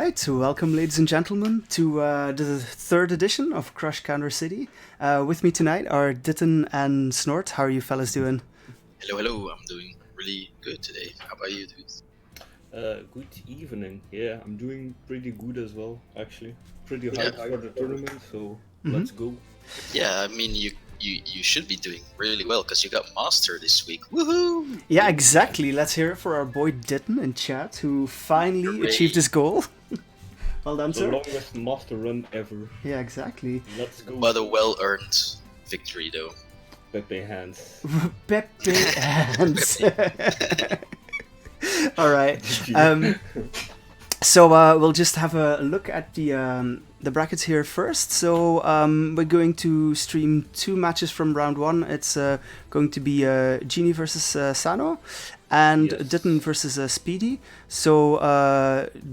right, so welcome, ladies and gentlemen, to the third edition of Crush Counter City. With me tonight are Ditton and Snort. How are you fellas doing? Hello, hello. I'm doing really good today. How about you, dude? Good evening. Yeah, I'm doing pretty good as well, actually. Pretty Yeah. hyped for the tournament, so let's go. Yeah, I mean, you should be doing really well because you got Master this week. Woohoo! Yeah, exactly. Let's hear it for our boy Ditton in chat, who finally Hooray. achieved his goal. Well done, The sir. longest master run ever. Yeah, exactly. Let's go. But a well-earned victory, though. Pepe hands. Pepe hands. All right. So we'll just have a look at the brackets here first. So we're going to stream two matches from round one. It's going to be Genie versus Sano, and Yes. Ditton versus Speedy. So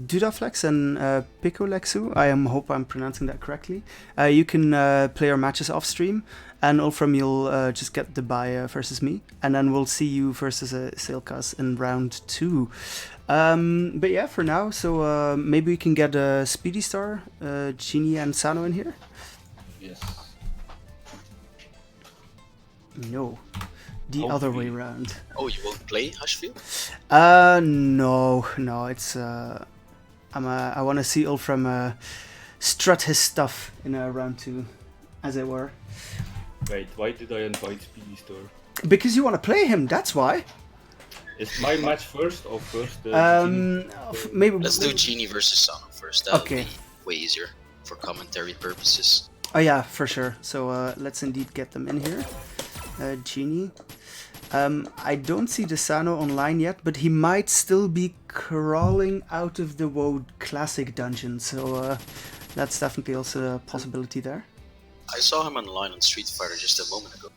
Dudaflex and Pico Lexu, hope I'm pronouncing that correctly. You can play our matches off stream, and Ulfram, you'll just get the bye versus me, and then we'll see you versus Sailkas in round two. But yeah, for now, so maybe we can get a Speedy Star, Genie and Sano in here? Yes. No. The other way Hopefully. around. Oh, you won't play Hushfield? No, it's I want to see Ulfram strut his stuff in round two, as it were. Wait, why did I invite Speedy Star? Because you want to play him, that's why. Is my match first or first Genie? Maybe. Let's do Genie versus Sano first. That'll Okay. be way easier for commentary purposes. Oh yeah, for sure. So let's indeed get them in here. Genie. I don't see the Sano online yet, but he might still be crawling out of the WoW Classic dungeon, so that's definitely also a possibility there. I saw him online on Street Fighter just a moment ago.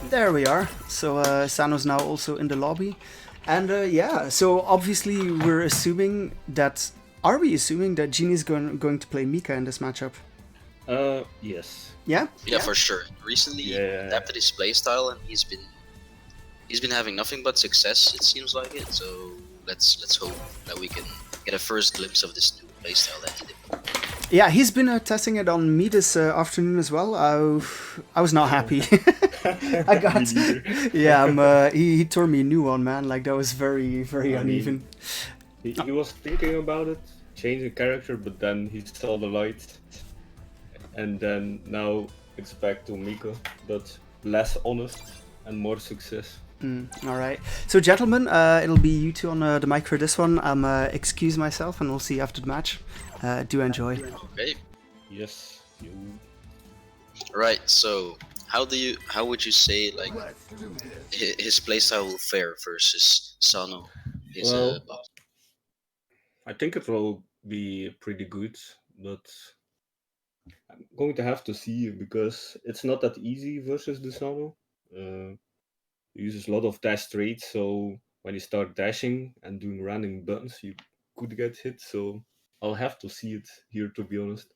There we are. So Sano's now also in the lobby. And yeah, so obviously we're assuming that... Are we assuming that Genie's going to play Mika in this matchup? Yes. Yeah? Yeah, for sure. Recently, he Yeah. adapted his playstyle, and he's been having nothing but success. It seems like it. So let's hope that we can get a first glimpse of this new playstyle that he did. Yeah, he's been testing it on me this afternoon as well. I was not happy. I got... Me neither. Yeah, he tore me a new one, man. Like, that was very, very uneven. He was thinking about it, changing character, but then he saw the light. And then now it's back to Mika, but less honest and more success. All right. So, gentlemen, it'll be you two on the mic for this one. I'm excuse myself, and we'll see you after the match. Do enjoy. Okay. Yes. Right. So how would you say like his playstyle will fare versus Sano? His Well, boss? I think it will be pretty good, but I'm going to have to see because it's not that easy versus the Sano. He uses a lot of dash traits, so when you start dashing and doing random buttons, you could get hit. So I'll have to see it here, to be honest.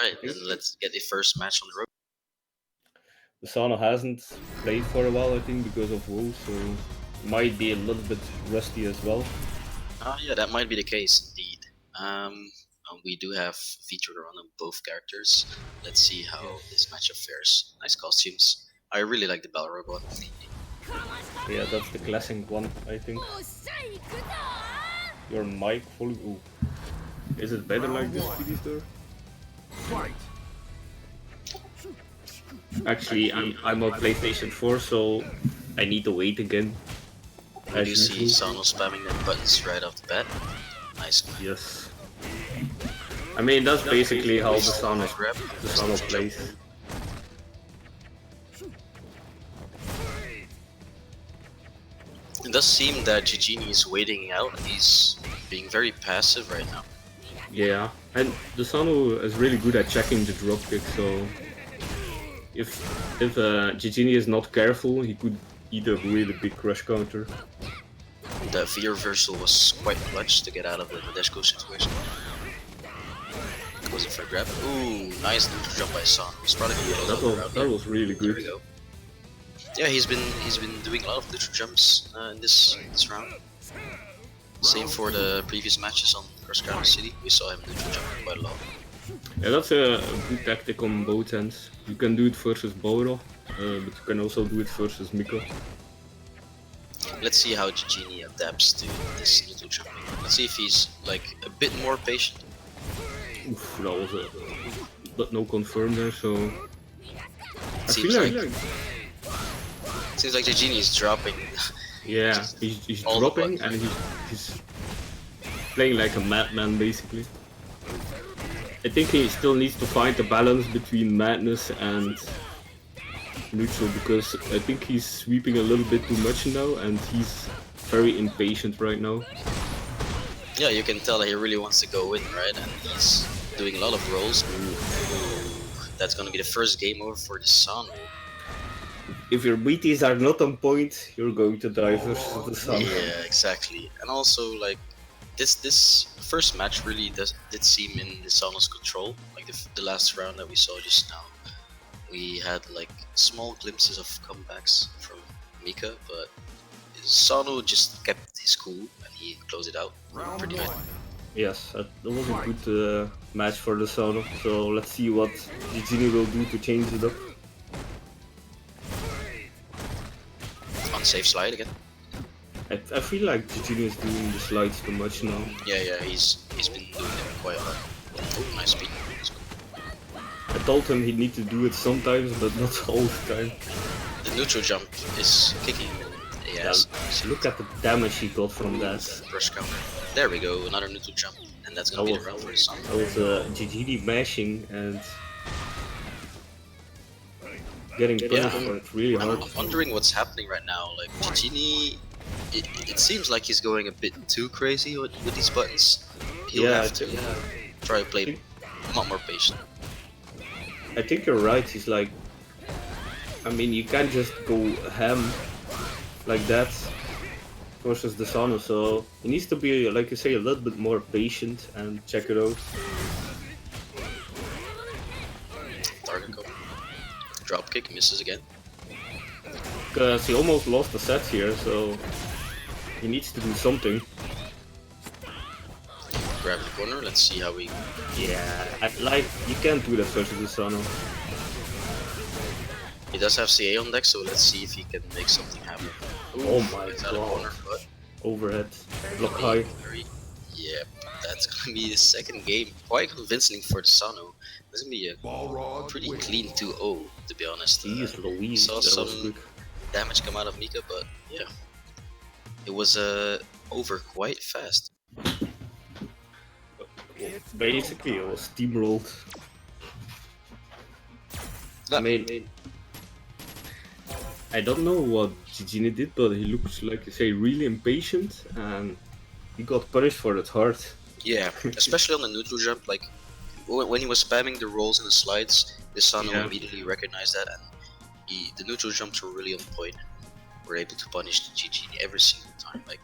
Right. Then let's get the first match on the road. The Sano hasn't played for a while, I think, because of WoW, so might be a little bit rusty as well. Yeah, that might be the case indeed. We do have featured on both characters. Let's see how this matchup fares. Nice costumes. I really like the Battle Robot. Yeah, that's the classic one, I think. Your mic fully. Ooh. Is it better like this, Speedy Star? Actually, I'm on PlayStation 4, so I need to wait again. I do As see usual. Sano spamming the buttons right off the bat. Nice. Yes. I mean, that's basically how the Sano Grab. plays. It does seem that Gigini is waiting out. He's being very passive right now. Yeah, and the Sano is really good at checking the dropkick, so if Gigini is not careful, he could eat a really big crush counter. The V reversal was quite clutch to get out of the Nadeshko situation. Was it for a grab? Ooh, nice neutral jump by Son. He's probably gonna be a little That around here. was really There we good. go. Yeah, he's been doing a lot of neutral jumps in this round. Same for the previous matches on Cross Crown City. We saw him neutral jumping quite a lot. Yeah, that's a good tactic on both ends. You can do it versus Balrog, but you can also do it versus Miko. Let's see how Genie adapts to this neutral jumping. Let's see if he's like a bit more patient. Oof, that was a but no confirm there, so I Seems feel like seems like the Genie is dropping. yeah, he's all the dropping buttons. and he's playing like a madman basically. I think he still needs to find the balance between madness and neutral, because I think he's sweeping a little bit too much now and he's very impatient right now. Yeah, you can tell that he really wants to go in, right? And he's doing a lot of rolls. That's gonna be the first game over for the Sun. If your BTs are not on point, you're going to die versus the Sun. Yeah, exactly. And also, like, this first match really did seem in the Sano's control. Like the last round that we saw just now, we had like small glimpses of comebacks from Mika, but Sano just kept his cool and he closed it out pretty good. Yes, that was a good match for the Sun. So let's see what Genie will do to change it up. Unsafe slide again. I feel like Genie is doing the slides too much now. Yeah, he's been doing them quite a lot. Oh, nice speed. I told him he need to do it sometimes, but not all the time. The neutral jump is kicking. Yes. Yeah, look at the damage he got from that. Brush counter. There we go, another neutral jump, and that's gonna be the round for the Sun. That was Genie mashing and getting punished for it really hard. I'm wondering what's happening right now. Like Genie, it seems like he's going a bit too crazy with these buttons. He'll have to try to play a lot more patient. I think you're right. He's like, I mean, you can't just go ham like that versus the Sano, so he needs to be, like you say, a little bit more patient and check it out. Target go. Drop kick misses again. Because he almost lost the set here, so he needs to do something. Grab the corner. Let's see how we. Yeah, like you can't do that versus the Sano. He does have CA on deck, so let's see if he can make something happen. Oh my Gets out of god. corner, but Overhead, block high. yeah, that's gonna be the second game. Quite convincing for the Sano. This is gonna be a pretty clean 2-0, to be honest. Jeez Louise, saw that was some quick. damage come out of Mika, but yeah, it was over quite fast. Well, basically, it was steamrolled. I mean, I don't know what Genie did, but he looks, like you say, really impatient, and he got punished for that hard. Yeah, especially on the neutral jump. Like when he was spamming the rolls and the slides, the Sano immediately recognized that, and the neutral jumps were really on point. Were able to punish the GG every single time. Like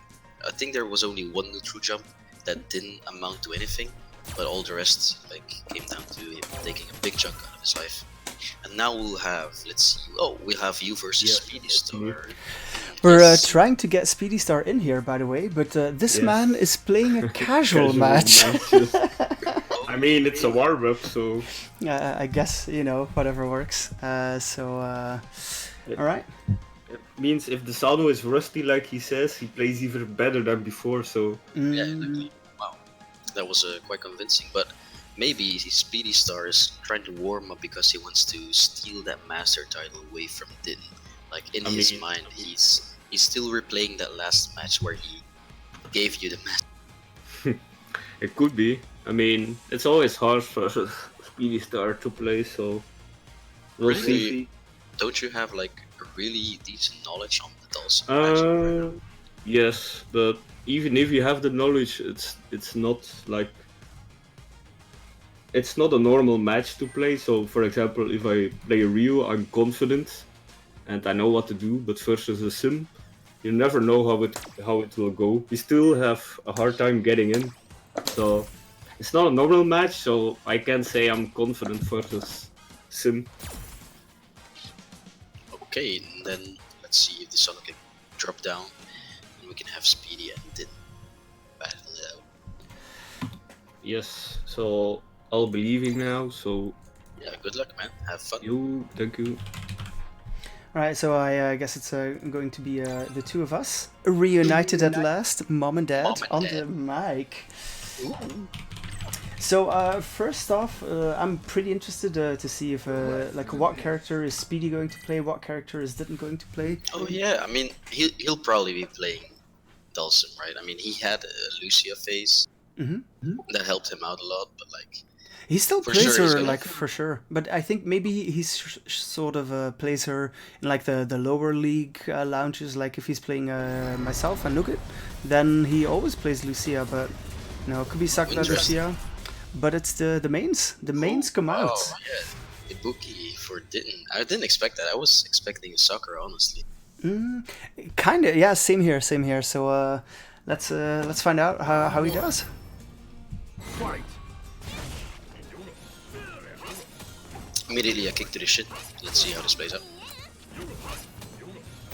I think there was only one neutral jump that didn't amount to anything, but all the rest like came down to him taking a big chunk out of his life. And now we'll have, let's see, we'll have you versus Speedy Star. We're trying to get Speedy Star in here, by the way, but this man is playing a casual match. I mean, it's a warm-up, so... I guess, you know, whatever works. Alright. It means if the Sano is rusty like he says, he plays even better than before, so... Yeah, exactly. Wow. That was quite convincing, but maybe Speedy Star is trying to warm up because he wants to steal that master title away from Din. Like in his mind, he's still replaying that last match where he gave you the match. It could be. I mean, it's always hard for Speedy Star to play, so we'll see. Don't you have like a really decent knowledge on the Dawson match? Yes, but even if you have the knowledge, it's not like it's not a normal match to play. So, for example, if I play a Ryu, I'm confident and I know what to do. But versus a sim, you never know how it will go. You still have a hard time getting in. So it's not a normal match. So I can't say I'm confident versus sim. Okay, and then let's see if the Sonic can drop down, and we can have Speedy and Din battle it out. Yes, so I'll be leaving now, so Yeah, good luck, man. Have fun. thank you. Alright, so I guess it's going to be the two of us reunited at last, Mom and Dad on the mic. Ooh. So first off, I'm pretty interested to see if like what character is Speedy going to play, what character is Ditton going to play. Oh yeah, I mean he'll probably be playing Dhalsim, right? I mean he had a Lucia phase that helped him out a lot, but like he still for plays sure he's her, gonna- like for sure. But I think maybe he's sort of plays her in like the lower league lounges. Like if he's playing myself and Nugget, then he always plays Lucia. But you know, it could be Sakura Interesting. Lucia. But it's the mains. The mains come out. Oh yeah, Ibuki for Ditton. I didn't expect that. I was expecting Sakura, honestly. Kind of, yeah. Same here. Same here. So let's find out how he does. Immediately I kick to the shit. Let's see how this plays out.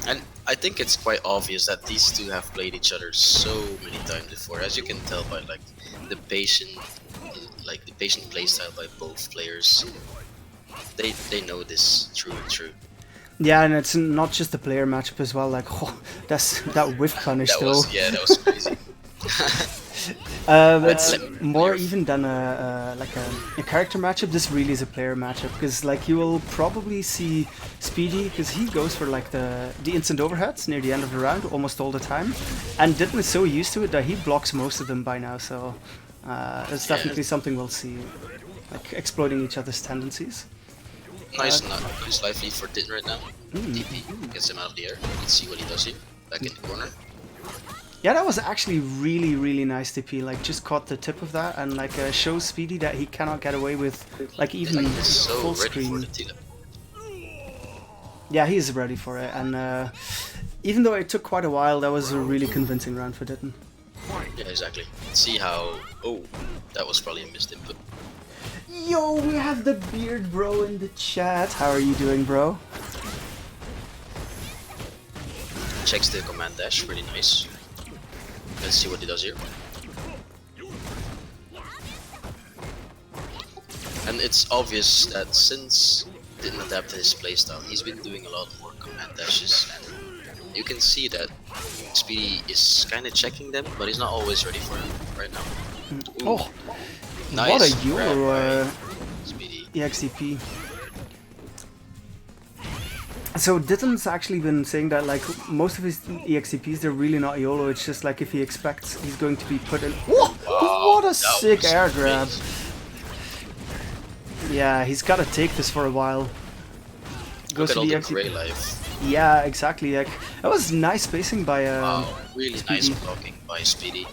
And I think it's quite obvious that these two have played each other so many times before, as you can tell by like the patient playstyle by both players. They know this true and true. Yeah, and it's not just the player matchup as well. Like, oh, that whiff punish That though. was crazy. It's let me- more even than a character matchup. This really is a player matchup because like you will probably see Speedy because he goes for like the instant overheads near the end of the round almost all the time, and Ditton is so used to it that he blocks most of them by now. So it's definitely something we'll see, like exploiting each other's tendencies. Nice life lead for Ditton right now. DP gets him out of the air. Let's see what he does here. Back in the corner. Yeah, that was actually really nice TP. Like, just caught the tip of that and like shows Speedy that he cannot get away with like even He's so full ready for screen. the teleport. Yeah, he is ready for it, and even though it took quite a while, that was a really convincing round for Ditton. Yeah, exactly. Let's see how. Oh, that was probably a missed input. Yo, we have the beard bro in the chat. How are you doing, bro? Checks the command dash, really nice. Let's see what he does here. And it's obvious that since didn't adapt to his playstyle, he's been doing a lot more command dashes, and you can see that Speedy is kind of checking them, but he's not always ready for them right now. Ooh, Oh, nice what a grab Euro by Speedy. EXDP. So Ditton's actually been saying that like most of his EXCPs they're really not YOLO, it's just like if he expects he's going to be put in. Whoa! What a That sick was air grab. crazy. Yeah, he's gotta take this for a while. Look Goes at to all the the EXCP. gray life. Yeah, exactly. Like that was nice spacing by Wow, really nice Speedy. blocking by Speedy.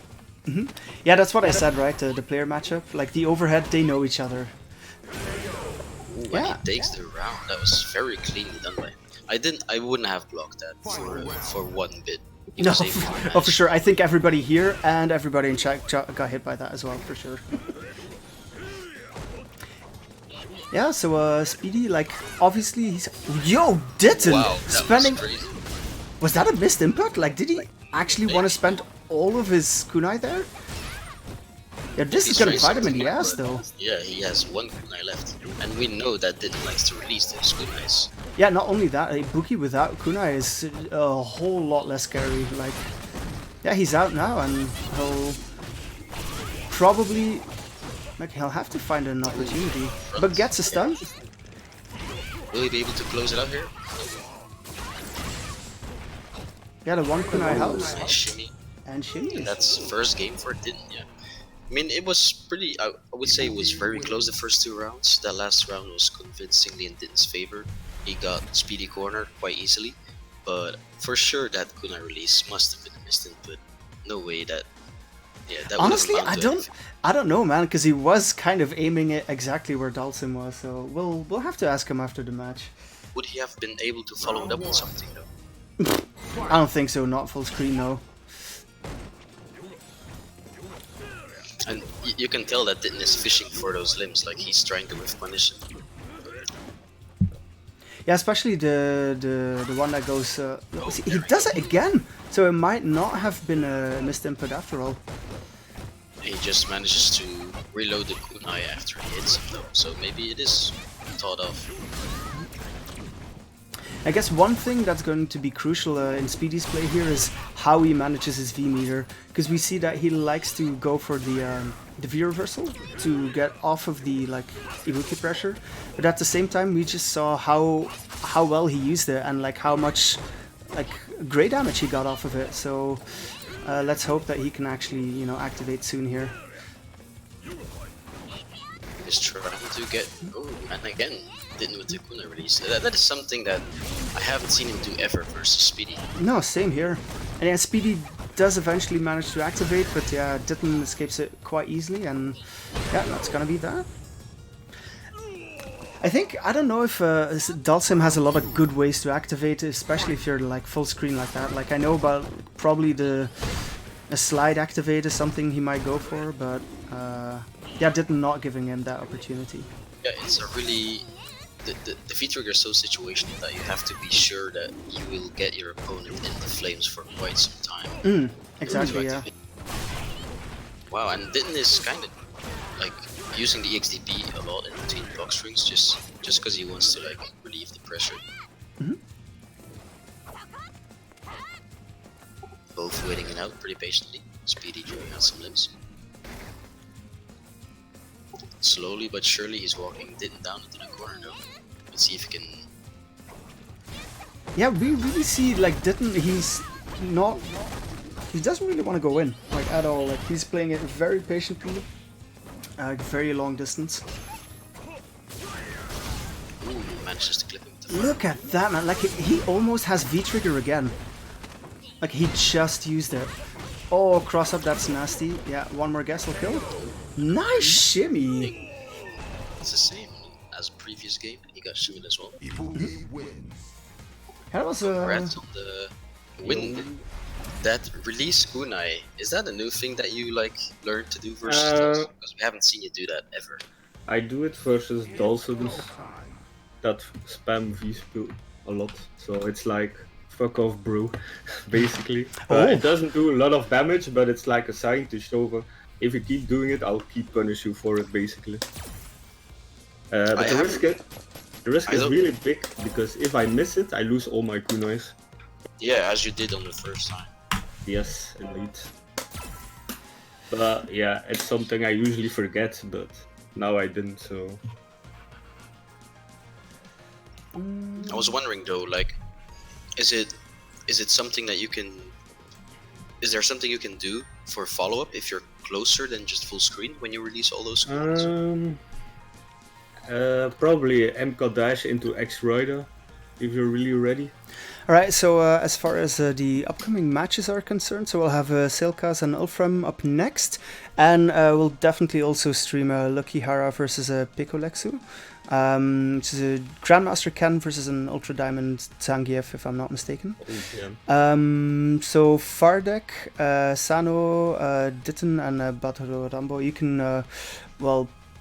Yeah, that's what I said, right? The player matchup, like the overhead, they know each other. Ooh, when Yeah. he takes the round, that was very cleanly done by him. I wouldn't have blocked that for one bit. He No, was able to oh for match. sure. I think everybody here and everybody in chat got hit by that as well, for sure. Yeah, so Speedy, like obviously he's Ditton Wow, that spending. was crazy. Was that a missed input? Like, did he actually want to spend all of his kunai there? Yeah, this is He's gonna very bite him in the smart, ass, but though. Yeah, he has one kunai left, and we know that Ditton likes to release those kunais. Yeah, not only that, Ibuki without kunai is a whole lot less scary. Like, yeah, he's out now, and he'll probably, like, he'll have to find an opportunity, but gets a stun. Will he be able to close it out here? Yeah, the one kunai helps, Nice shimmy. and shimmy. That's first game for Ditton, yeah. I mean, it was pretty. I would say it was very close the first two rounds. That last round was convincingly in Ditton's favor. He got Speedy cornered quite easily, but for sure that kunai release must have been a missed input. No way that. Yeah, that would Honestly, have amounted to anything. I don't know, man, because he was kind of aiming it exactly where Dhalsim was. So we'll have to ask him after the match. Would he have been able to follow it up with something though? I don't think so. Not full screen, no. And you can tell that Ditton is fishing for those limbs, like he's trying to whiff punish him. Yeah, especially the one that goes. See, he does it again, so it might not have been a missed input after all. He just manages to reload the kunai after he hits him though, so maybe it is thought of. I guess one thing that's going to be crucial in Speedy's play here is how he manages his V meter, because we see that he likes to go for the V reversal to get off of the like Ibuki pressure, but at the same time we just saw how well he used it and like how much like great damage he got off of it. So let's hope that he can actually activate soon here. He's trying to get and again didn't with the kunai release. That is something that I haven't seen him do ever versus Speedy. No, same here. And yeah, Speedy does eventually manage to activate, but yeah, Ditton escapes it quite easily, and yeah, that's gonna be that. I don't know if Dhalsim has a lot of good ways to activate, especially if you're like full screen like that. Like I know about probably a slide activate is something he might go for, but yeah, Ditton not giving him that opportunity. Yeah, it's a really the V-trigger is so situational that you have to be sure that you will get your opponent in the flames for quite some time. Exactly, yeah. Wow, and Ditton is kind of like using the EXDP a lot in between box rings just because he wants to like relieve the pressure. Both waiting it out pretty patiently. Speedy drawing out some limbs. Slowly but surely he's walking Ditton down into the corner though. Let's see if he can... Yeah, we really see like Ditton, he doesn't really want to go in, like at all. Like he's playing it very patiently, very long distance. Ooh, manages to clip him with the Look at that, man, like he almost has V-trigger again. Like he just used it. Oh, cross up, that's nasty. Yeah, one more guess will kill. Nice shimmy! It's the same as previous game, he got shimmied as well. That was Congrats on the win. That release kunai, is that a new thing that you like learned to do versus Dhalsim? Because we haven't seen you do that ever. I do it versus Dhalsims that spam V-spill a lot, so it's like fuck off bro, basically. It doesn't do a lot of damage, but it's like a sign to show that if you keep doing it, I'll keep punish you for it, basically. But the risk is really big, because if I miss it, I lose all my kunais. Yeah, as you did on the first time. Yes, indeed. But yeah, it's something I usually forget, but now I didn't, so... I was wondering though, like, is it something that you can... Is there something you can do for follow-up if you're closer than just full screen when you release all those screens? Probably MK dash into X-Rider, if you're really ready. Alright, so as far as the upcoming matches are concerned, so we'll have Silkas and Ulfram up next, and we'll definitely also stream Lucky Hara versus Pico Lexu, which is a Grandmaster Ken versus an Ultra Diamond Zangief, if I'm not mistaken. So Fardek, Sano, Ditton, and Batoro Rambo, you can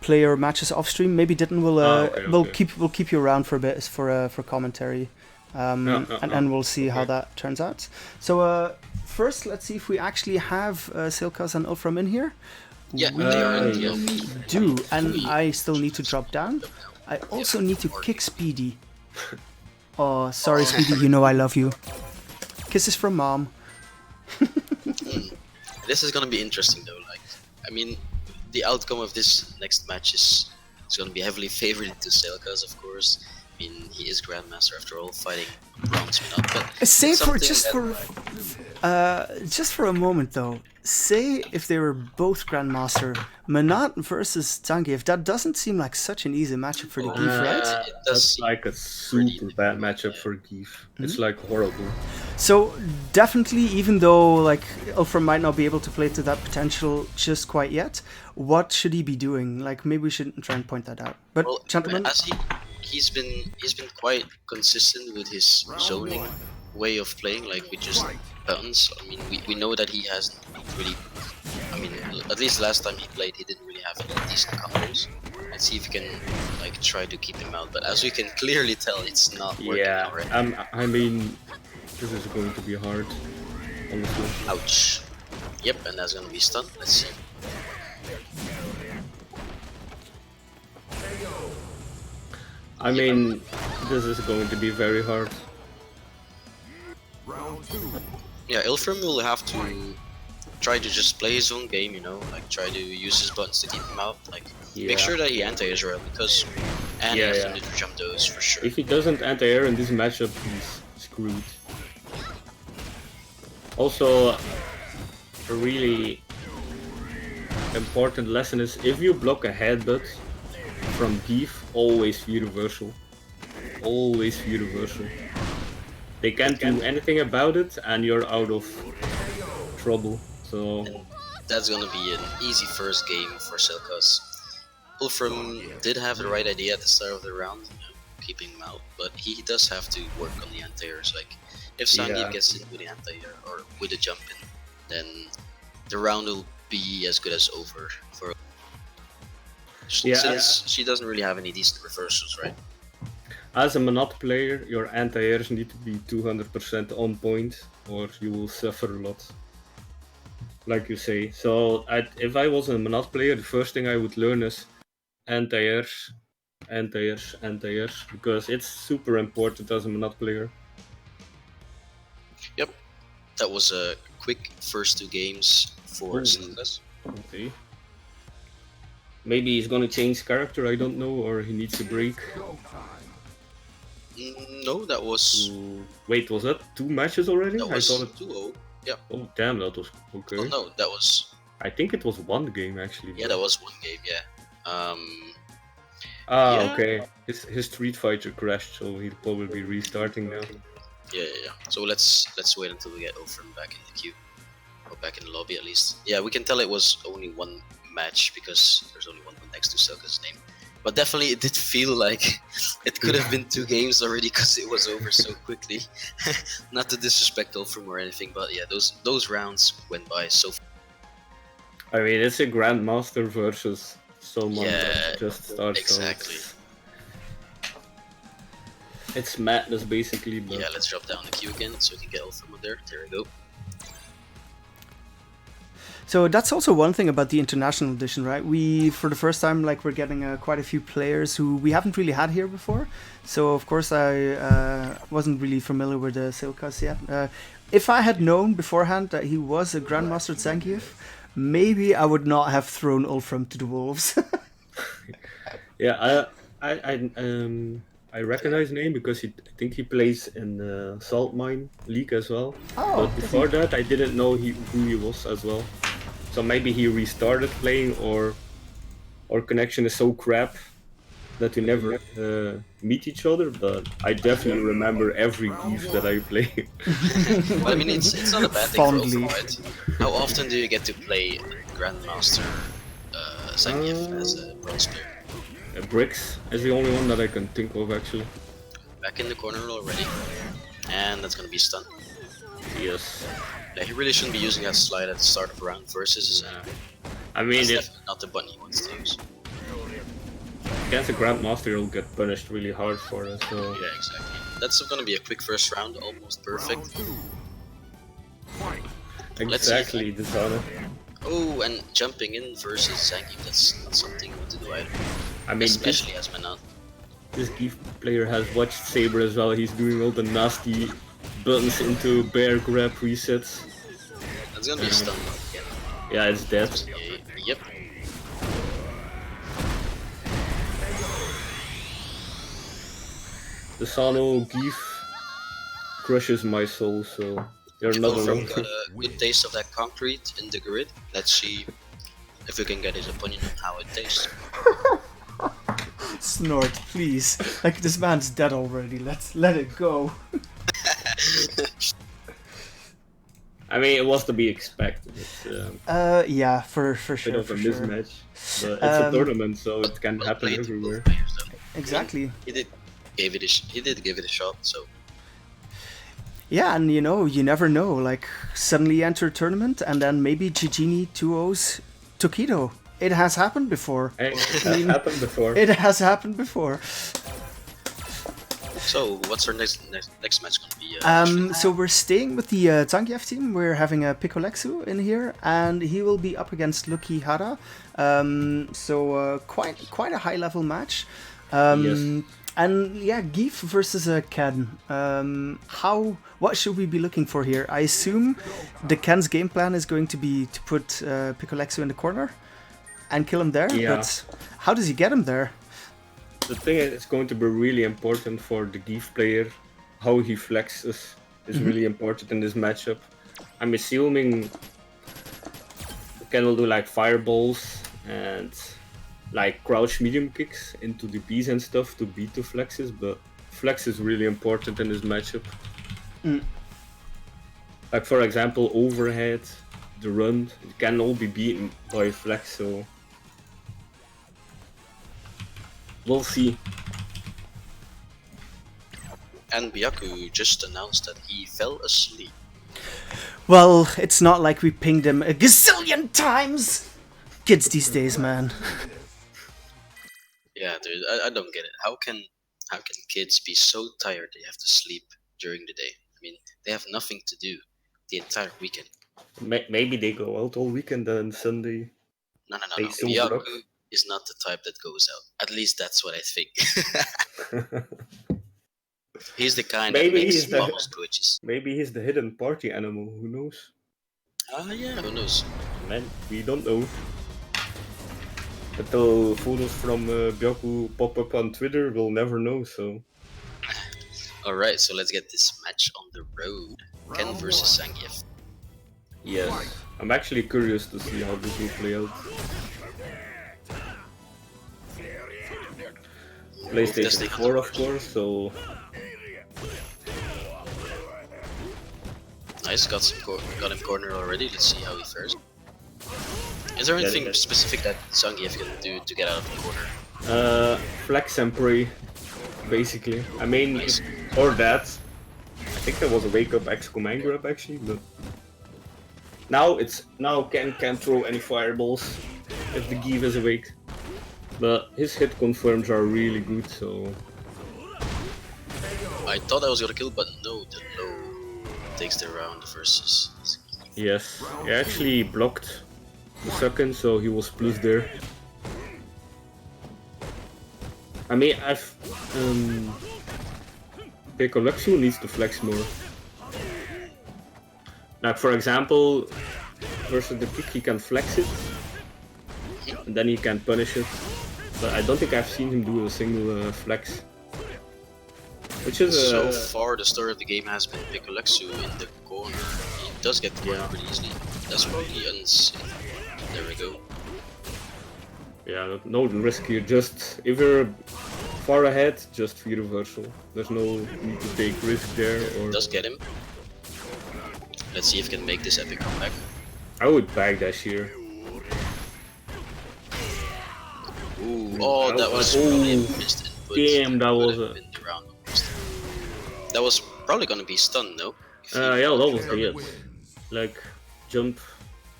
play your matches off stream. Maybe Ditton will keep you around for a bit for commentary. And we'll see how that turns out. So first, let's see if we actually have Silkas and Ulfram in here. Yeah, they are in the LP. Do, and I still need to drop down. I also need to kick Speedy. Oh, sorry, Speedy, you know I love you. Kisses from mom. This is gonna be interesting though. Like, I mean, the outcome of this next match is gonna be heavily favored to Silkas, of course. I mean, he is Grandmaster after all, fighting Bronze Minot. But say just for a moment though. Say if they were both Grandmaster, Minot versus Zangief, that doesn't seem like such an easy matchup for the Gief, right? That's like a super bad matchup for Gief. It's like horrible. So definitely, even though like Ulfram might not be able to play to that potential just quite yet, what should he be doing? Like maybe we shouldn't try and point that out. But well, gentlemen, he's been quite consistent with his zoning way of playing, like with just buttons. I mean, we know that he hasn't really. I mean, at least last time he played, he didn't really have any decent combos. Let's see if we can like try to keep him out. But as we can clearly tell, it's not working Yeah, already. I mean, this is going to be hard, honestly. Ouch. Yep, and that's gonna be stunned. Let's see. I mean, this is going to be very hard. Yeah, Ilfrim will have to try to just play his own game, you know, like try to use his buttons to keep him out, like make sure that he anti-Israel because and he has to neutral jump those for sure. If he doesn't anti-air in this matchup, he's screwed. Also, a really important lesson is if you block a headbutt from Geef, always view reversal. Always view reversal. They can't do anything about it and you're out of trouble. So And that's gonna be an easy first game for Selkas. Ulfram did have the right idea at the start of the round, you know, keeping him out, but he does have to work on the anti-airs. Like, if Sandeep gets in with the anti-air or with a jump in, then the round will be as good as over for since she doesn't really have any decent reversals, right? as a Monat player, your anti-airs need to be 200% on point or you will suffer a lot. Like you say. So if I was a Monat player, the first thing I would learn is anti-airs, anti-airs, anti-airs, because it's super important as a Monat player. Yep, that was a quick first two games for Selkas. Okay. Maybe he's gonna change character, I don't know, or he needs a break. No, that was Wait, was that 2 matches already? that was I thought it... 2-0. Yeah. Oh damn, that was okay. Oh no, that was I think it was 1 game actually. yeah, that was 1 game. Yeah. Ah, yeah. okay. His Street Fighter crashed, so he'll probably be restarting now. Yeah. So let's wait until we get Ulfram back in the queue, or back in the lobby at least. Yeah, we can tell it was only 1 match because there's only 1 next to Selka's name. But definitely, it did feel like it could have been 2 games already because it was over so quickly. Not to disrespect Ulfram or anything, but yeah, those rounds went by so fast. I mean, it's a Grandmaster versus someone that just starts. Exactly. So it's madness basically. But Yeah, let's drop down the queue again so we can get Ulfram up there. There we go. So that's also one thing about the international edition, right? We, for the first time, like we're getting quite a few players who we haven't really had here before. So of course I wasn't really familiar with Selkas yet. If I had known beforehand that he was a Grandmaster Zangief, maybe I would not have thrown Ulfram to the wolves. yeah, I recognize the name because I think he plays in the Salt Mine League as well. Oh, but before that, I didn't know who he was as well. So maybe he restarted playing, or our connection is so crap that we never meet each other. But I definitely remember every Geef that I play. But I mean, it's not a bad thing for Ulfram, right? How often do you get to play Grandmaster Zangief as a bronze player? Bricks is the only one that I can think of actually. Back in the corner already, and that's gonna be stunned. Yes. Yeah, he really shouldn't be using that slide at the start of round versus. I mean, that's if definitely not the button he wants to use. against a Grandmaster, he'll get punished really hard for it. So Yeah, exactly. That's gonna be a quick first round, almost perfect. exactly, Dishonor. Oh, and jumping in versus Zangief, that's not something you want to do either. I mean, Especially as Manat. this Geef player has watched Saber as well. He's doing all the nasty buttons into bear grab resets. That's gonna be a stun again. Yeah, it's dead. Yep. The Sano Geef crushes my soul, so you're not Ulfram alone. got a good taste of that concrete in the grid. Let's see if we can get his opinion on how it tastes. Snort, please. Like, this man's dead already. Let's let it go. I mean, it was to be expected. It's yeah, for a sure. bit of a For sure. mismatch, but it's a tournament, so it can Well happen played, everywhere. both players, though. Exactly. He did give it a shot, so Yeah, and you never know. Like, suddenly you enter a tournament and then maybe Gigini 2-0's Tokido. It has happened before. Hey, it has happened before. It has happened before. So, what's our next match gonna be? So we're staying with the Zangief team. We're having a Pikolexu in here, and he will be up against Lucky Hara. So quite a high level match. Yes. And yeah, Geef versus Ken. What should we be looking for here? I assume the Ken's game plan is going to be to put Pikolexu in the corner and kill him there. Yeah. But how does he get him there? The thing is, it's going to be really important for the Geef player. How he flexes is really important in this matchup. I'm assuming Ken will do like fireballs and like crouch medium kicks into the Bs and stuff to beat the flexes, but flex is really important in this matchup. Like for example, overhead, the run, it can all be beaten by flex, so we'll see. And Byaku just announced that he fell asleep. Well, it's not like we pinged him a gazillion times. Kids these days, man. Yeah, dude, I don't get it. How can kids be so tired they have to sleep during the day? I mean, they have nothing to do the entire weekend. Maybe they go out all weekend and Sunday. No. They sober up. Byaku is not the type that goes out. At least that's what I think. He's the kind that makes momos twitches. Maybe he's the hidden party animal, who knows? Yeah, who knows? Man, we don't know. Until photos from Byaku pop up on Twitter, we'll never know, so... Alright, so let's get this match on the road. Ken versus Zangief. Yes. I'm actually curious to see how this will play out. PlayStation 4, of course, so... Nice, got him cornered already. Let's see how he fares. Is there anything specific that Zangief can do to get out of the corner? Flex and pray, basically. I mean, Nice. or that. I think there was a wake up X command grab actually, but now Ken can't throw any fireballs if the Geef is awake. But his hit confirms are really good, so I thought I was gonna kill, but no, the low takes the round versus. yes, he actually blocked the second, so he was plus there. I mean, Pikolexu needs to flex more. Like for example, versus the kick he can flex it, and then he can punish it. But I don't think I've seen him do a single flex. Which is So far, the story of the game has been Pikolexu in the corner. He does get the corner pretty easily. That's probably unseen. There we go. yeah, no risk here. Just if you're far ahead, just free reversal. There's no need to take risk there. Or Does get him. Let's see if he can make this epic comeback. I would back dash here. Ooh, oh, that was probably a missed input. Damn, that was Would have been the round almost. That was probably gonna be stun, no? If Yeah, he- that was dead. Like jump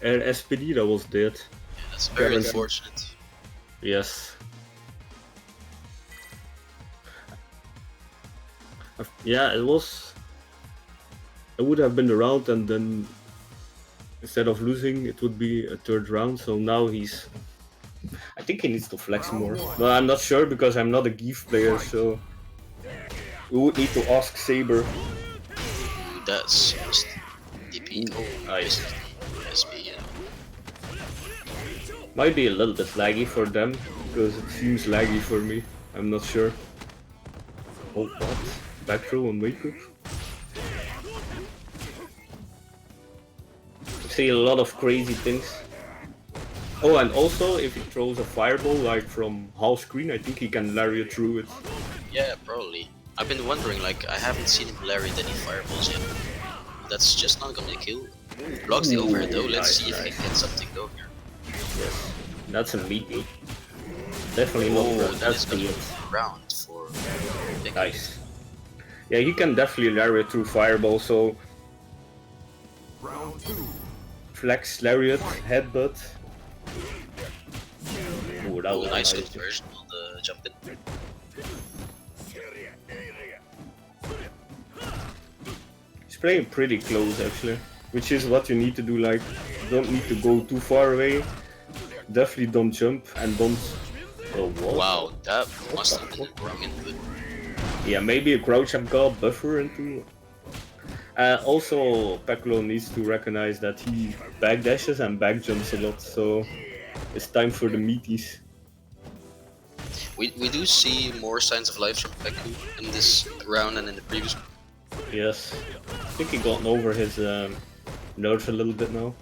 air SPD, that was dead. Yeah, that's very Guaranteed. unfortunate. Yes. Yeah, it was. It would have been the round, and then instead of losing, it would be a third round. So now he's. I think he needs to flex more, but I'm not sure because I'm not a Geef player. So we would need to ask Saber. Ooh, that's just DP. Oh, Nice. SB, yeah. Might be a little bit laggy for them because it seems laggy for me. I'm not sure. Oh, what? Back throw and wake up. I see a lot of crazy things. Oh, and also if he throws a fireball like from half screen, I think he can lariat through it. Yeah, probably. I've been wondering, like, I haven't seen him lariat any fireballs yet. That's just not gonna kill. Blocks the overhead though. Let's see if he can get something going here. Yes, that's a meaty. Definitely not. Oh, That's that's gonna the be round for. nice. Yeah, he can definitely lariat through fireball, so Round 2. flex, lariat, headbutt. Ooh, that Oh, was nice nice. conversion on the jump in. He's playing pretty close actually, which is what you need to do. Like, you don't need to go too far away. Definitely don't jump and don't. Oh, what? Wow, that must have been wrong input. Yeah, maybe a crouch up guard buffer into. Also, Piccolo needs to recognize that he backdashes and backjumps a lot, so it's time for the meaties. We do see more signs of life from Peku in this round and in the previous. Yes, I think he gotten over his nerves a little bit now.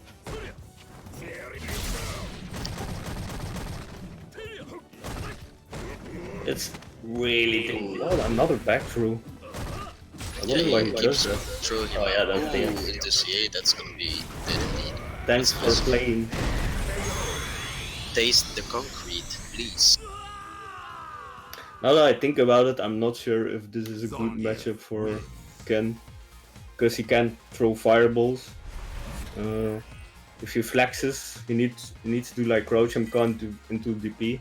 It's really what another back through. I wonder why he does that. Throwing him Oh yeah, out. that's the end. Into CA. That's gonna be dead indeed. Thanks for playing. Taste the concrete, please. Now that I think about it, I'm not sure if this is a good matchup for Ken, because he can't throw fireballs. If he flexes, he needs to do like crouch and can't do into DP.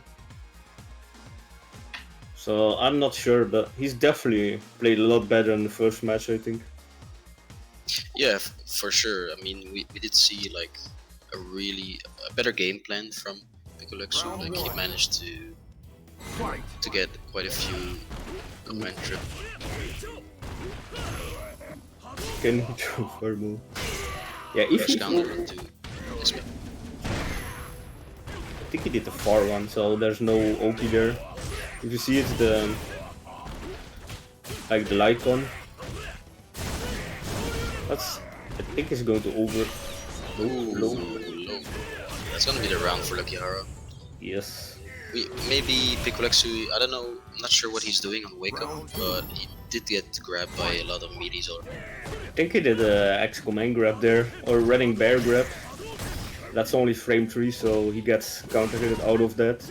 So I'm not sure, but he's definitely played a lot better in the first match, I think. Yeah, for sure. I mean, we did see like a better game plan from Picolexu. Like he managed to get quite a few command trip. Can he throw fireball? Yeah, if he Counter into this guy. I think he did the far one, so there's no Oki there. If you see, it's the like the light one. I think it's going to over. Ooh, Low. low. That's gonna be the round for Lucky Hara. Yes. Maybe Picolexu, I don't know, I'm not sure what he's doing on Wake Up, but he did get grabbed by a lot of meaties already. I think he did a X command grab there, or running bear grab. That's only frame 3, so he gets counter hit out of that.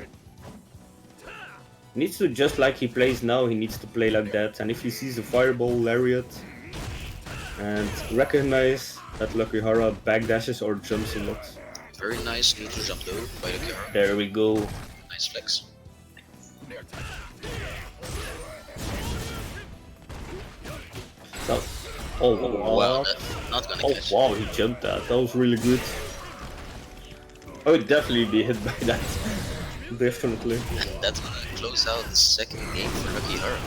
Needs to, just like he plays now, he needs to play like that. And if he sees a fireball, lariat, and recognize that Lucky Hara backdashes or jumps a lot. Very nice neutral jump though by Lucky Hara. There we go. Nice flex. So, oh Wow, wow. that's not gonna Oh catch. wow, he jumped that. That was really good. I would definitely be hit by that. Definitely. And that's gonna close out the second game for Lucky Hara.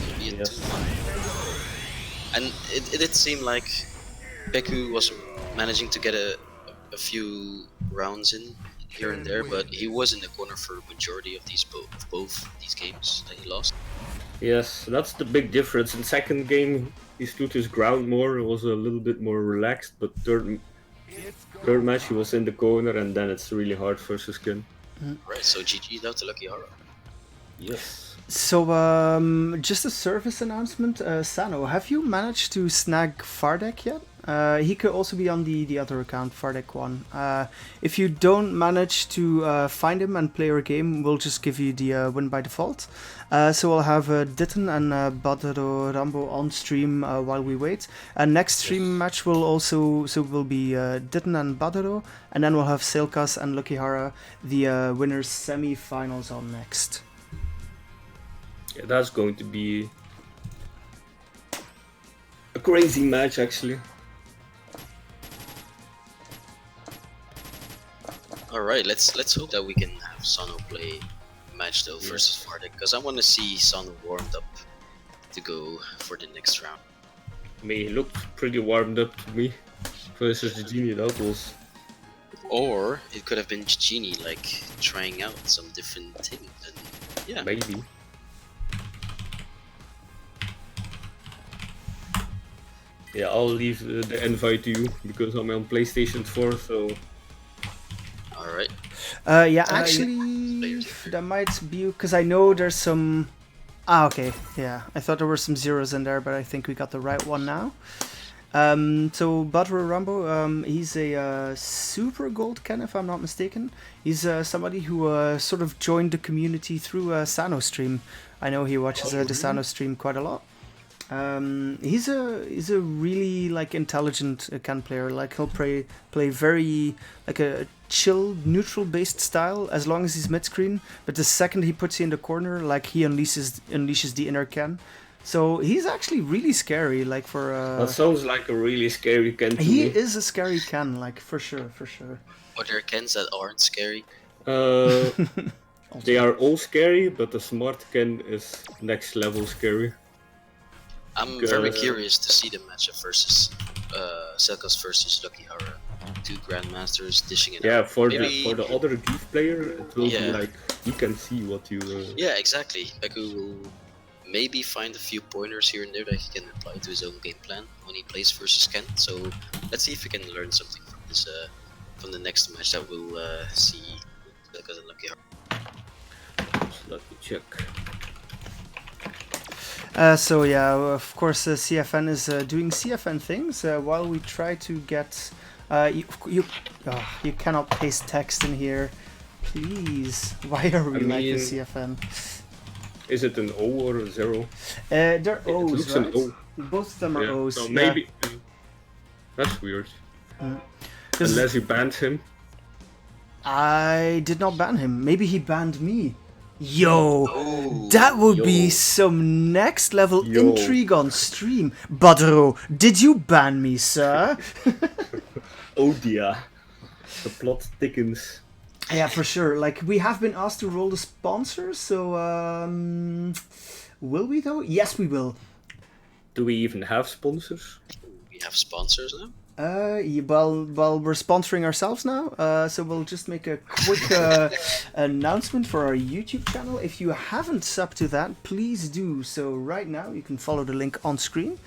It'll be a Yes. 2-1. And it did seem like Peku was managing to get a few rounds in here and there, but he was in the corner for the majority of both these games that he lost. Yes, that's the big difference. In second game, he stood his ground more. It was a little bit more relaxed, but third match he was in the corner, and then it's really hard versus Ken. Right, so GG out to Lucky Hara. Yes. So, just a service announcement. Sano, have you managed to snag Fardek yet? He could also be on the other account, Fardek1. If you don't manage to find him and play your game, we'll just give you the win by default. So we'll have Ditten and Badaro Rambo on stream while we wait. Next stream match will be Ditten and Badaro, and then we'll have Sailkas and Lucky Hara, the winners semi-finals on next. Yeah, that's going to be a crazy match, actually. Alright, let's hope that we can have Sano play match though versus Fardek, because I want to see Sano warmed up to go for the next round. I mean, he looked pretty warmed up to me versus the Genie. That was. Or it could have been Genie like trying out some different thing. And yeah, Maybe. Yeah, I'll leave the invite to you because I'm on PlayStation 4, so. alright. Actually, that might be because I know there's some. Okay, yeah. I thought there were some zeros in there, but I think we got the right one now. So Badro Rambo, he's a super gold Ken, if I'm not mistaken. He's somebody who sort of joined the community through Sano stream. I know he watches the Sano stream quite a lot. He's a really like intelligent Ken player. Like he'll play very like a chill, neutral based style as long as he's mid screen. But the second he puts you in the corner, like he unleashes the inner Ken. So he's actually really scary. Like for That sounds like a really scary Ken to he me. is a scary Ken, like for sure. Are there Kens that aren't scary? They are all scary, but the smart Ken is next level scary. I'm very curious to see the matchup versus Selkas versus Lucky Hara. Two grandmasters dishing it out. For Maybe- the other Geef player, it will be Yeah. like you can see what you. Yeah, exactly. Beku will maybe find a few pointers here and there that he can apply to his own game plan when he plays versus Ken. So let's see if we can learn something from this from the next match that we'll see Selkas and Lucky Hara. Let me check. So yeah, of course, CFN is doing CFN things while we try to get. You cannot paste text in here, please. Why are we like the CFN? Is it an O or a 0? They're It O's, looks right? an O. Both of them are Yeah, O's. so yeah. maybe that's weird. 'Cause Unless you banned him. I did not ban him. Maybe he banned me. Yo, Oh, that would Yo. be some next level Yo. intrigue on stream. Badro, did you ban me, sir? Oh dear. The plot thickens. Yeah, for sure. Like, we have been asked to roll the sponsors, so, will we though? Yes, we will. Do we even have sponsors? we have sponsors now. Yeah, well, we're sponsoring ourselves now, so we'll just make a quick announcement for our YouTube channel. If you haven't subbed to that, please do so right now. You can follow the link on screen.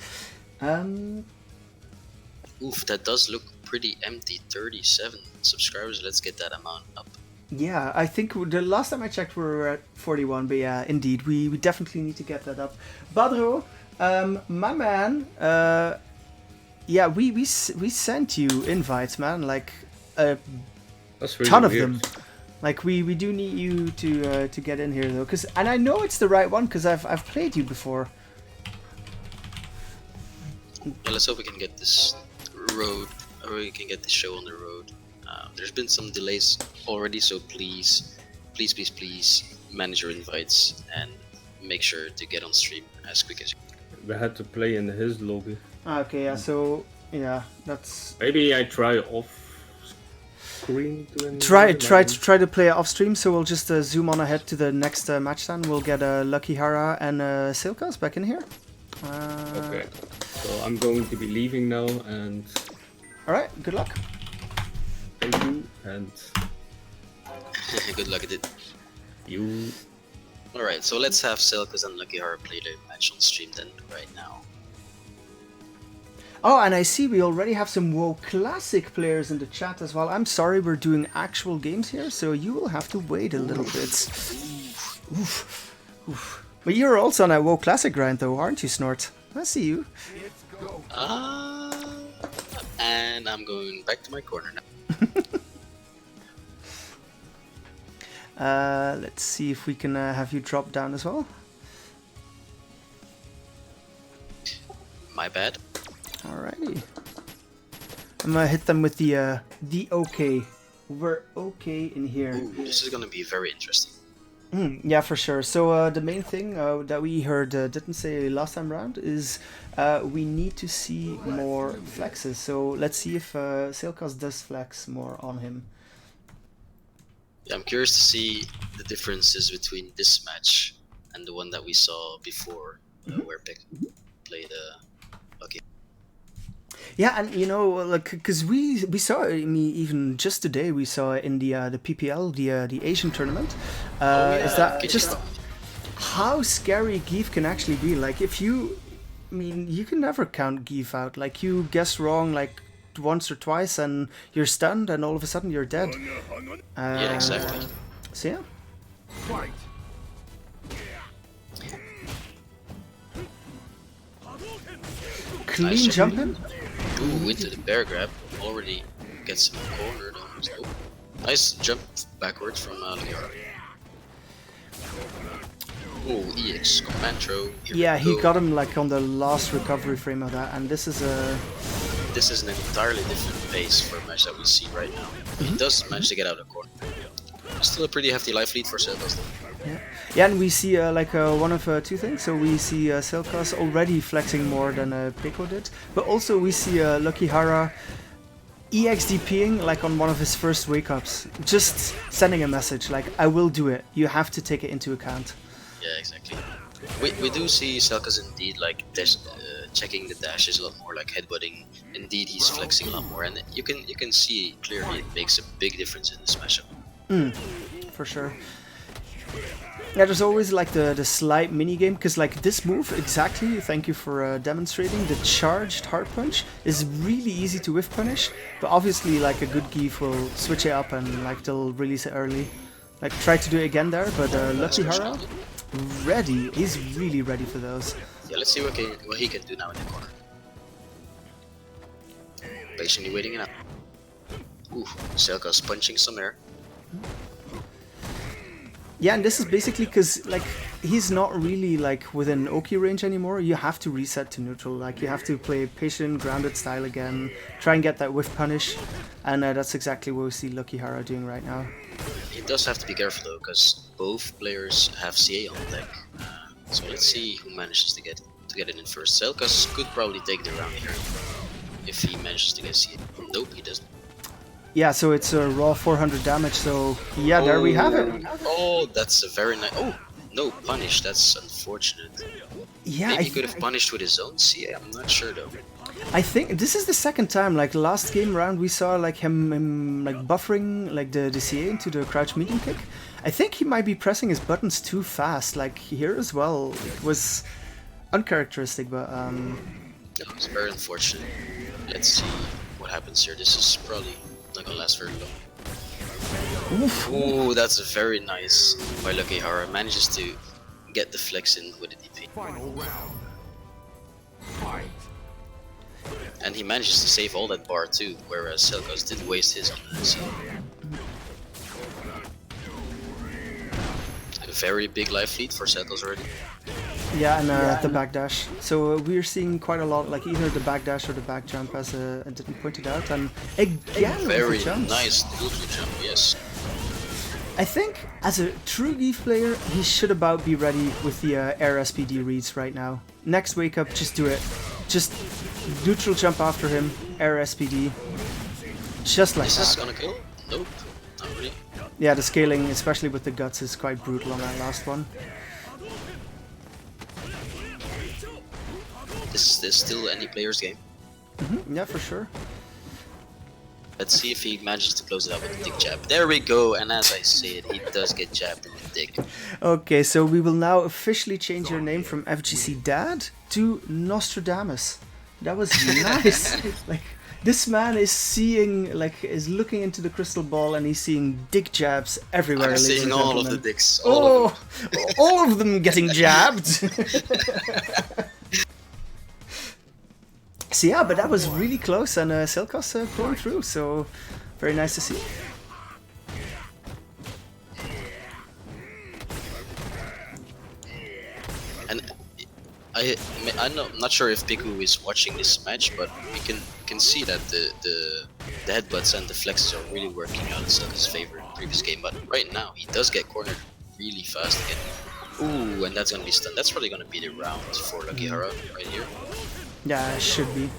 Oof, that does look pretty empty. 37 subscribers. Let's get that amount up. Yeah, I think the last time I checked we were at 41, but yeah, indeed, we definitely need to get that up. Badro, my man, yeah, we sent you invites, man, like a That's really ton of weird. them. Like we do need you to get in here though, and I know it's the right one because I've played you before. Yeah, let's hope we can get this road, or we can get this show on the road. There's been some delays already, so please manage your invites and make sure to get on stream as quick as you can. We had to play in his lobby. Okay, yeah, so yeah, that's Maybe I try off screen to try to play off stream. So we'll just zoom on ahead to the next match. Then we'll get Lucky Hara and Silkas back in here. Okay. So I'm going to be leaving now, and All right, good luck. thank you, and Good luck at it. you. Alright, so let's have Selkas and Lucky Hara play their match on stream then right now. Oh, and I see we already have some WoW Classic players in the chat as well. I'm sorry, we're doing actual games here, so you will have to wait a little bit. Oof. Oof. But you're also on a WoW Classic grind though, aren't you, Snort? I see you. And I'm going back to my corner now. Let's see if we can have you drop down as well. My bad. Alrighty. I'm gonna hit them with the okay. We're okay in here. Ooh, this is gonna be very interesting. Yeah, for sure. So the main thing that we heard didn't say last time round is we need to see more flexes. So let's see if Silkas does flex more on him. Yeah, I'm curious to see the differences between this match and the one that we saw before, where Pick played Lucky. Yeah, and you know, like, because we saw, I mean, even just today we saw in the PPL, the Asian tournament, is that Kitchen. just how scary Geef can actually be. Like, if you, I mean, you can never count Geef out. Like, you guess wrong, like, once or twice and you're stunned and all of a sudden you're dead. Yeah, exactly. So yeah. Fight. Clean Nice jump jump. in. Ooh, into the bear grab. Already gets him cornered almost. Oh, nice jump backwards from Lucky. Oh, EX command throw. Here Yeah, we he go. got him like on the last recovery frame of that, and this is a... This is an entirely different pace for a match that we see right now. He does manage to get out of the corner. Still a pretty hefty life lead for Selkas. Yeah, and we see one of two things. So we see Selkas already flexing more than Pico did, but also we see Lucky Hara EXDPing like on one of his first wake-ups, just sending a message like, I will do it, you have to take it into account. Yeah, exactly. We do see Selkas indeed like checking the dashes a lot more, like headbutting. Indeed, he's flexing a lot more, and you can see clearly it makes a big difference in this matchup. For sure. Yeah, there's always like the slight mini game, because like this move exactly, thank you for demonstrating, the charged hard punch is really easy to whiff punish, but obviously like a good Geef will switch it up and like they'll release it early. Like try to do it again there, but Lucky Hara, ready, he's really ready for those. Yeah, let's see what he can do now in the corner. Patiently waiting it out. Ooh, Selkas punching some air. Yeah, and this is basically because like he's not really like within Oki range anymore. You have to reset to neutral. Like you have to play patient, grounded style again. Try and get that whiff punish, and that's exactly what we see Lucky Hara doing right now. He does have to be careful though, because both players have CA on deck. So let's see who manages to get it in first. Selkas could probably take the round here if he manages to get CA. Nope, he doesn't. Yeah, so it's a raw 400 damage. So yeah, there we have it. Oh, that's a very nice. Oh, no punish. That's unfortunate. Yeah, Maybe he could have punished with his own CA. I'm not sure though. I think this is the second time. Like last game round, we saw like him like buffering like the CA into the crouch medium kick. I think he might be pressing his buttons too fast. Like here as well, it was uncharacteristic, but No, it's very unfortunate. Let's see what happens here. This is probably not gonna last very long. oof. Oh, that's very nice by Lucky Hara. Manages to get the flex in with the DP. Final round. Fight. And he manages to save all that bar too, whereas Selkas did waste his on the CA. A very big life lead for Selkas already. Yeah, and the backdash. So we're seeing quite a lot, like either the backdash or the back jump, as I didn't point it out. And again, Very with the jumps. nice neutral jump, yes. I think as a true Geef player, he should about be ready with the air SPD reads right now. Next wake up, just do it. Just neutral jump after him, air SPD. Just like Is this that. gonna kill? Nope, not really. Yeah, the scaling, especially with the guts, is quite brutal on that last one. This is still any player's game. Yeah, for sure. Let's see if he manages to close it out with a dick jab. There we go, and as I say it, he does get jabbed in the dick. Okay, so we will now officially change your name from FGC Dad to Nostradamus. That was nice. Like this man is seeing, like, is looking into the crystal ball and he's seeing dick jabs everywhere. I'm ladies seeing and all of the gentlemen. dicks. All of them. All of them getting jabbed. So yeah, but that was really close, and Selkas pulling through. So very nice to see. And I'm not sure if Piku is watching this match, but we can see that the headbutts and the flexes are really working out in Selkas' favor in the previous game. But right now, he does get cornered really fast again. Ooh, and that's gonna be stunned. That's probably gonna be the round for Lucky Hara right here. Yeah, it should be.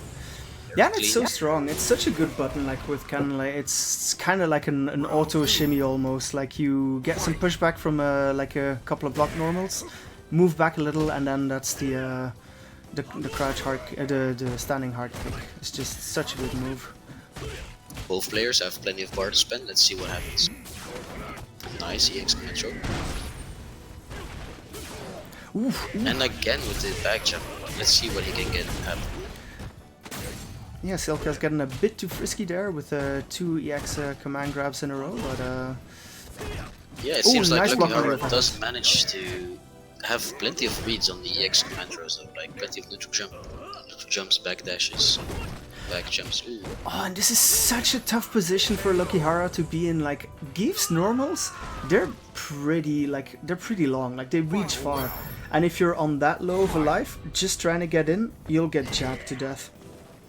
Yeah, and it's so strong. It's such a good button, like with Cannon. Like, it's kind of like an auto shimmy almost. Like you get some pushback from like a couple of block normals, move back a little, and then that's the crouch hard, the standing hard kick. It's just such a good move. Both players have plenty of bar to spend. Let's see what happens. Nice EX control. Oof, oof. And again with the back jump. Let's see what he can get happen. Yeah, Selkas getting a bit too frisky there with 2 EX command grabs in a row, but Yeah, it Ooh, seems like nice Lucky block Hara maneuver. does manage to have plenty of reads on the EX command throws though, like plenty of neutral jumps, back dashes. back jumps. Ooh. Oh, and this is such a tough position for Lokihara to be in. Like, Geef's normals, they're pretty long. Like, they reach far. And if you're on that low of a life, just trying to get in, you'll get jabbed to death.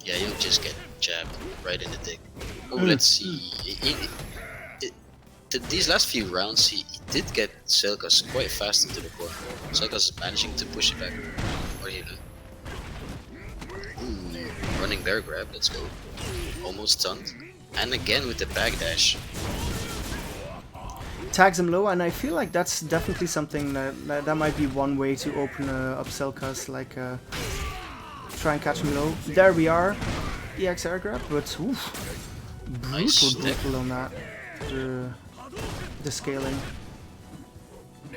Yeah, you'll just get jabbed right in the dick. Oh, let's see. These last few rounds, he did get Selkas quite fast into the corner. Selkas is managing to push it back. What do you do? Ooh, running bear grab, let's go. Almost stunned. And again with the backdash. Tags him low, and I feel like that's definitely something that might be one way to open up Selkas, like try and catch him low. There we are. EX air grab, but oof, Nice brutal on that. The scaling.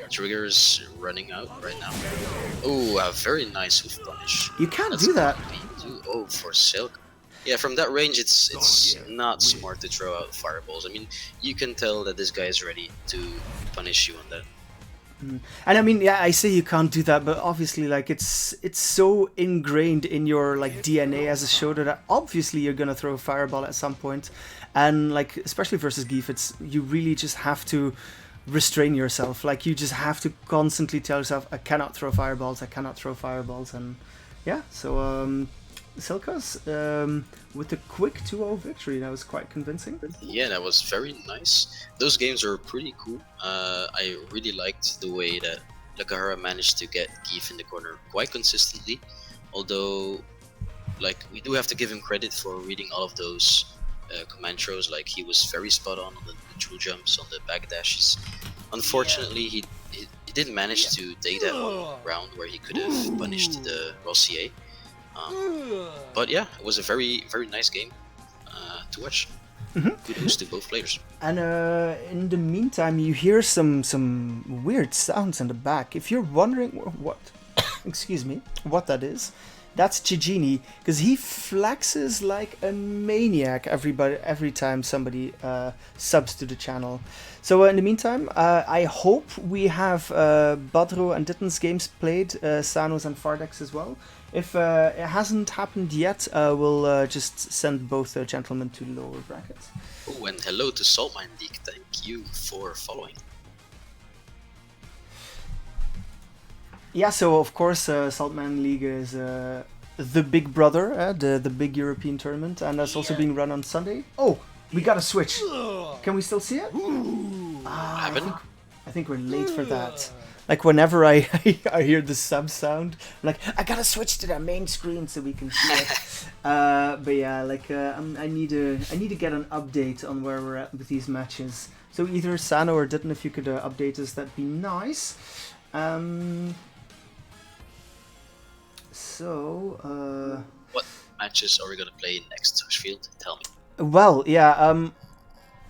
Trigger's running out right now. Oh, a very nice hoof punish. You can't That's do that. Oh, for Silk. Yeah, from that range, it's not smart to throw out fireballs. I mean, you can tell that this guy is ready to punish you on that. And I mean, yeah, I say you can't do that, but obviously, like, it's so ingrained in your like DNA as a shoulder that obviously you're gonna throw a fireball at some point, and like especially versus Geef, you really just have to restrain yourself. Like, you just have to constantly tell yourself, I cannot throw fireballs, and yeah. So Selkas with a quick 2-0 victory, that was quite convincing. Yeah, that was very nice. Those games were pretty cool. I really liked the way that Lokihara managed to get Geef in the corner quite consistently. Although, like, we do have to give him credit for reading all of those command throws. Like, he was very spot on the neutral jumps, on the backdashes. Unfortunately, he didn't manage to take that one round where he could have punished the Rossier. But yeah, it was a very nice game to watch. Kudos to both players. And in the meantime, you hear some weird sounds in the back. If you're wondering what, excuse me, what that is, that's Chijini, because he flexes like a maniac every time somebody subs to the channel. So in the meantime, I hope we have Badro and Ditten's games played, Sano's and Fardex as well. If it hasn't happened yet, we'll just send both gentlemen to lower brackets. Oh, and hello to Saltmine League. Thank you for following. Yeah, so of course, Saltman League is the big brother, the big European tournament, and that's also being run on Sunday. Oh, we got a switch. Can we still see it? I think we're late for that. Like, whenever I hear the sub sound, I'm like, I gotta switch to the main screen so we can see it. But yeah, like I need to get an update on where we're at with these matches. So either Sano or Ditten, if you could update us, that'd be nice. What matches are we gonna play next, Hushfield? Tell me. Well, yeah.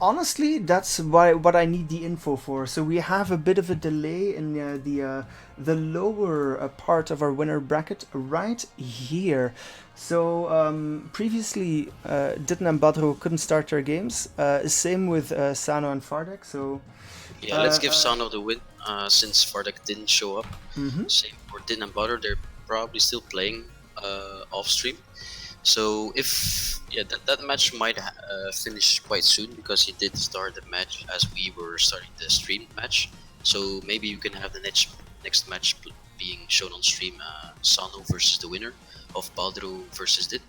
Honestly, that's what I need the info for. So we have a bit of a delay in the lower part of our winner bracket right here. So previously, Ditten and Badro couldn't start their games. Same with Sano and Fardex. So yeah, let's give Sano the win since Fardex didn't show up. Same for Ditten and Badro. They're probably still playing off stream. So if that match might finish quite soon, because he did start the match as we were starting the stream match. So maybe you can have the next match being shown on stream, Sano versus the winner of Badro versus Dit.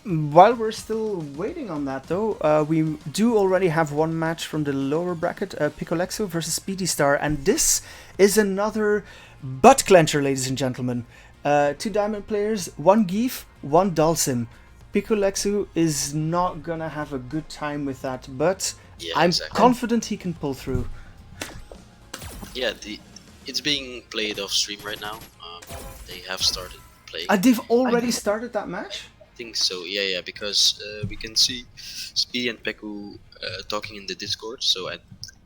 While we're still waiting on that though, we do already have one match from the lower bracket, Picolexo versus Speedy Star, and this is another butt clencher, ladies and gentlemen. 2 Diamond players, 1 Geef, 1 Dhalsim. Picolexo is not gonna have a good time with that, but Yeah, I'm exactly. confident he can pull through. Yeah, it's being played off stream right now. They have started playing. They've already started that match? I think so. Yeah, because we can see Speedy and Peku talking in the Discord. So I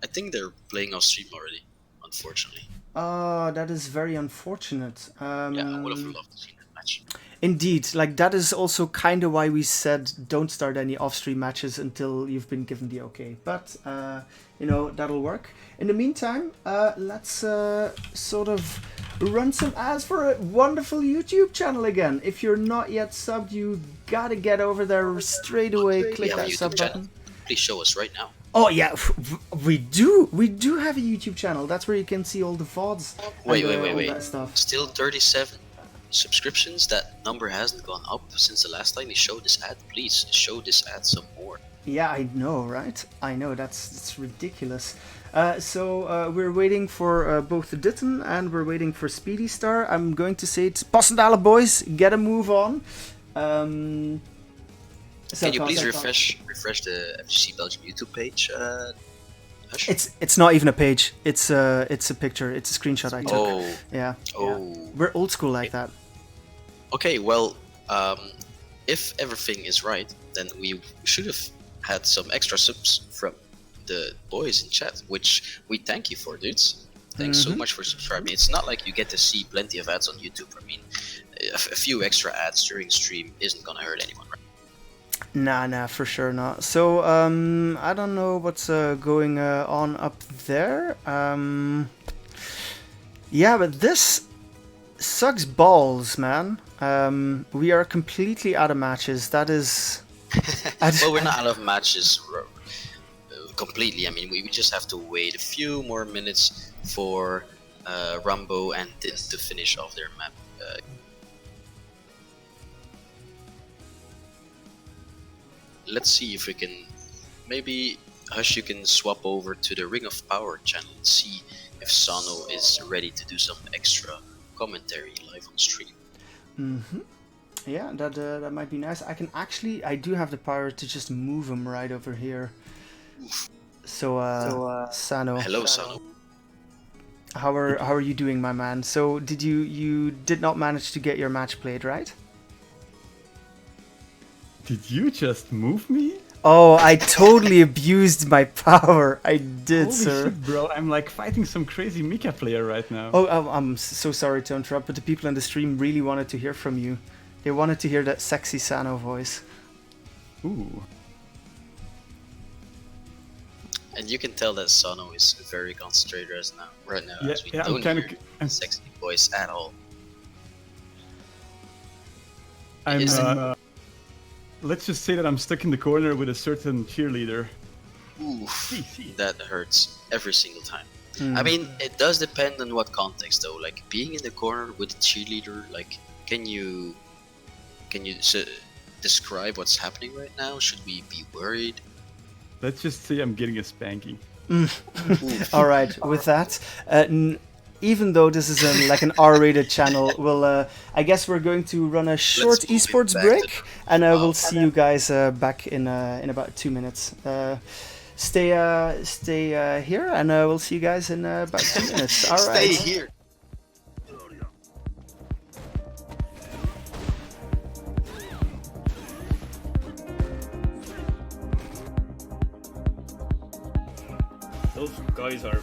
think they're playing off stream already. Unfortunately. That is very unfortunate. Yeah, I would have loved to see that match. Indeed, like that is also kind of why we said don't start any off-stream matches until you've been given the okay. But you know, that'll work. In the meantime, let's run some ads for a wonderful YouTube channel again. If you're not yet subbed, you gotta get over there straight away. Click have a that YouTube sub channel? button. Please show us right now. Oh yeah, we do have a YouTube channel. That's where you can see all the VODs. Wait, and, all wait. that stuff. Still 37 subscriptions? That number hasn't gone up since the last time they showed this ad. Please show this ad some more. Yeah, I know, right? I know, that's ridiculous. So we're waiting for both the Ditton and we're waiting for Speedy Star. I'm going to say it's Passendale boys, get a move on. Can you please refresh the FGC Belgium YouTube page? Hush? It's not even a page. It's a picture. It's a screenshot I took. Oh. Yeah. Oh. We're old school like that. Okay, well, if everything is right, then we should have had some extra subs from the boys in chat, which we thank you for, dudes. Thanks so much for subscribing. It's not like you get to see plenty of ads on YouTube. I mean, a few extra ads during stream isn't gonna hurt anyone, right? Nah, for sure not. So, I don't know what's going on up there. Yeah, but this sucks balls, man. We are completely out of matches. That is... Well, we're not out of matches completely. I mean, we just have to wait a few more minutes for Rambo and Din to finish off their map. Let's see if we can... Maybe, Hush, you can swap over to the Ring of Power channel and see if Sano is ready to do some extra commentary live on stream. Yeah, that might be nice. I do have the power to just move him right over here. So, Sano. Hello, Sano. How are you doing, my man? So, you did not manage to get your match played, right? Did you just move me? Oh, I totally abused my power. I did, Holy sir. shit, bro, I'm like fighting some crazy Mika player right now. Oh, I'm so sorry to interrupt, but the people in the stream really wanted to hear from you. They wanted to hear that sexy Sano voice. Ooh. And you can tell that Sano is very concentrated right now, as we don't I'm hear sexy voice at all. Let's just say that I'm stuck in the corner with a certain cheerleader. Oof, that hurts every single time. I mean, it does depend on what context though. Like being in the corner with a cheerleader, like can you describe what's happening right now? Should we be worried? Let's just say I'm getting a spanking. All right, with that, even though this is like an R-rated channel, I guess we're going to run a short esports break, and we'll see you guys back in about 2 minutes. Stay here, and we'll see you guys in about 2 minutes. All right. Stay here. Those guys are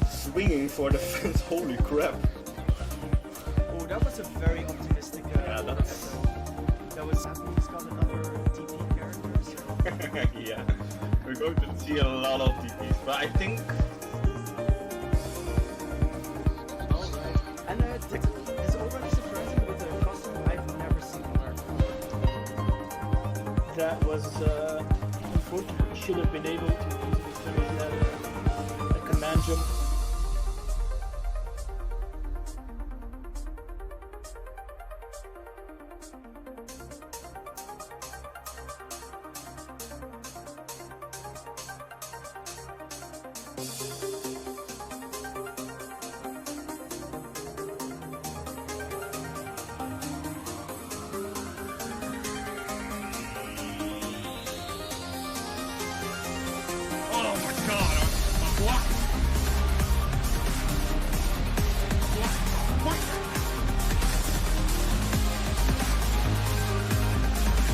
swinging for the fence. Holy crap! Oh, that was a very optimistic. Yeah, that's. That was. He's got another DP character. Yeah, we're going to see a lot of DPs, but I think. Alright. And it's already surprising with a costume I've never seen wear. That was unfortunate. Should have been able to finish that a command jump.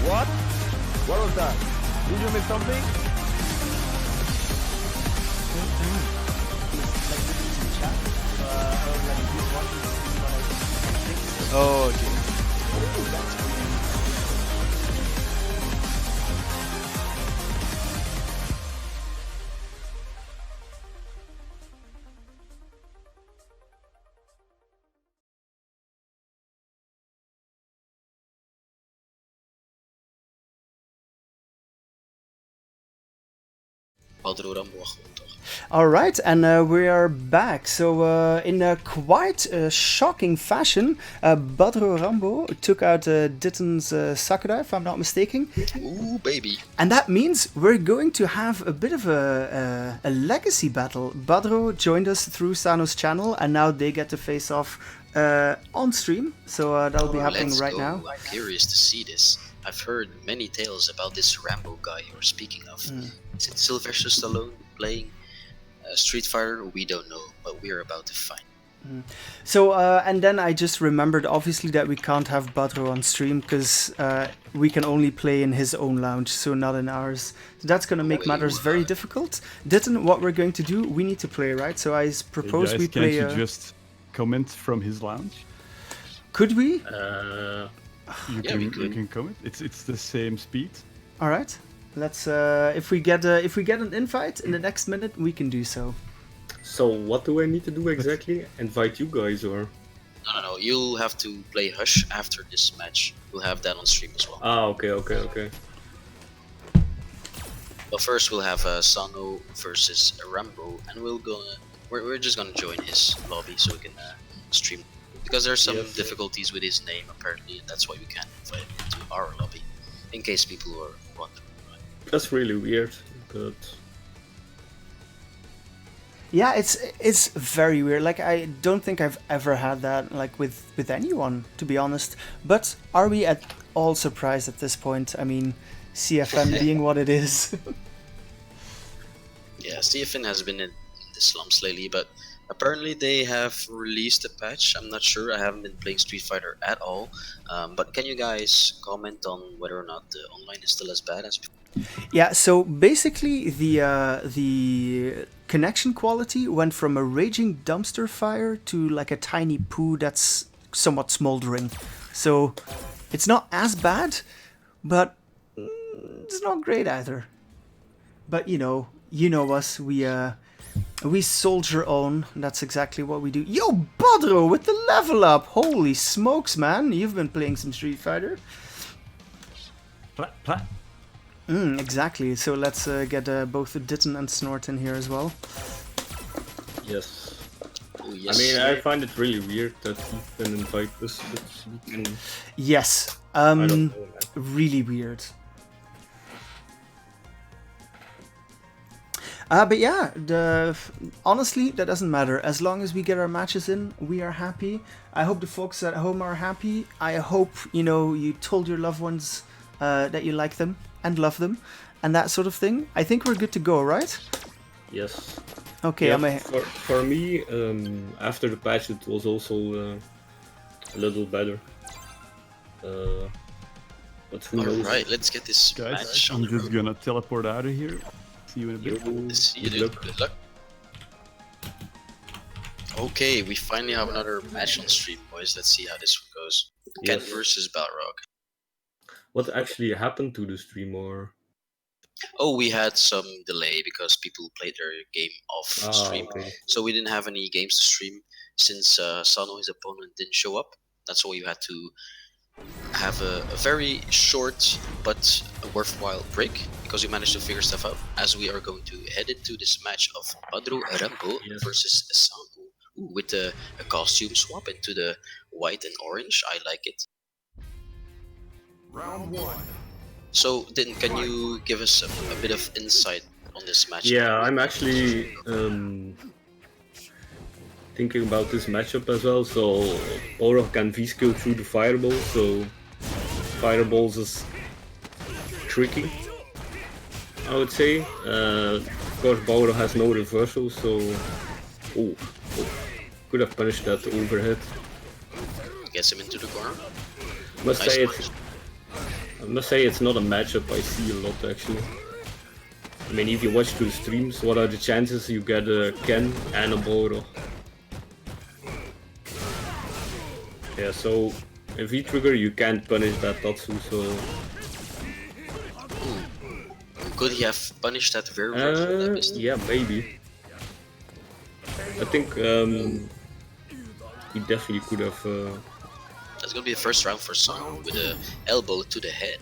What? What was that? Did you miss something? Oh, okay. Badro Rambo gewoon toch. All right, and we are back. So, in a quite shocking fashion, Badro Rambo took out Ditton's Sakura, if I'm not mistaken. Ooh, baby. And that means we're going to have a bit of a legacy battle. Badro joined us through Sano's channel, and now they get to face off on stream. So that'll be happening Let's right go. now. I'm curious to see this. I've heard many tales about this Rambo guy you're speaking of. Is it Sylvester Stallone playing Street Fighter? We don't know, but we're about to find. So, and then I just remembered, obviously, that we can't have Badro on stream because we can only play in his own lounge, so not in ours. So that's going to make matters very difficult. Ditton, what we're going to do, we need to play, right? So I propose Guys, we can't play... you just comment from his lounge? Could we? You can comment. It's the same speed. All right. Let's. If we get an invite in the next minute, we can do so. So what do I need to do exactly? Invite you guys or? No. You'll have to play Hush after this match. We'll have that on stream as well. Ah, okay. But first we'll have Sano versus Rambo, and we're just gonna join his lobby so we can stream. Because there's some difficulties with his name apparently, and that's why we can't invite him to our lobby. In case people are wondering. That's really weird, but Yeah, it's very weird. Like, I don't think I've ever had that, like, with anyone, to be honest. But are we at all surprised at this point? I mean, CFN being what it is. Yeah, CFN has been in the slumps lately, but apparently they have released a patch. I'm not sure, I haven't been playing Street Fighter at all. But can you guys comment on whether or not the online is still as bad as before? Yeah, so basically the connection quality went from a raging dumpster fire to like a tiny poo that's somewhat smoldering. So it's not as bad, but it's not great either. But you know us, we soldier on. That's exactly what we do. Yo, Badro with the level up! Holy smokes, man! You've been playing some Street Fighter. Plat. Exactly. So let's get both Ditton and Snort in here as well. yes. Oh, yes. I mean, I find it really weird that he can invite us, but we can. Yes. I don't know, man. Really weird. But yeah, honestly, that doesn't matter. As long as we get our matches in, we are happy. I hope the folks at home are happy. I hope, you told your loved ones that you like them and love them and that sort of thing. I think we're good to go, right? Yes. Okay, Yeah, for me, after the patch, it was also a little better. But who knows? Alright, let's get this Guys, match on I'm the just road. gonna teleport out of here. See you in a bit. See you, dude. Good luck. Okay, we finally have another match on stream, boys. Let's see how this one goes. Ken Yes. versus Balrog. What actually happened to the stream, or? Oh, we had some delay because people played their game off stream. Okay. So we didn't have any games to stream since Sano, his opponent, didn't show up. That's why you had to have a very short but a worthwhile break because we managed to figure stuff out as we are going to head into this match of Badro Rambo Yes. versus Sano. Ooh, with a costume swap into the white and orange. I like it. Round one. So, can you give us a bit of insight on this match? Yeah, I'm actually thinking about this matchup as well. So Balrog can V-skill through the fireball, so fireballs is tricky, I would say. Of course, Balrog has no reversal, so could have punished that overhead. Gets him into the corner. Must Nice say punch. I must say it's not a matchup I see a lot actually. I mean, if you watch two streams, what are the chances you get a Ken and a Balrog? Yeah, so in V-Trigger you can't punish that Tatsu, so... Could he have punished that very well? yeah, maybe. I think he definitely could have... That's gonna be the first round for Sano with a elbow to the head.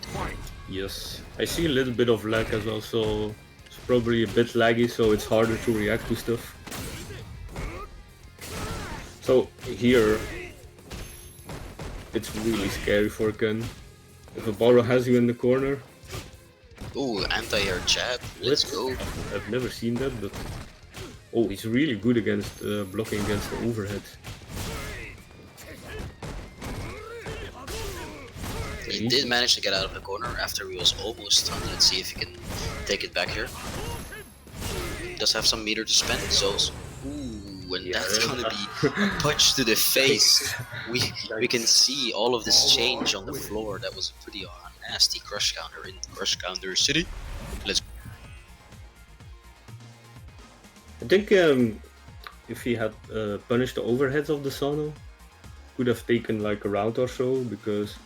yes. I see a little bit of lag as well, so probably a bit laggy, so it's harder to react to stuff. So here, it's really scary for Ken. If a Balrog has you in the corner, Ooh, anti-air jab. Let's go. I've never seen that, but oh, he's really good against blocking against the overhead. He did manage to get out of the corner after he was almost stunned. Let's see if he can take it back here. Does have some meter to spend, so ooh, and that's gonna be a punch to the face. We can see all of this change on the floor. That was a pretty nasty crush counter in Crush Counter City. Let's. I think if he had punished the overheads of the Sano, could have taken like a round or so, because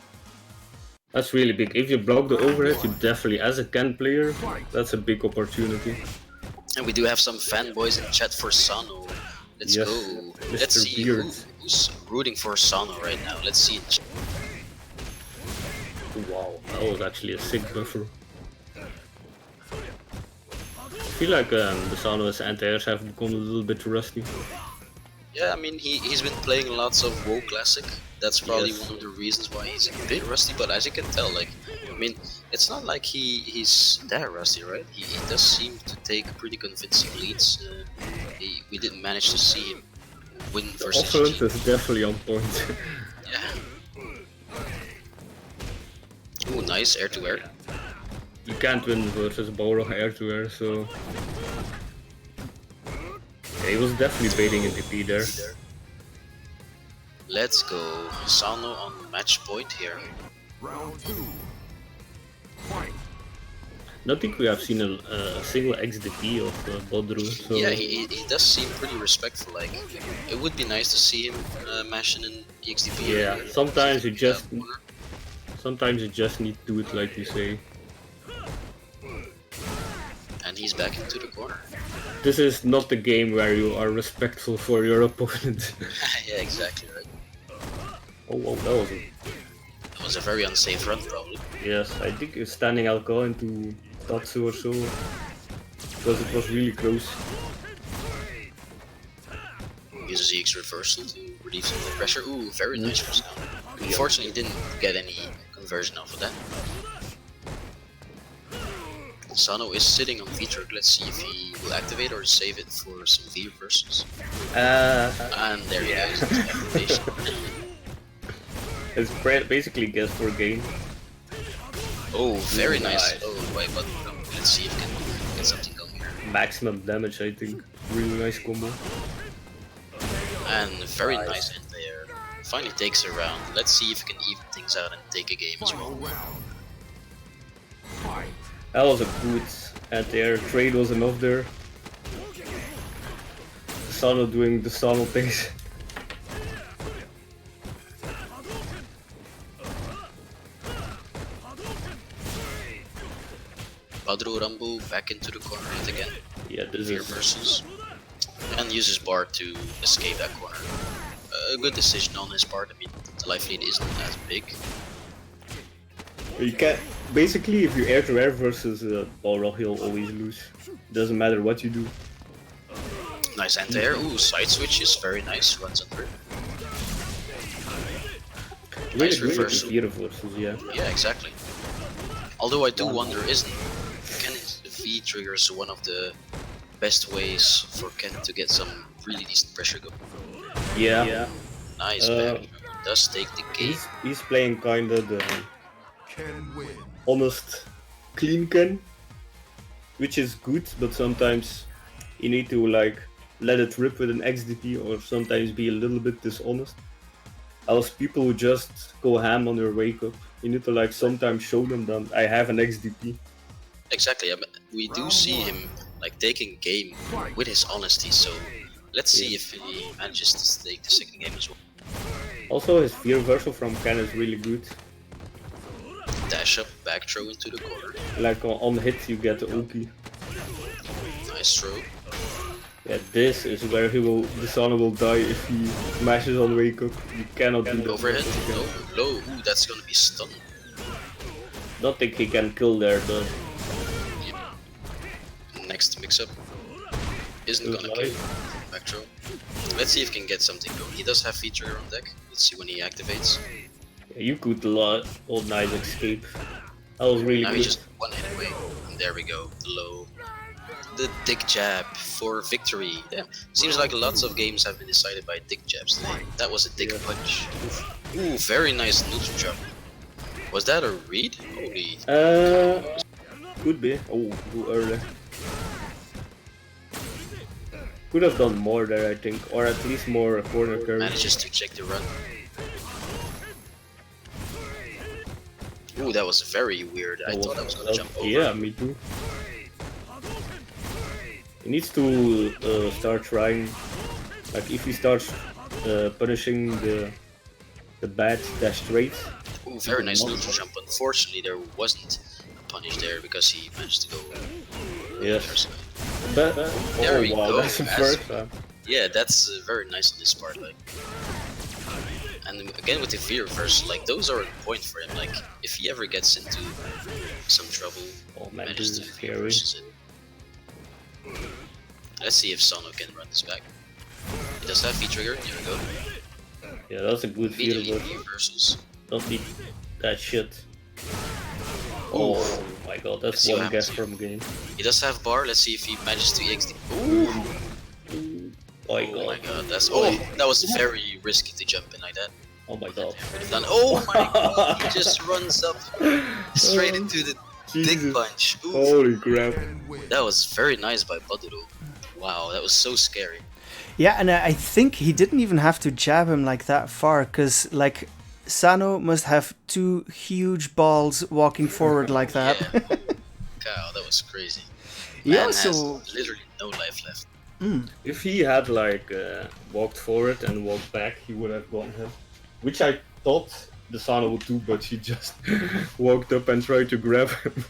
that's really big. If you block the overhead, you definitely, as a Ken player, that's a big opportunity. And we do have some fanboys in chat for Sano. Let's Yes, go. Mr. Let's see Beard. who's rooting for Sano right now. Let's see. Wow, that was actually a sick buffer. I feel like the Sano's anti-airs have become a little bit rusty. Yeah, I mean, he's been playing lots of WoW Classic. That's probably Yes. one of the reasons why he's a bit rusty, but as you can tell, like, I mean, it's not like he's that rusty, right? He does seem to take pretty convincing leads. We didn't manage to see him win versus Offense GG. is definitely on point. Yeah. Ooh, nice air to air. You can't win versus Balrog air to air, so yeah, he was definitely baiting in DP there. Let's go. Sano on match point here. Round 2. Fight. I don't think we have seen a single XDP of Bodru, so Yeah, he does seem pretty respectful. Like, it would be nice to see him mashing in EXDP. yeah, sometimes you just need to do it like you say. And he's back into the corner. This is not the game where you are respectful for your opponent. Yeah, exactly right. Oh, wow, that was a... That was a very unsafe run, probably. Yes, I think it's standing Alka into Tatsu or so, because it was really close. Uses EX reversal to relieve some of the pressure. Ooh, very nice for Sano. Unfortunately, he didn't get any conversion off of that. Sano is sitting on V-Trigger. Let's see if he will activate or save it for some V reversals. And there he goes. Activation. It's basically guess for game. Oh, very nice. Nice. Oh, wait, but let's see if he can get something going here. Maximum damage, I think. Really nice combo. And very nice in there. Finally takes a round. Let's see if he can even things out and take a game as Final well. round. Fight. That was a good anti-air. Trade was enough there. Sano doing the Sano things. Badru Rambo back into the corner yet again. Yeah, this Fear is versus. And uses bar to escape that corner. A good decision on his part. I mean, the life lead isn't as big. you can't. Basically, if you air to air versus Balrog, he'll always lose. Doesn't matter what you do. Nice anti-air. Ooh, side switches. Very nice. Runs under. Really Nice good with reversal. the reversals, yeah. Yeah, exactly. Although I do wonder, isn't Ken V triggers one of the best ways for Ken to get some really decent pressure going? Yeah. Nice back. Does take the game. He's playing kinda the Can win. honest clean Ken, which is good, but sometimes you need to like let it rip with an XDP or sometimes be a little bit dishonest. Else people who just go ham on their wake up. You need to like sometimes show them that I have an XDP. Exactly. I mean, we do see him like taking game with his honesty. So let's see if he manages to take the second game as well. Also his fear reversal from Ken is really good. Dash up, back throw into the corner. Like on hit you get the Oki. Nice throw. Yeah, this is where the Sano will die if he smashes on wake up. You cannot do that. Overhead. Low. Ooh, that's gonna be stunned. Don't think he can kill there though. next mix-up isn't Good gonna kill back throw. Let's see if he can get something going. He does have feed trigger on deck. Let's see when he activates. Yeah, you could all night escape. That was really Now he good. just one hit away. And there we go. The low. The dick jab for victory. Damn. Seems like lots of games have been decided by dick jabs today. That was a dick punch. Ooh, very nice neutral jump. Was that a read? Holy. Could be. Oh, too early. Could have done more there, I think, or at least more corner carry. Manages to check the run. Ooh, that was very weird. I thought I was gonna jump over. Yeah, me too. He needs to start trying. Like if he starts punishing the bad dash straight. Ooh, very nice neutral jump. Unfortunately, there wasn't a punish there because he managed to go. Yes. But, There we wow, go. that's the first time. Yeah, that's very nice on this part. Like, and again with the fear reversal, like those are a point for him. Like, if he ever gets into some trouble, Oh man, this manages to is fear scary. reverses it. Let's see if Sano can run this back. He does have feed trigger. Here we go. Yeah, that's a good fear Immediately reversal. reversals. Don't need that shit. Oh my god, that's Let's see one what guess happens from game. He does have bar. Let's see if he manages to EXD. Ooh. Oh my Oh my god. god, that's that was very risky to jump in like that. Oh my god. Would have done. Oh my god, he just runs up straight into the dick Jesus. punch. Ooh. Holy crap. That was very nice by Baduro. Wow, that was so scary. Yeah, and I think he didn't even have to jab him like that far, because like Sano must have two huge balls walking forward like that. Yeah. Wow, that was crazy. He Man also has literally no life left. If he had like walked forward and walked back, he would have gotten him. Which I thought the Sano would do, but he just walked up and tried to grab him.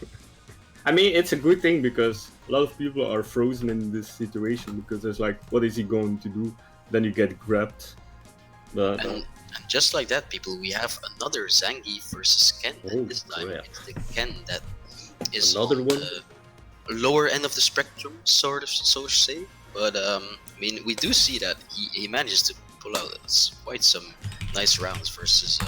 I mean, it's a good thing because a lot of people are frozen in this situation because there's like, what is he going to do? Then you get grabbed. But And just like that, people, we have another Zangief versus Ken. Oh, And this time crap. it's the Ken that is Another on one? the lower end of the spectrum, sort of, so to say. But I mean, we do see that he manages to pull out quite some nice rounds versus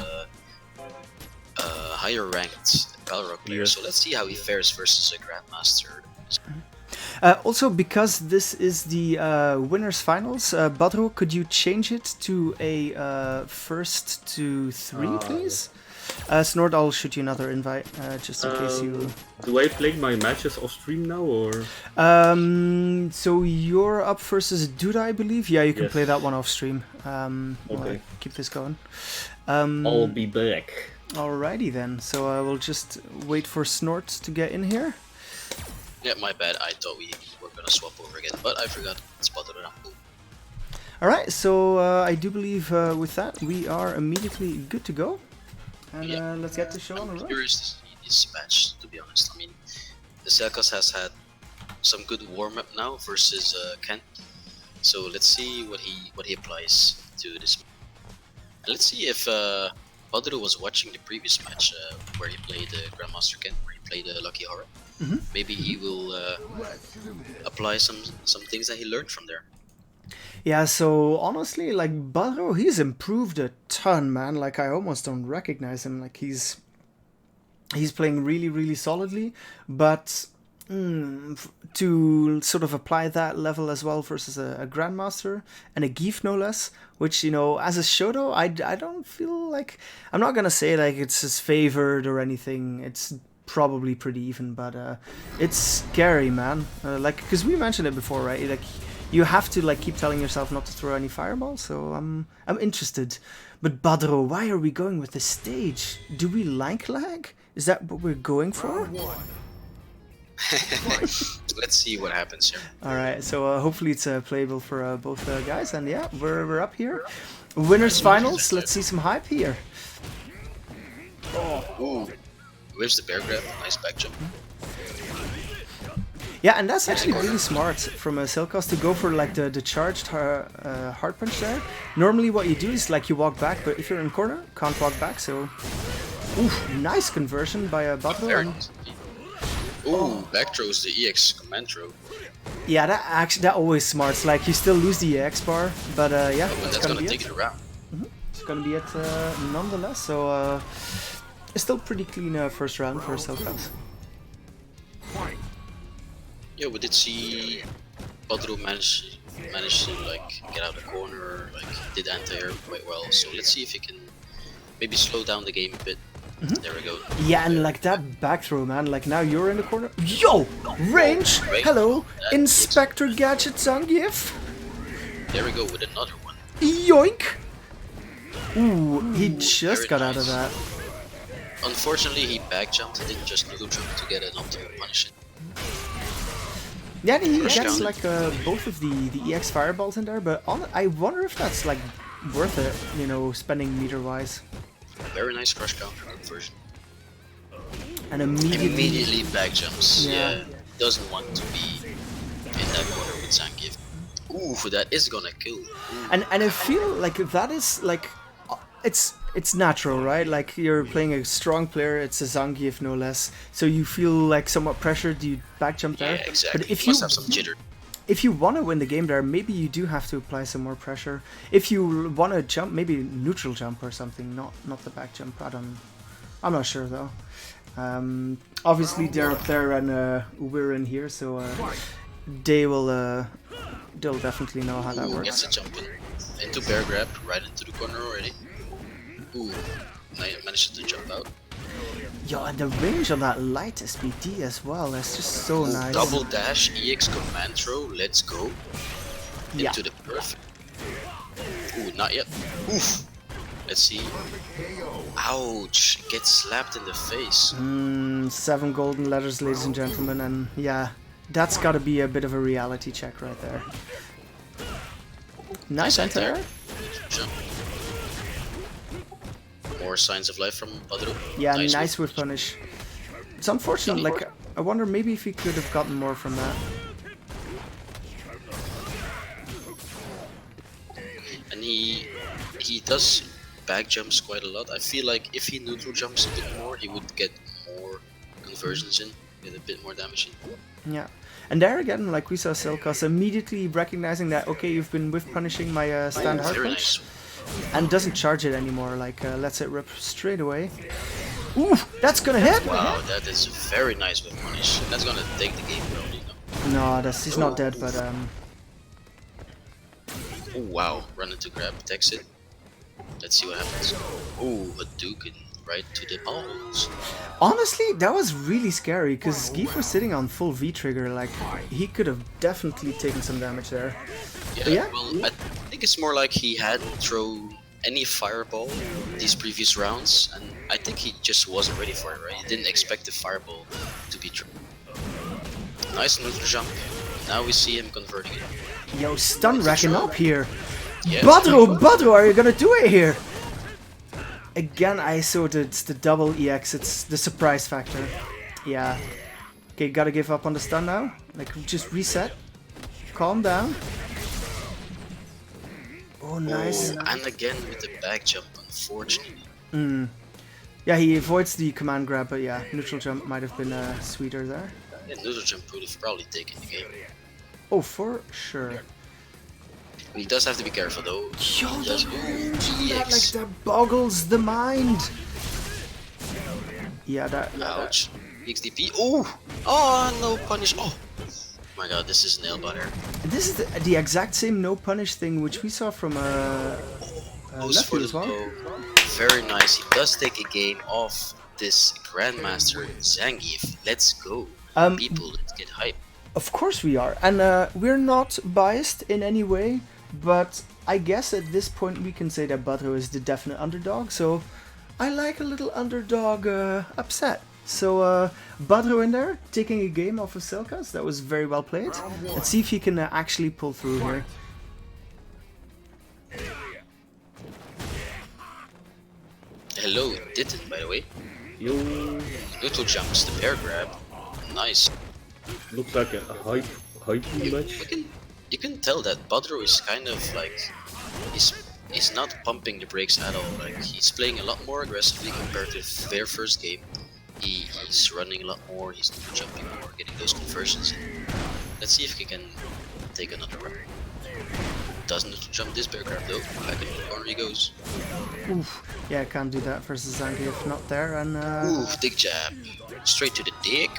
higher ranked Balrog players. Yes. So let's see how he fares versus a Grandmaster. also because this is the winners finals. Badro, could you change it to a first to three, please? Snort, I'll shoot you another invite just in case you. do I play my matches off stream now or? So you're up versus Duda, I believe. Yeah, you can Yes. play that one off stream. While I Okay. keep this going. I'll be back. Alrighty then. So I will just wait for Snort to get in here. Yeah, my bad. I thought we were gonna swap over again, but I forgot. Spotted it. Cool. Alright, so I do believe with that we are immediately good to go. And Yeah. let's get the show on the I'm road. curious to see this match, to be honest. I mean, the Selkas has had some good warm up now versus Ken, so let's see what he applies to this. And let's see if Badru was watching the previous match where he played Grandmaster Ken, where he played Lucky Horror. Maybe he will apply some things that he learned from there. Yeah, so honestly, like Badro, he's improved a ton, man. Like I almost don't recognize him. Like he's playing really, really solidly, but to sort of apply that level as well versus a Grandmaster and a Gief no less, which, you know, as a Shoto, I don't feel like, I'm not gonna say like it's his favored or anything. It's probably pretty even, but it's scary, man. Like, because we mentioned it before, right? Like, you have to like keep telling yourself not to throw any fireballs. So I'm interested. But Badro, why are we going with the stage? Do we like lag? Is that what we're going for? Let's see what happens here. All right. So hopefully it's playable for both guys. And yeah, we're up here. Winners finals. Let's see some hype here. Ooh, whips the bear grab, nice back jump. Yeah, and that's actually really smart from Selkas to go for like the charged hard punch there. Normally what you do is like you walk back, but if you're in corner, can't walk back, so... Oof, nice conversion by Badro. Very And nice. Ooh, back throws the EX command throw. Yeah, that always smarts. Like you still lose the EX bar, but yeah, But it's that's gonna gonna be take it. it around. It's gonna be it nonetheless. So it's still pretty clean first round for Selkas. Yeah, we did see Badro manage to like get out of the corner, like did anti-air quite well. So let's see if he can maybe slow down the game a bit. There we go. Yeah, and like that back throw, man. Like now you're in the corner. Yo, range. Right. Hello, That Inspector Gadget Zangief. There we go with another one. Yoink. Ooh, he just very got out of nice. that. Unfortunately, he back jumped. He didn't just noodle jump to get an optimal punish. Yeah, he First gets round. like both of the EX fireballs in there, but I wonder if that's like worth it, you know, spending meter wise. Very nice crush counter conversion. And immediately, Immediately back jumps. Yeah. Yeah. Doesn't want to be in that corner with Zangief. Ooh, that is gonna kill. Ooh. and I feel like that is like it's natural, right? Like you're playing a strong player, it's a Zangief no less, so you feel like somewhat pressured. You back jump there, Yeah, exactly. but if Must you have some jitter. if you want to win the game there, maybe you do have to apply some more pressure. If you want to jump, maybe neutral jump or something, not the back jump. I'm not sure though. Obviously they're up there and we're in here, so they'll definitely know how that Ooh, works. gets a jump in. Into bear grab, right into the corner already. Ooh, managed to jump out. Yo, and the range on that light SPD as well, that's just so Ooh, nice. double dash, EX command throw, let's go. Yeah. Into the perfect. Ooh, not yet. Oof. Let's see. Ouch, gets slapped in the face. 7 golden letters, ladies and gentlemen, and yeah, that's gotta be a bit of a reality check right there. Nice anti-air. Jump. More signs of life from Badro. Yeah, nice whip. with punish. It's unfortunate, like, I wonder maybe if he could have gotten more from that. And he does back jumps quite a lot. I feel like if he neutral jumps a bit more, he would get more conversions in, get a bit more damage in. Yeah. And there again, like we saw Selkas immediately recognizing that, okay, you've been with punishing my stand hard Very punch, nice. and doesn't charge it anymore, like lets it rip straight away. Ooh, that's gonna hit! Wow, that is very nice with punish. That's gonna take the game round, you know. No, he's not dead, but Oh wow, run into grab, takes it. Let's see what happens. Oh, a Duke right to the balls. honestly, that was really scary, because Geef was sitting on full V-trigger, like, he could have definitely taken some damage there. Yeah? Well, I think it's more like he hadn't thrown any fireball these previous rounds, and I think he just wasn't ready for it, right? He didn't expect the fireball to be thrown. Nice neutral jump. Now we see him converting it. Yo, stun racking up here. Yeah. Badro, are you gonna do it here? Again, it's the double EX, it's the surprise factor. Yeah. Okay, gotta give up on the stun now. Like, just reset. Calm down. Oh, nice. Oh, and again with the back jump, unfortunately. Yeah, he avoids the command grab, but yeah, neutral jump might have been sweeter there. Yeah, neutral jump would have probably taken the game. Oh, for sure. He does have to be careful though. Yo, He does. that Ooh, range on that, like, EX. that boggles the mind. Yeah, that... Ouch. XDP. Oh! Oh, no punish. Oh! My god, this is nail butter. This is the exact same no punish thing which we saw from Goes for Lefty the as well. low. Very nice. He does take a game off this Grandmaster Zangief. Let's go. People, let's get hype. Of course we are, and we're not biased in any way, but I guess at this point we can say that Badro is the definite underdog, so I like a little underdog upset. So Badro in there, taking a game off of Selkas, that was very well played. Let's see if he can actually pull through here. Hello, didn't, by the way. Yo, Neutral jumps, the bear grab. Nice. looks like a hype match. You can tell that Badro is kind of like he's not pumping the brakes at all. Like he's playing a lot more aggressively compared to their first game. He's running a lot more, he's jumping more, getting those conversions. Let's see if he can take another round. Doesn't jump this bear grab though. Back in the corner he goes. Oof. Yeah, I can't do that versus Zangief, not there, and Ooh, dick jab. Straight to the dick.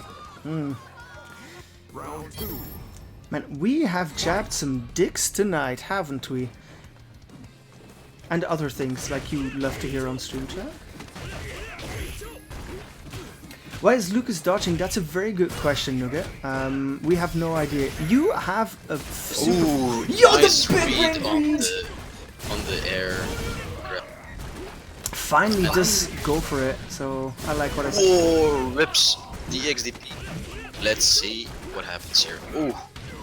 Round 2. man, we have jabbed some dicks tonight, haven't we? And other things like you love to hear on stream chat. Why is Lucas dodging? That's a very good question, Nugget. We have no idea. You have a super... Ooh, Yo, nice the big read brain read! on the air grab. Finally does go for it, so I like what I see. Oh, rips the XDP. Let's see what happens here. Ooh,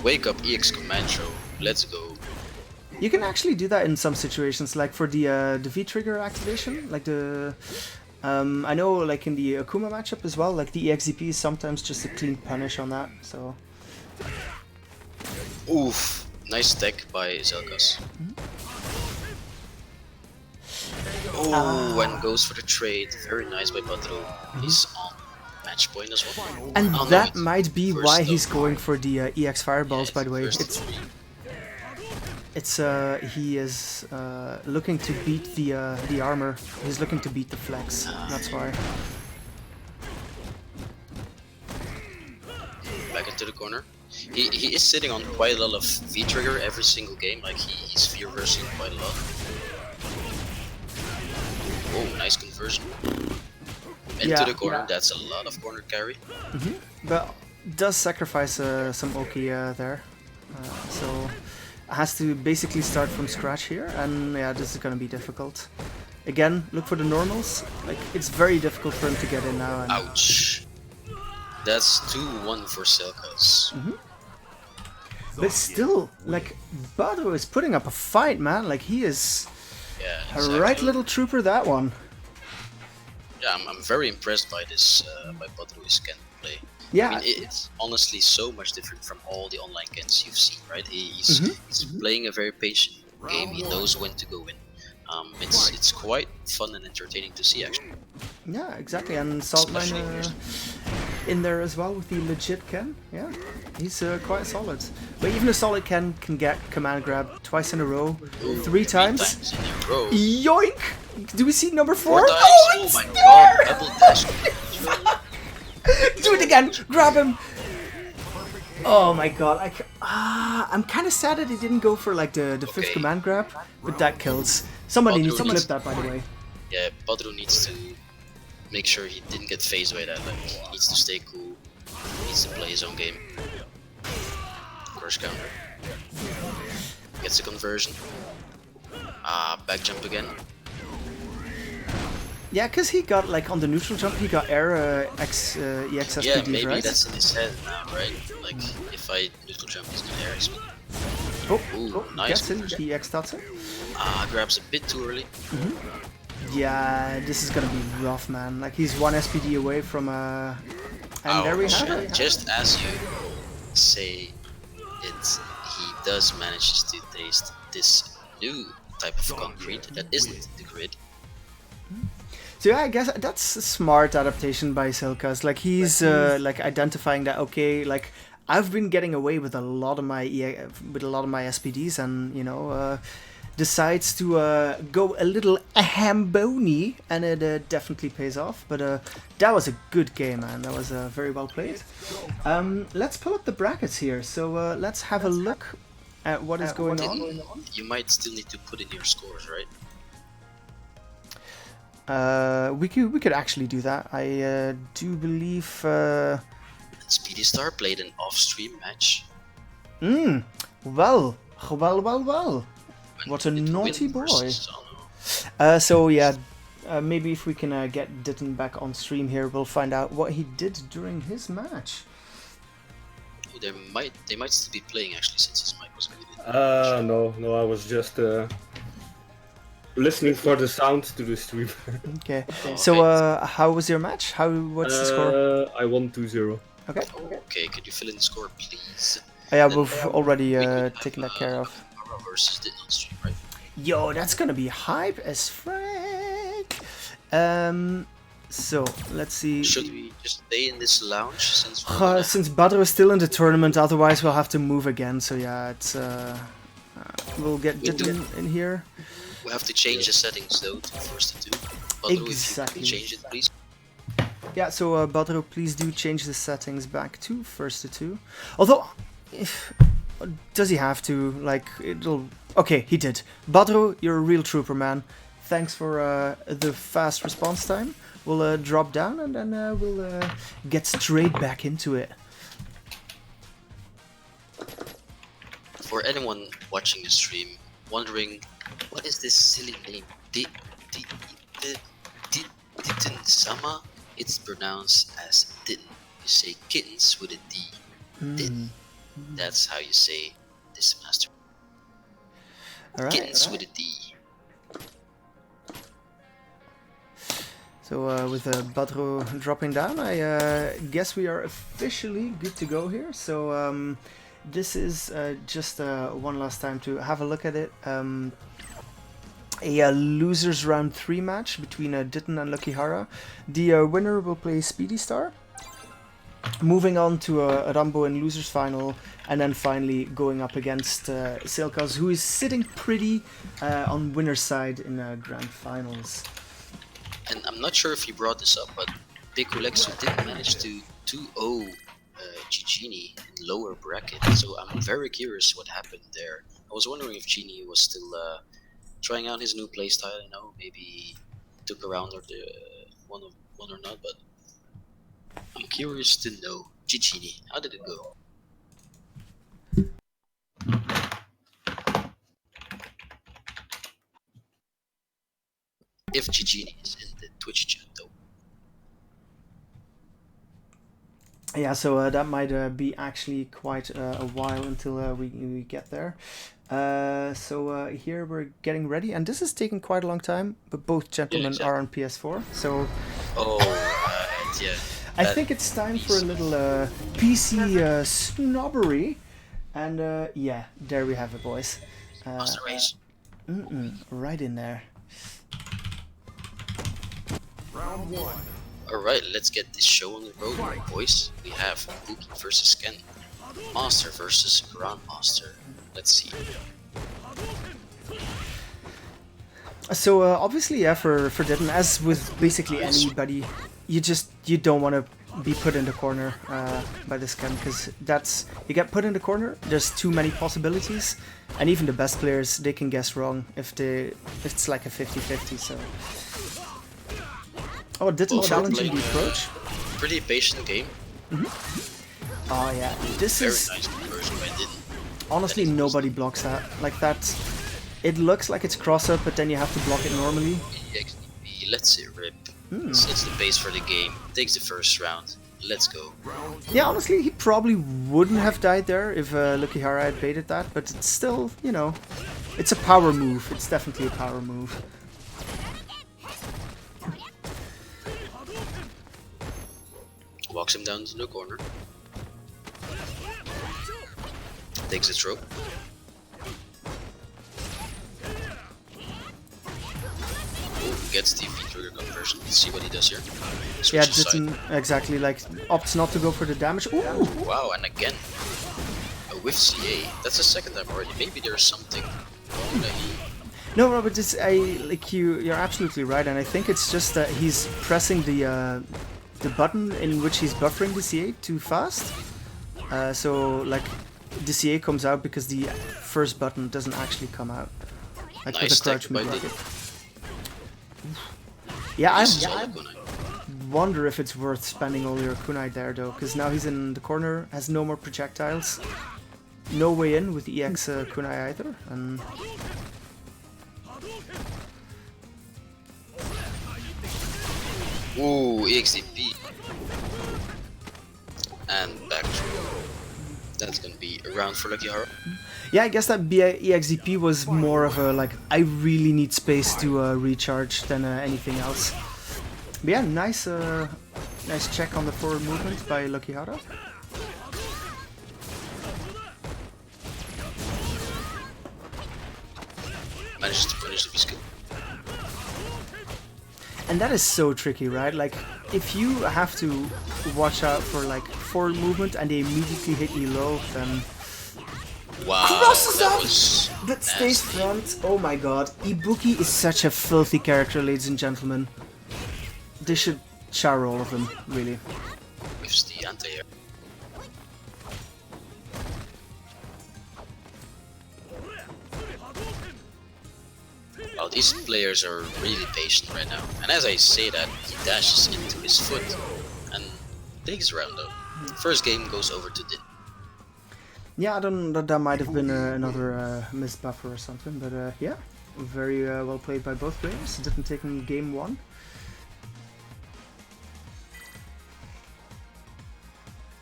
wake up EX Commando. Let's go. You can actually do that in some situations, like for the V-trigger activation, like the... I know, like in the Akuma matchup as well, like the EXDP is sometimes just a clean punish on that, so... Oof, nice tech by Zelkas. Oh, and goes for the trade. Very nice by Patro. He's on match point as well. And Oh, no, that it's might be first why though. he's going for the EX Fireballs, Yeah, by the way. first three. He is looking to beat the armor. He's looking to beat the flex. That's why. Back into the corner. He is sitting on quite a lot of V-trigger every single game. Like he's V-reversing quite a lot. Oh, nice conversion. Into Yeah, the corner. yeah. That's a lot of corner carry. But does sacrifice some Oki there. So has to basically start from scratch here, and yeah, this is gonna be difficult. Again, look for the normals. Like, it's very difficult for him to get in now. And Ouch. That's 2-1 for Selkas. but still, like, Badro is putting up a fight, man. Like, he is Yeah, a exactly. right little trooper, that one. Yeah, I'm very impressed by this, by Badru's can play. Yeah, I mean, it's honestly so much different from all the online games you've seen, right? He's playing a very patient game. He knows when to go in. It's quite fun and entertaining to see, actually. yeah, exactly. And Saltline in there as well with the legit Ken. Yeah, he's quite solid. But even a solid Ken can get command grab twice in a row, Ooh, 3 times. in a row. Yoink! Do we see number 4? 4 times. Oh, Oh it's my there! god, double dash. Do it again! Grab him! Oh my god, I'm kind of sad that he didn't go for like the 5th Okay. command grab, but that kills. Somebody Badru needs to clip needs- that, by the way. Yeah, Badru needs to make sure he didn't get phased by that. Like, he needs to stay cool. He needs to play his own game. Crush counter. Gets a conversion. Back jump again. Yeah, because he got, like, on the neutral jump, he got air EX Yeah, SPDs, maybe right? that's in his head now, right? Like, if I neutral jump, he's gonna air XP. Oh, Ooh, nice gets in, conversion. he EX stats it. Grabs a bit too early. Yeah, this is gonna be rough, man. Like, he's 1 SPD away from, and there we have it. Just as you say it, he does manage to taste this new type of concrete that isn't the grid. So yeah, I guess that's a smart adaptation by Silkas. Like, he's like identifying that, okay, like, I've been getting away with a lot of my SPDs, and you know, decides to go a little hambony, and it definitely pays off. But that was a good game, man. That was very well played. Let's pull up the brackets here. So let's have a look at what is going on. You might still need to put in your scores, right? We could actually do that. I do believe. Speedy Star played an off-stream match. Well. when What a he did naughty win boy. versus Zano. So yeah, maybe if we can get Ditton back on stream here, we'll find out what he did during his match. Oh, they might still be playing actually, since his mic was muted. No, I was just listening for the sound to the stream. Okay. Oh, So okay. how was your match? What's the score? I won 2-0. Okay. Okay, could you fill in the score, please? Yeah, Then we've already we could taken have, that care of. Mara versus Ditton on stream, right? Yo, that's gonna be hype as frick. So let's see. Should we just stay in this lounge since Since Badro is still in the tournament, otherwise we'll have to move again. So yeah, it's we'll get Ditten in here. we have to change the settings though to first to 2. Badro, Exactly. if you can change it, please. Yeah, so Badro, please do change the settings back to first to 2. Although, does he have to? Like, it'll. Okay, he did. Badro, you're a real trooper, man. Thanks for the fast response time. We'll drop down and then we'll get straight back into it. For anyone watching the stream, wondering what is this silly name? Ditten Sama? It's pronounced as Ditten. You say kittens with a D. Ditten. That's how you say this master. Kittens with a D. So with Badro dropping down, I guess we are officially good to go here. So this is just one last time to have a look at it. A losers round 3 match between Ditten and Luckyhara. The winner will play Speedy Star, moving on to a Rambo and losers final, and then finally going up against Silkas, who is sitting pretty on winner's side in grand finals. And I'm not sure if you brought this up, but Pikolexu did manage to 2-0 Cicini in lower bracket, so I'm very curious what happened there. I was wondering if Genie was still trying out his new playstyle, you know, maybe took a round or one or not, but I'm curious to know. Cicini, how did it go? If Cicini is in the Twitch chat though. Yeah, so that might be actually quite a while until we get there. So here we're getting ready, and this is taking quite a long time, but both gentlemen are on PS4, so... Oh, right, yeah. I think it's time for a little PC snobbery, and yeah, there we have it, boys. Master Race. Right in there. Round 1. Alright, let's get this show on the road, boys. We have Pookie versus Ken, Master versus Grandmaster. Let's see. So obviously, yeah, for Ditten, as with basically anybody, you don't want to be put in the corner by this Ken, because you get put in the corner. There's too many possibilities, and even the best players, they can guess wrong if it's like a 50-50. So. Oh, Ditten challenging the approach. Pretty patient game. Oh yeah, this Very is nice conversion by Ditten. honestly nobody blocks that like that. It looks like it's cross up, but then you have to block it normally. EXDP lets it rip. Sets the pace for the game. Takes the first round. Let's go. Yeah, honestly, he probably wouldn't have died there if Luckyhara had baited that, but it's still, you know, it's a power move. It's definitely a power move. Walks him down to the corner. Takes the throw. Ooh, gets the V-trigger conversion. Let's see what he does here. Yeah, Switches Ditten exactly, like, opts not to go for the damage. Ooh! Wow, and again, a whiff CA. That's the second time already. Maybe there's something wrong that he... No, Robert, you're absolutely right, and I think it's just that he's pressing the button in which he's buffering the CA too fast. So, like, the CA comes out because the first button doesn't actually come out. Like Nice with the crouch tech by move Ditten. rocket. Yeah, Nice I solid kunai. wonder if it's worth spending all your kunai there, though, because now he's in the corner, has no more projectiles, no way in with EX kunai either, and... Ooh, EXDP. And back through. That's gonna be a round for Luckyhara. Yeah, I guess that EXDP was more of a, like, I really need space to recharge than anything else. But yeah, nice check on the forward movement by Luckyhara. Manages to punish the Biscuit. And that is so tricky, right? Like, if you have to watch out for like forward movement and they immediately hit you low, then Wow, crosses that up! was That stays nasty. front. Oh my god. Ibuki is such a filthy character, ladies and gentlemen. They should shower all of them, really. With the anti-air. Wow, these players are really patient right now. And as I say that, he dashes into his foot and takes a round though. First game goes over to Din. Yeah, I don't. That might have been another missed buffer or something, but yeah, very well played by both players. Didn't take in game one.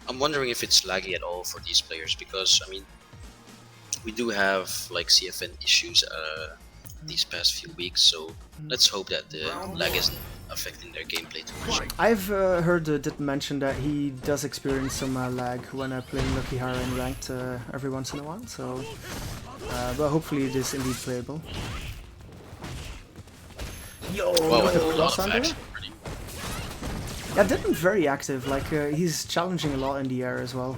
I'm wondering if it's laggy at all for these players because I mean, we do have like CFN issues these past few weeks, so let's hope that the lag isn't affecting their gameplay too much. I've heard Dit mention that he does experience some lag when playing Lucky Hara in ranked every once in a while, so but hopefully it is indeed playable. Yo, Wow, look at a lot cross of under. action already. Yeah, Ditton very active, like he's challenging a lot in the air as well.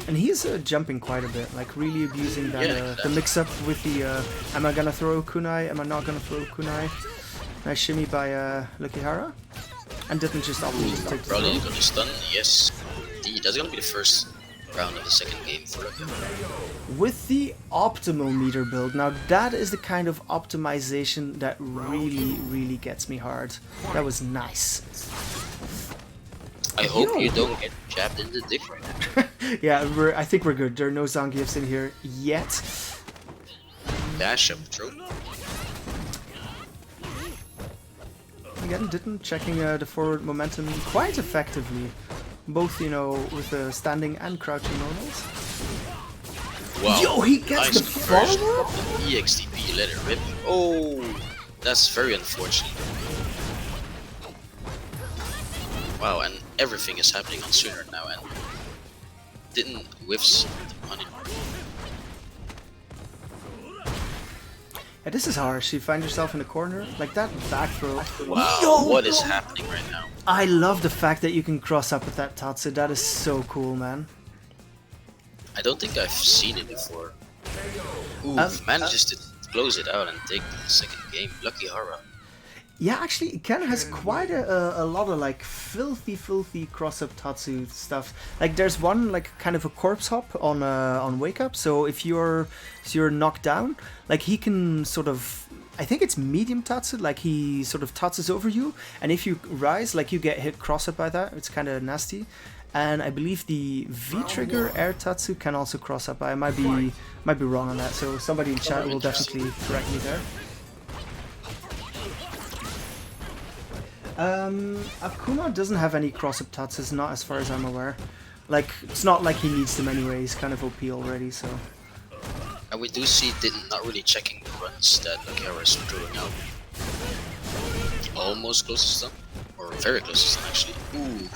And he's jumping quite a bit, like really abusing that the mix-up with the am I gonna throw kunai, am I not gonna throw kunai? Nice shimmy by Lucky Hara. And didn't just opted to take the Probably throw. gonna stun, yes. Indeed, that's gonna be the first round of the second game for Lucky. With the optimal meter build, now that is the kind of optimization that really gets me hard. That was nice. I hope you don't get jabbed in the dick right now. Yeah, I think we're good. There are no Zangiefs in here yet. Dash up, throw. Again, Ditton checking the forward momentum quite effectively. Both, you know, with the standing and crouching normals. Wow. Yo, he gets nice the conversion. follow-up? EXTP, let it rip. Oh, that's very unfortunate. Wow, and everything is happening on Sooner now, and didn't whiffs on it. Yeah, this is harsh. You find yourself in a corner, like that back throw. Wow, Yo! what is happening right now? I love the fact that you can cross up with that Tatsu. That is so cool, man. I don't think I've seen it before. Ooh, manages to close it out and take the second game. Lucky Hara. Yeah, actually, Ken has quite a lot of like filthy cross-up Tatsu stuff. Like, there's one like kind of a corpse hop on Wake Up. So if you're knocked down, like he can sort of, I think it's medium Tatsu. Like he sort of Tatsus over you, and if you rise, like you get hit cross-up by that. It's kind of nasty. And I believe the V-trigger air Tatsu can also cross up. I might be wrong on that. So somebody in chat will definitely correct me there. Akuma doesn't have any cross-up Tatsus, not as far as I'm aware. Like, it's not like he needs them anyway, he's kind of OP already, so... And we do see Din not really checking the runs that Lucky Hara is throwing out. Almost close to stun, or very close to stun actually. Ooh.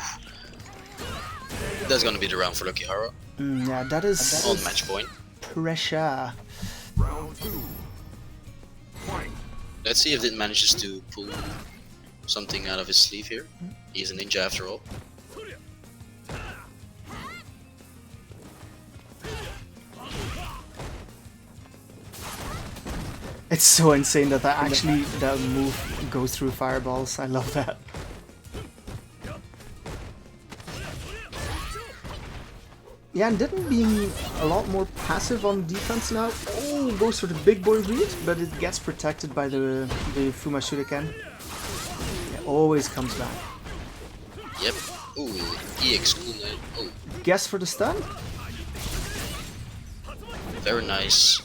That's gonna be the round for Lucky Hara. Yeah, that is on match point. Pressure. Round 2. Fight. Let's see if Din manages to pull something out of his sleeve here. He's a ninja after all. It's so insane that that move goes through fireballs. I love that. Yeah, and Ditton being a lot more passive on defense now. Oh, goes for the big boy read, but it gets protected by the Fuma Shuriken. It always comes back. Yep. Ooh, EX Kunai. Oh, Guess for the stun? very nice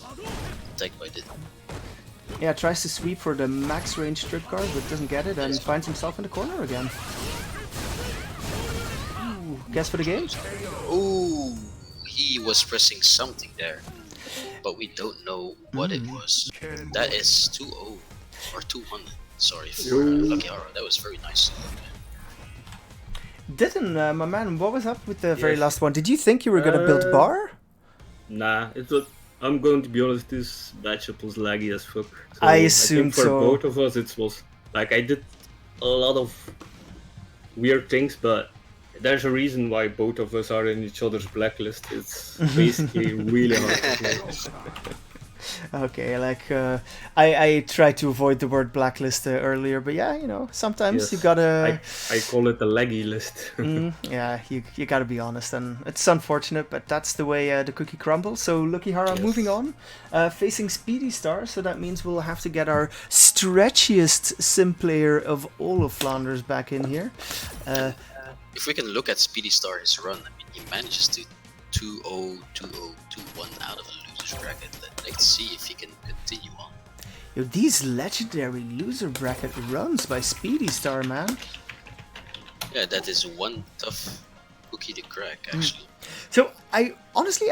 attack by Din. Yeah, tries to sweep for the max range trip guard, but doesn't get it, and finds himself in the corner again. Ooh, guess for the game? Ooh, he was pressing something there, but we don't know what it was. That is 2-0 or 2-1. Sorry for Lucky Hara. That was very nice. Ditton, my man, what was up with the very last one? Did you think you were gonna build bar? Nah, I'm going to be honest. This matchup was laggy as fuck. So I think assumed for so. both of us, it was like I did a lot of weird things, but there's a reason why both of us are in each other's blacklist. It's basically really hard to play. Okay, like I tried to avoid the word blacklist earlier, but yeah, you know, sometimes you Yes, gotta. I call it the laggy list. Yeah, you gotta be honest, and it's unfortunate, but that's the way the cookie crumbles. So Lukihara, Yes. moving on, facing Speedy Star, so that means we'll have to get our stretchiest sim player of all of Flanders back in here. If we can look at Speedy Star, his run, I mean, he manages to 2-0, 2-0, 2-1 out of a loser's bracket. Let's see if he can continue on. Yo, these legendary loser bracket runs by Speedy Star, man. Yeah, that is one tough cookie to crack, actually. So I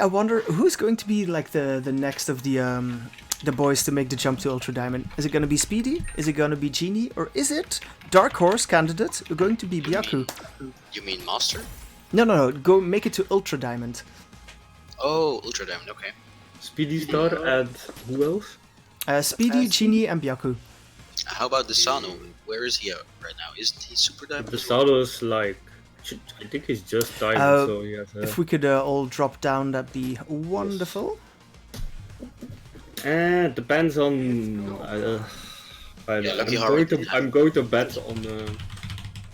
wonder who's going to be like the next of the boys to make the jump to Ultra Diamond. Is it going to be Speedy? Is it going to be Genie? Or is it Dark Horse candidate going to be Byaku? You mean Master? No. Go make it to Ultra Diamond. Oh, Ultra Diamond, okay. Speedy Star and who else? Speedy, Genie, and Byaku. How about Desano? Where is he at right now? Isn't he Super Diamond? The Sado is like, I think he's just diamond, so he has. If we could all drop down, that'd be wonderful. It depends on. I'm going to bet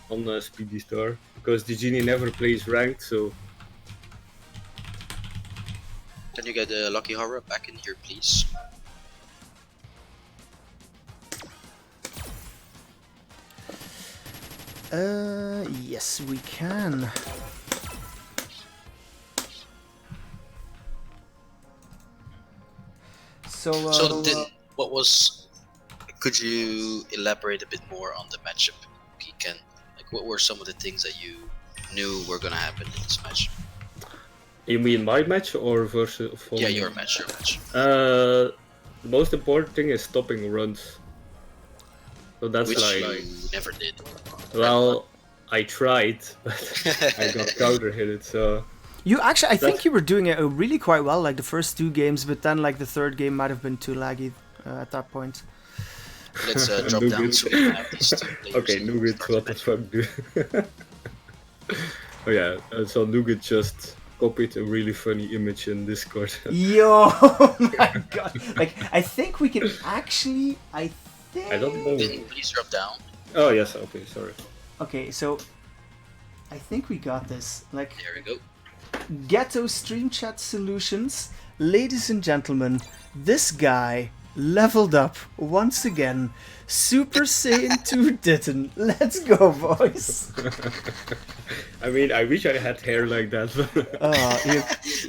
on Speedy Star because the Genie never plays ranked, so. Can you get Lucky Horror back in here, please? Yes, we can. So what was? Could you elaborate a bit more on the matchup, Ken? Like, what were some of the things that you knew were gonna happen in this match? You mean my match or versus? Yeah, your match. The most important thing is stopping runs. So that's Which like you never did. Well, I tried, but I got counter hit. So you actually, I think you were doing it really quite well, like the first two games, but then like the third game might have been too laggy at that point. Let's drop down so we have these two players. Okay, Nougat, what the fuck, dude? Oh yeah, so Nougat just copied a really funny image in Discord. Yo, oh my god! Like, I think we can actually. I don't know. Please drop down. Oh yes, okay, sorry. Okay, so I think we got this. Like, there we go. Ghetto Stream Chat Solutions, ladies and gentlemen, this guy leveled up once again. Super Saiyan 2 Ditten. Let's go, boys. I mean, I wish I had hair like that.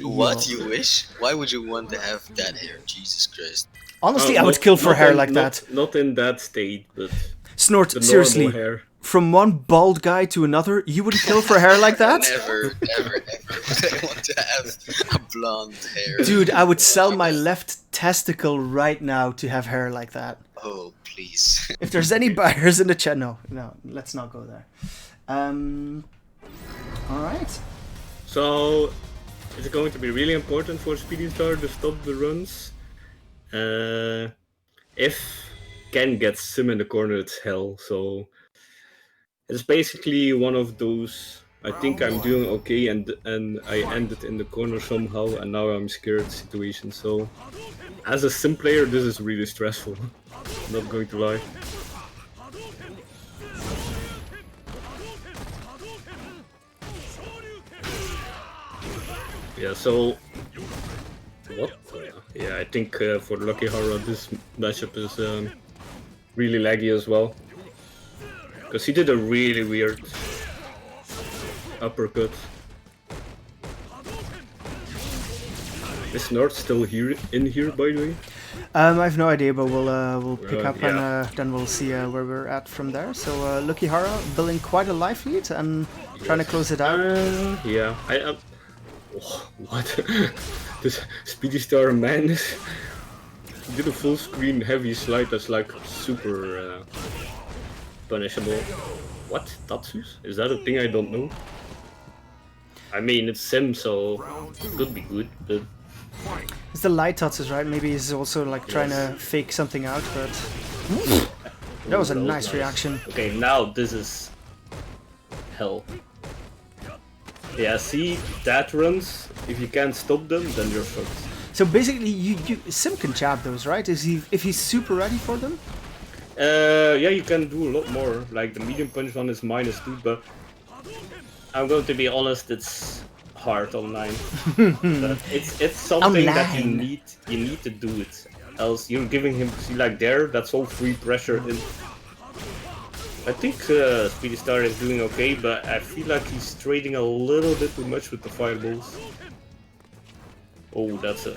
What, you wish? Why would you want to have that hair? Jesus Christ. Honestly, I would kill for hair like that. Not in that state, but Snort, the seriously. hair. From one bald guy to another, you would kill for hair like that? Never would I want to have a blonde hair. Dude, I would sell my left testicle right now to have hair like that. Oh, please. If there's any buyers in the chat, no, let's not go there. Alright. So, it's going to be really important for Speedy Star to stop the runs. If Ken gets Sim in the corner, it's hell. So, it's basically one of those. I think I'm doing okay, and I ended in the corner somehow, and now I'm scared situation. So, as a sim player, this is really stressful. Not going to lie. Yeah. So, what? Yeah, I think for Lucky Hara, this matchup is really laggy as well. Because he did a really weird uppercut. Is Nord still in here, by the way? I have no idea, but we'll pick up and then we'll see where we're at from there. So Lukihara building quite a life lead and trying to close it out. Yeah. What? This Speedy Star man did a full screen heavy slide that's like super punishable. What? Tatsus? Is that a thing I don't know? I mean, it's Sim, so it could be good, but It's the light touches, right? Maybe he's also like trying to fake something out, but that was a nice reaction. Okay, now this is hell. Yeah, see, that runs. If you can't stop them, then you're fucked. So basically, Sim can jab those, right? If he's super ready for them? Yeah, you can do a lot more. Like the medium punch one is -2, but I'm going to be honest, it's hard online. But it's something that you need to do it. Else you're giving him, see, like there, that's all free pressure in. I think Speedy Star is doing okay, but I feel like he's trading a little bit too much with the fireballs. Oh, that's a...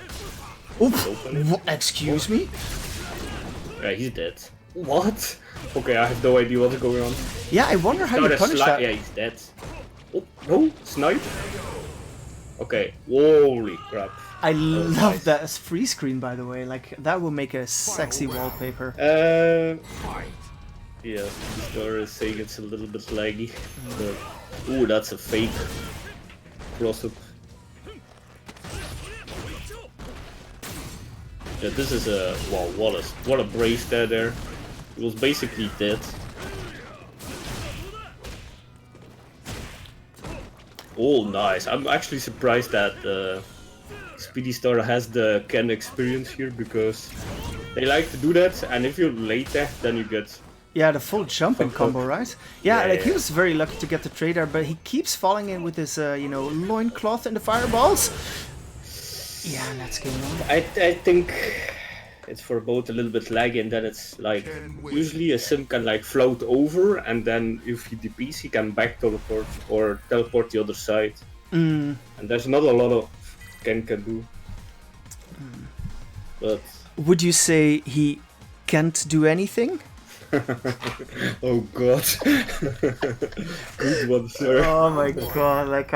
Excuse me? Yeah, he's dead. What? Okay, I have no idea what's going on. Yeah, I wonder how you punish that. Yeah, he's dead. Oh, no, snipe. Okay, holy crap. I love that as free screen, by the way. Like, that will make a sexy wallpaper. Yeah, Star is saying it's a little bit laggy. But, ooh, that's a fake cross-up. Yeah, this is a... Wow, what a brace there. He was basically dead. Oh, nice. I'm actually surprised that Speedy Star has the Ken experience here, because they like to do that, and if you're late there, then you get... Yeah, the full jumping combo, right? Yeah, like he was very lucky to get the trade there, but he keeps falling in with his, you know, loincloth and the fireballs. Yeah, and that's game on. I think it's for both a little bit laggy, and then it's like usually a sim can like float over, and then if he DPs, he can back teleport or teleport the other side. And there's not a lot of Ken can do. But would you say he can't do anything? Oh god. Good one, sir. Oh my god, like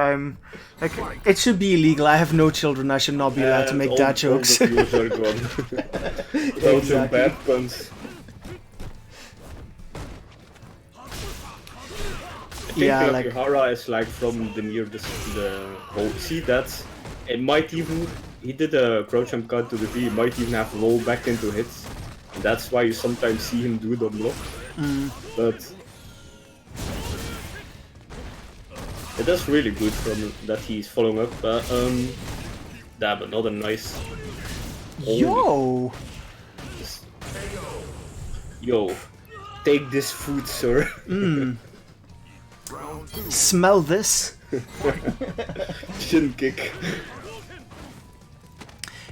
it should be illegal. I have no children, I should not be allowed to make dad jokes. All the viewers are gone. Without some bad puns. Yeah, like Hara is like from the nearest hole. See that? It might even, he did a crouch jump cut to the V, he might even have roll back into hits. And that's why you sometimes see him do it on block. But that's really good from that he's following up. Damn, another nice. Yo! Yo, take this food, sir. Smell this. Shin kick.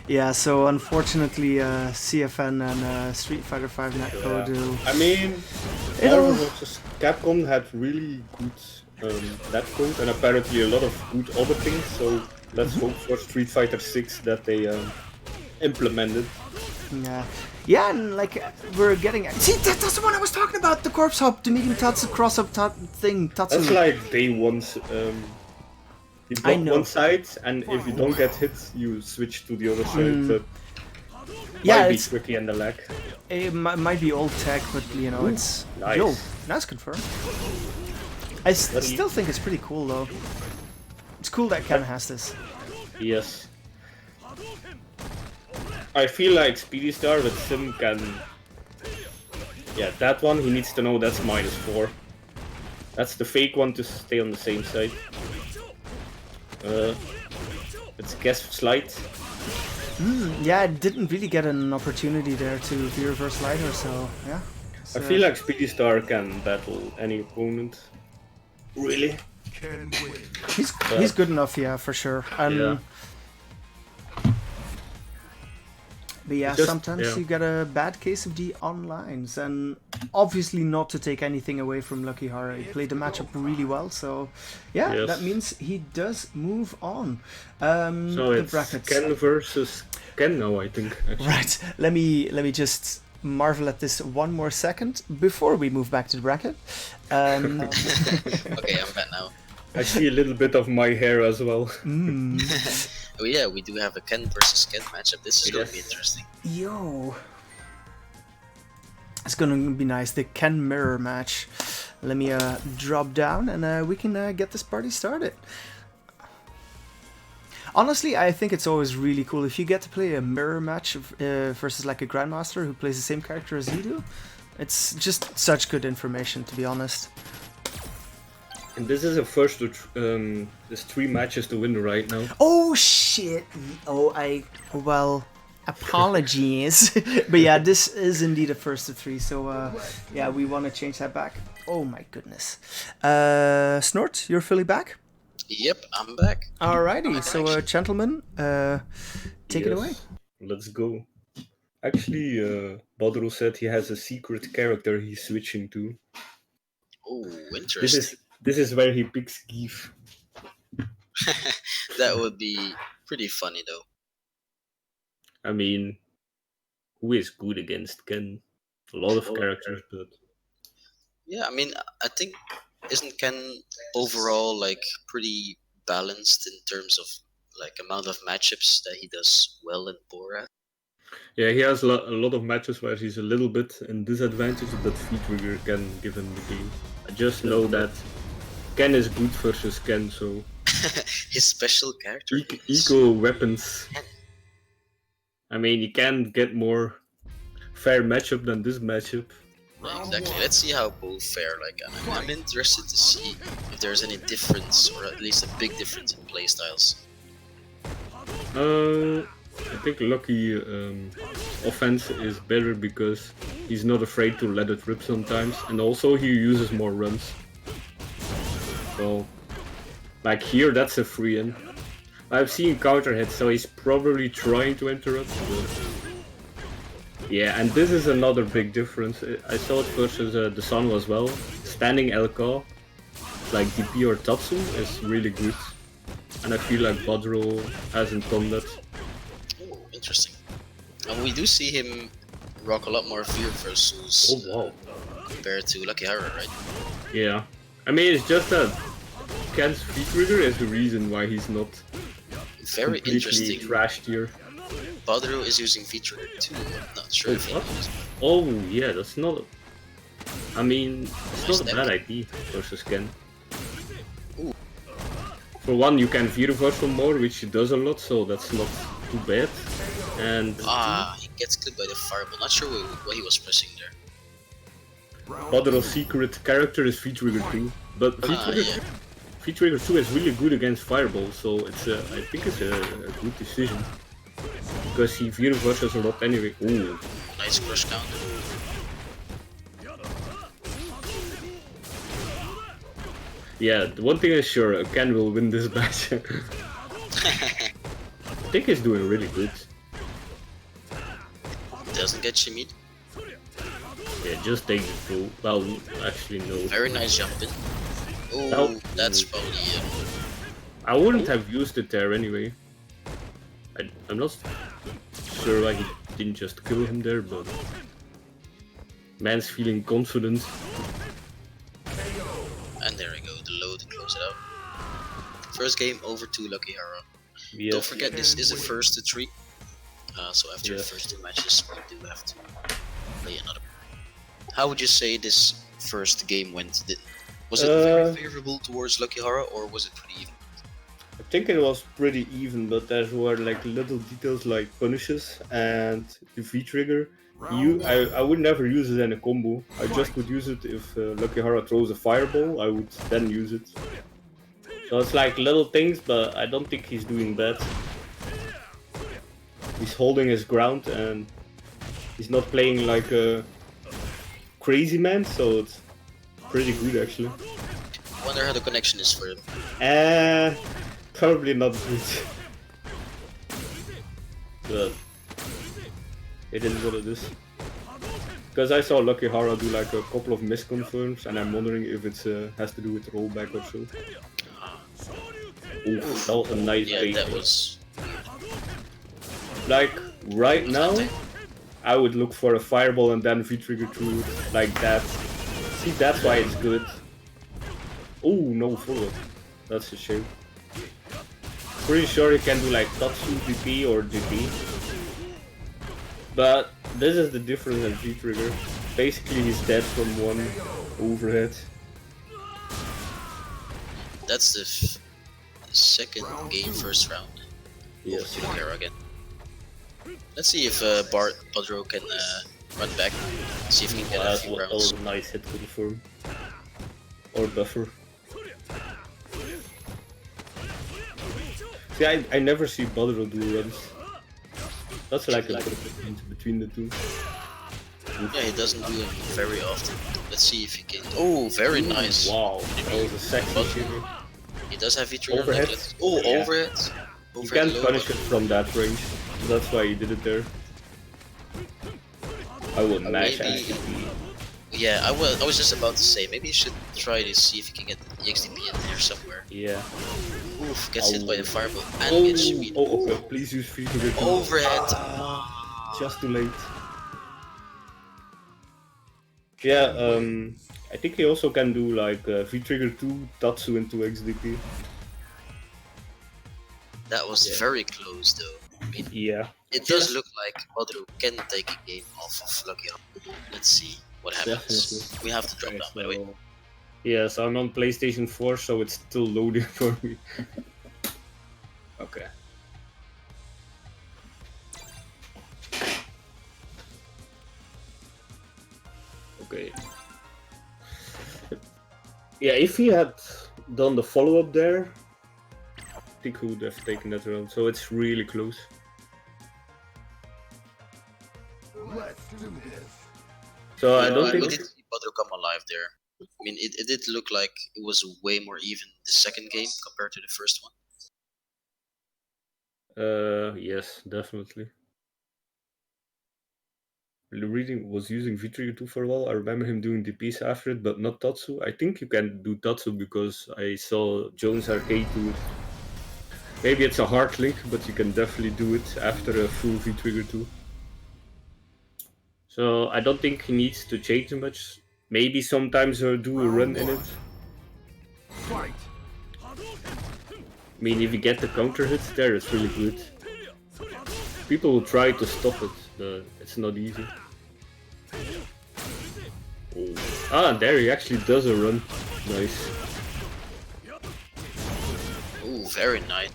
Yeah, so unfortunately, CFN and Street Fighter V Netcode do. I mean, Marvel vs. Capcom had really good netcode and apparently a lot of good other things. So let's hope for Street Fighter 6 that they implemented. Yeah, and like we're getting. See, that's the one I was talking about. The corpse hop, the medium Tatsu cross up thing. Tatsu. That's like day one's. You block one side, and if you don't get hit, you switch to the other side. But yeah, might be it's tricky in the lag. It might be old tech, but you know, it's nice. Yo, that's confirmed. I still think it's pretty cool though. It's cool that Ken has this. Yes. I feel like Speedy Star with Sim can... Yeah, that one, he needs to know that's -4. That's the fake one to stay on the same side. It's guess slide. Yeah, I didn't really get an opportunity there to be reverse slider, so yeah. I feel like Speedy Star can battle any opponent. Really? He's good enough, yeah, for sure. Yeah. But yeah, sometimes you get a bad case of the onlines, and obviously not to take anything away from Lucky Hara. He played the matchup really well, so yeah, that means he does move on. So the it's brackets. Ken versus Ken now, I think. Actually. Right. Let me just marvel at this one more second before we move back to the bracket. Okay, I'm back now. I see a little bit of my hair as well. Oh yeah, we do have a Ken versus Ken matchup. This is going to be interesting. Yo. It's going to be nice. The Ken mirror match. Let me drop down and we can get this party started. Honestly, I think it's always really cool if you get to play a mirror match versus like a grandmaster who plays the same character as you do. It's just such good information, to be honest. And this is a first to there's 3 matches to win right now. Oh shit! Well, apologies, but yeah, this is indeed a first of 3. So yeah, we want to change that back. Oh my goodness. Snort, you're fully back. Yep, I'm back. Alrighty, so gentlemen, take it away. Let's go. Actually, Badro said he has a secret character he's switching to. Oh, interesting. This is where he picks Geef. That would be pretty funny though. I mean, who is good against Ken? A lot of characters, but Yeah, I mean, I think isn't Ken overall like pretty balanced in terms of like amount of matchups that he does well in Borat? yeah, he has a lot of matches where he's a little bit in disadvantage, but V-Trigger can give him the game. I just know that Ken is good versus Ken, so His special character. eco weapons. I mean, you can't get more fair matchup than this matchup. Yeah, exactly. Let's see how both fare. Like, I'm interested to see if there's any difference, or at least a big difference in playstyles. I think Lucky offense is better because he's not afraid to let it rip sometimes, and also he uses more runs. So, like here, that's a free in. I've seen counter hit, so he's probably trying to interrupt. But yeah, and this is another big difference. I saw it versus the Sano as well. Standing LK, like DP or Tatsu, is really good. And I feel like Badro hasn't done that. Oh, interesting. And we do see him rock a lot more Fear versus Oh wow. compared to Lucky Hara, right? Yeah. I mean, it's just that Ken's V-Trigger is the reason why he's not Very completely interesting. trashed here. Badro is using feature too. I'm not sure if he what? knows. Oh yeah, that's not... I mean, it's Nice not a bad step. idea versus Ken. Ooh. For one, you can V-reversal more, which he does a lot, so that's not too bad. And He gets clipped by the fireball. Not sure what he was pressing there. Badro's secret character is V-Trigger 2. But Yeah. V-Trigger 2 is really good against Fireball, so it's I think it's a good decision. Because he V-reverses a lot anyway. Ooh. Nice crush counter. Yeah, the one thing is sure, Ken will win this match. I think he's doing really good. Doesn't get shimmied. Yeah, just take the throw. Well, actually no. Very nice jump in. Oh, No. that's probably I wouldn't have used it there anyway. I'm not sure why he didn't just kill him there, but... Man's feeling confident. And there we go, the low to close it out. First game over to Lucky Hara. Yes. Don't forget, this is a first to 3. So after the Yes. first 2 matches, we do have to play another. How would you say this first game went? Was it very favorable towards Lucky Hara, or was it pretty even? I think it was pretty even, but there were like little details like punishes and the V-trigger. I would never use it in a combo. I just would use it if Lucky Hara throws a fireball. I would then use it. So it's like little things, but I don't think he's doing bad. He's holding his ground and he's not playing like a crazy man, so it's pretty good actually. I wonder how the connection is for him. Probably not good. But it is what it is. Because I saw Lucky Hara do like a couple of misconfirms, and I'm wondering if it has to do with rollback or so. Ooh, that was a nice Yeah, bait. that was. Like right now, I would look for a fireball and then V-trigger through like that. See, that's why it's good. Oh no, forward. That's a shame. Pretty sure you can do like Tatsu DP or DP. But this is the difference in V-trigger. Basically he's dead from one overhead. That's the second game, first round. over to Lucky Hara again. Let's see if Badro can run back. See if he can get a few rounds. Oh, nice hit confirm. Or buffer. See, I never see Badro do runs. That's like a difference between the two. Yeah, he doesn't do them very often. Let's see if he can. Oh, very nice. Wow, that was a sexy trigger. He does have V-trigger. Overhead. Oh, Yeah. overhead. You can't punish it from that range. That's why he did it there. I would mash Maybe- actually. Yeah, I was just about to say, maybe you should try to see if you can get the EXDP in there somewhere. Yeah. Oof, gets hit by the fireball and gets shimmied. Okay, please use free trigger. Overhead. Just too late. Yeah, I think he also can do like V-trigger 2, Tatsu into XDP. That was Yeah. very close though. I mean, Yeah. it does look like Badro can take a game off of Lucky Hara. Let's see what happens. Definitely. We have to drop down, by the way. Yeah, so I'm on PlayStation 4, so it's still loading for me. Okay. Okay. Yeah, if he had done the follow-up there, I think he would have taken that round. So it's really close. Let's do this. So I Yeah, don't we think. did see Badro come alive there. I mean, it did look like it was way more even the second game compared to the first one. Yes, definitely. Reading was using V-Trigger 2 for a while. I remember him doing DPs after it, but not Tatsu. I think you can do Tatsu because I saw Jones Arcade do it. Maybe it's a hard link, but you can definitely do it after a full V-Trigger 2. So I don't think he needs to change much. Maybe sometimes do a run in it. Fight. I mean, if you get the counter hits there, it's really good. People will try to stop it, but it's not easy. Oh. Ah, there he actually does a run. Nice. Ooh, very nice.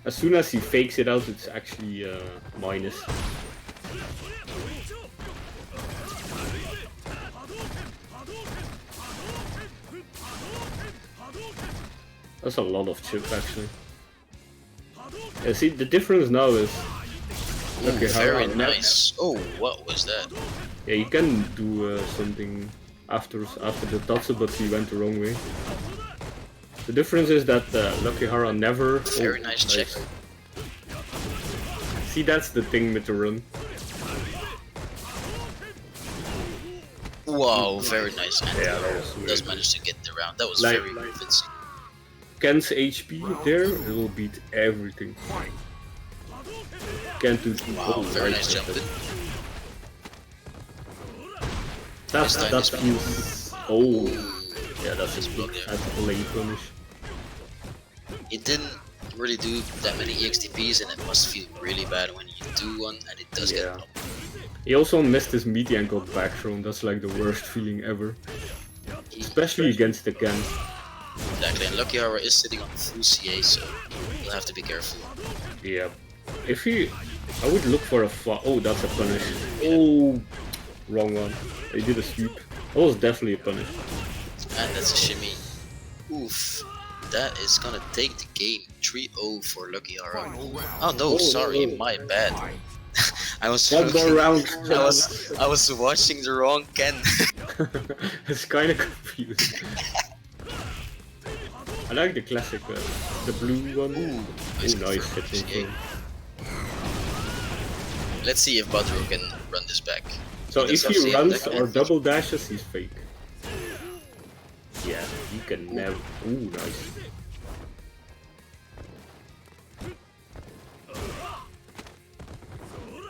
As soon as he fakes it out, it's actually minus. That's a lot of chip actually. See, the difference now is... Ooh, Okay, very how- nice. Oh, what was that? Yeah, you can do something after the Tatsu, but he went the wrong way. The difference is that Lucky Hara never... Very nice check. See, that's the thing with the run. Wow, very nice. And Yeah, that was does weird. manage to get the round. That was Like- very convincing. Ken's HP there, it will beat everything. Ken to... Wow, very nice jump. That's This time that is- feels... Oh, yeah, that's Nice a block big there. play punish. He didn't really do that many EXTPs, and it must feel really bad when you do one and it does Yeah. get blocked. He also missed his meaty and got back thrown. That's like the worst feeling ever. Especially against the Ken. Exactly, and Lucky Hara is sitting on full CA, so you'll have to be careful. Yeah. If he... I would look for a... Oh, that's a punish. Oh, wrong one. He did a sweep. That was definitely a punish. And that's a shimmy. Oof. That is gonna take the game. 3-0 for Lucky Hara. Final round. Oh no, sorry, Oh. my bad. Fight. I was One more looking- round. I was watching the wrong Ken. It's kind of confusing. I like the classic, the blue one. Ooh, Nice hit confirm, confirm. Let's see if Badro can run this back. So He if does have he CM runs deck or and- double dashes, he's fake. Yeah, he can never. Ooh, nice.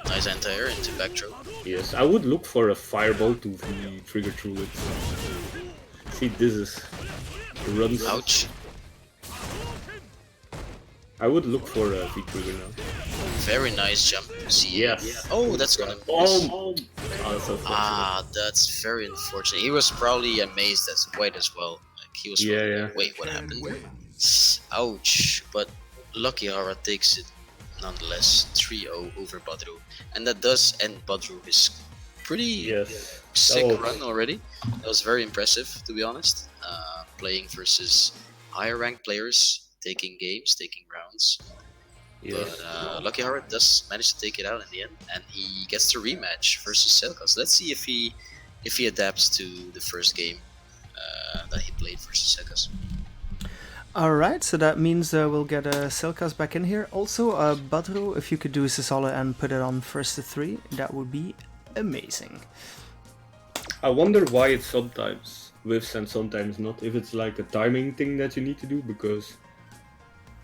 Nice anti-air into back throw. Yes, I would look for a fireball to trigger through it. See, this is runs. Ouch. I would look for a V-trigger now. Very nice jump. See. Yes. Oh, that's gonna miss. Oh, that's so Ah, that's very unfortunate. He was probably amazed as white as well. Like he was. Yeah, probably yeah. like, wait, what happened? Win. Ouch, but Lucky Hara takes it nonetheless, 3-0 over Badru. And that does end Badru's pretty Yes. sick was- run already. That was very impressive, to be honest. Playing versus higher ranked players, taking games, taking rounds. Yes. But Lucky Hara does manage to take it out in the end, and he gets the rematch versus Selkas. Let's see if he adapts to the first game that he played versus Selkas. Alright, so that means we'll get Selkas back in here. Also, Badru, if you could do Sisala and put it on first to 3, that would be amazing. I wonder why it sometimes whiffs and sometimes not. If it's like a timing thing that you need to do, because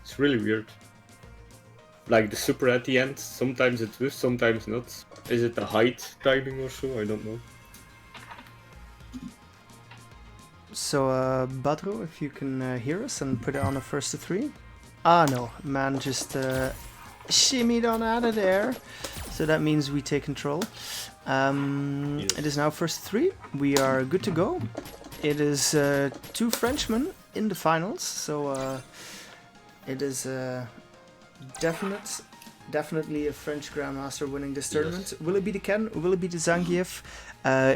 it's really weird. Like the super at the end, sometimes it whiffs, sometimes not. Is it the height timing or so? I don't know. So, Badru, if you can hear us and put it on a first to 3. Ah, no, man just shimmied on out of there. So that means we take control. Yes. It is now first to 3. We are good to go. It is 2 Frenchmen in the finals, so it is definitely a French Grandmaster winning this tournament. Will it be the Ken? Will it be the Zangief?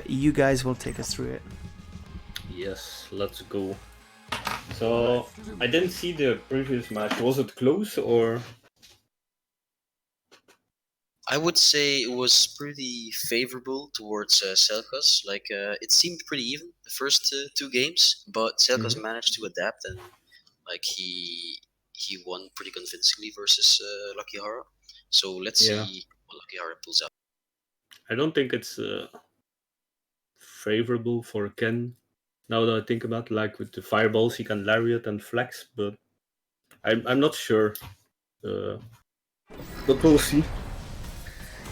You guys will take us through it. Yes, let's go. So, I didn't see the previous match. Was it close or? I would say it was pretty favorable towards Selkas. Like it seemed pretty even the first 2 games, but Selkas managed to adapt and like he won pretty convincingly versus Lucky Hara. So let's see what Lucky Hara pulls out. I don't think it's favorable for Ken. Now that I think about it, like with the fireballs, he can lariat and flex, but I'm not sure. But we'll see.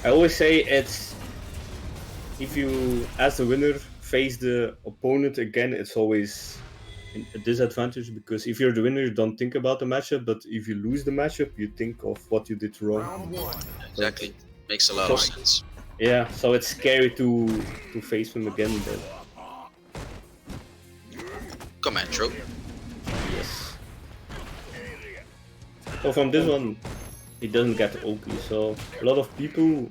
I always say it's if you, as the winner, face the opponent again, it's always a disadvantage because if you're the winner, you don't think about the matchup, but if you lose the matchup, you think of what you did wrong. Round 1. Exactly, makes a lot of sense. Yeah, so it's scary to face him again. But Commandro. yes. So from this one, it doesn't get OP. So a lot of people,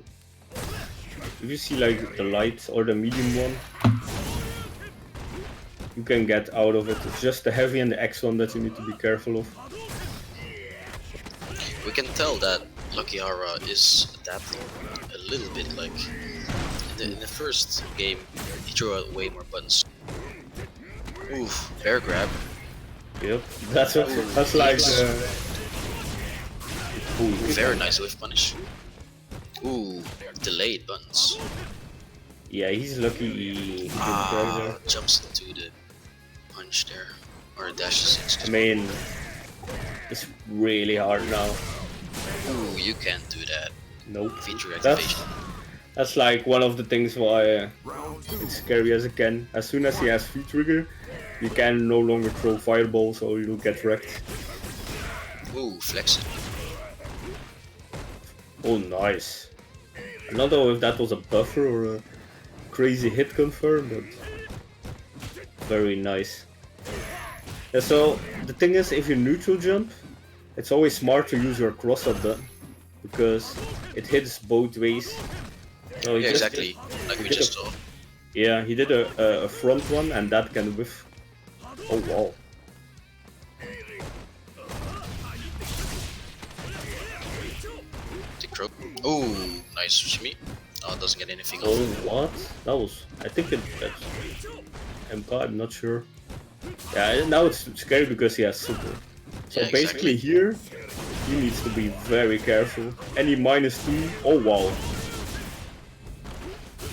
if you see like the light or the medium one, you can get out of it. It's just the heavy and the X one that you need to be careful of. We can tell that Lucky Hara is adapting a little bit. Like in the first game, he threw out way more buttons. Oof, bear grab. Yep, that's like. Ooh, Very nice whiff punish. Ooh, delayed buttons. yeah, he's lucky. He didn't grab there. Jumps into the punch there, or dashes I into. mean, it's really hard now. Ooh, you can't do that. Nope. Feature That's activation. that's like one of the things why Round 2. it's scary as it can. As soon as he has feet trigger, you can no longer throw fireballs or you'll get wrecked. Ooh, flex it. Oh, nice. I don't know if that was a buffer or a crazy hit confirm, but very nice. Yeah, so the thing is, if you neutral jump, it's always smart to use your cross up button because it hits both ways. So he Yeah, just exactly. Like we did just a- saw. Yeah, he did a front one and that can whiff. Oh wow. The croak. Ooh, nice Shimi. Oh, it doesn't get anything Oh off. what? That was, I think that's MK, I'm not sure. Yeah, now it's scary because he has super. So Yeah, basically exactly. here, he needs to be very careful. Any -2, oh wow.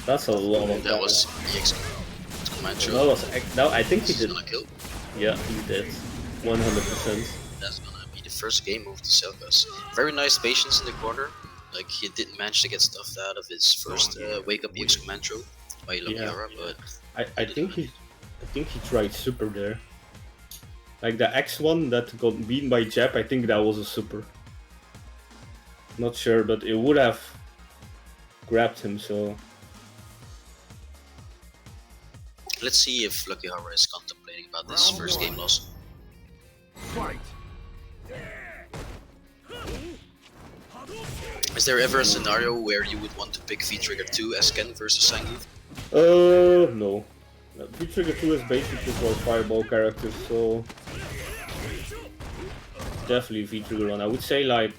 That's a lot of That damage. was EX Comancho. That was, now I think he This is did, gonna kill. yeah, he did. 100%. That's gonna be the first game move to Selkas. Very nice patience in the corner. Like he didn't manage to get stuffed out of his first wake up EX Comancho by Lucky Yeah. Hara, but I think he tried super there. Like the X one that got beaten by Jap, I think that was a super. Not sure, but it would have grabbed him, so let's see if Lucky Hara is contemplating about this Round first game one. loss. Fight. Is there ever a scenario where you would want to pick V-Trigger 2 as Ken versus Zangief? No. V-Trigger 2 is basically for fireball characters, so definitely V-Trigger 1. I would say like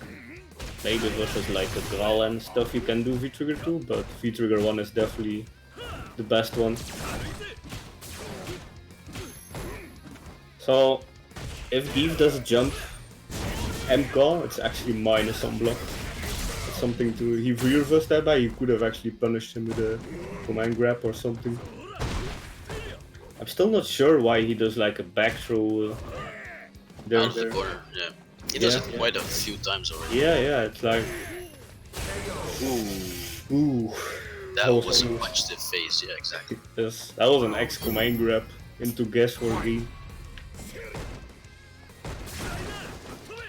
maybe versus like a Graal and stuff you can do V-Trigger 2, but V-Trigger 1 is definitely the best one. So if Gief does a jump MK, it's actually minus on block. It's something to... He reversed that by, he could have actually punished him with a command grab or something. I'm still not sure why he does like a back throw there. Out of the corner, yeah. He does it quite a few times already. Yeah, it's like... Ooh. That was a punch to the face, yeah, exactly. Yes, that was an X command grab into guess for game.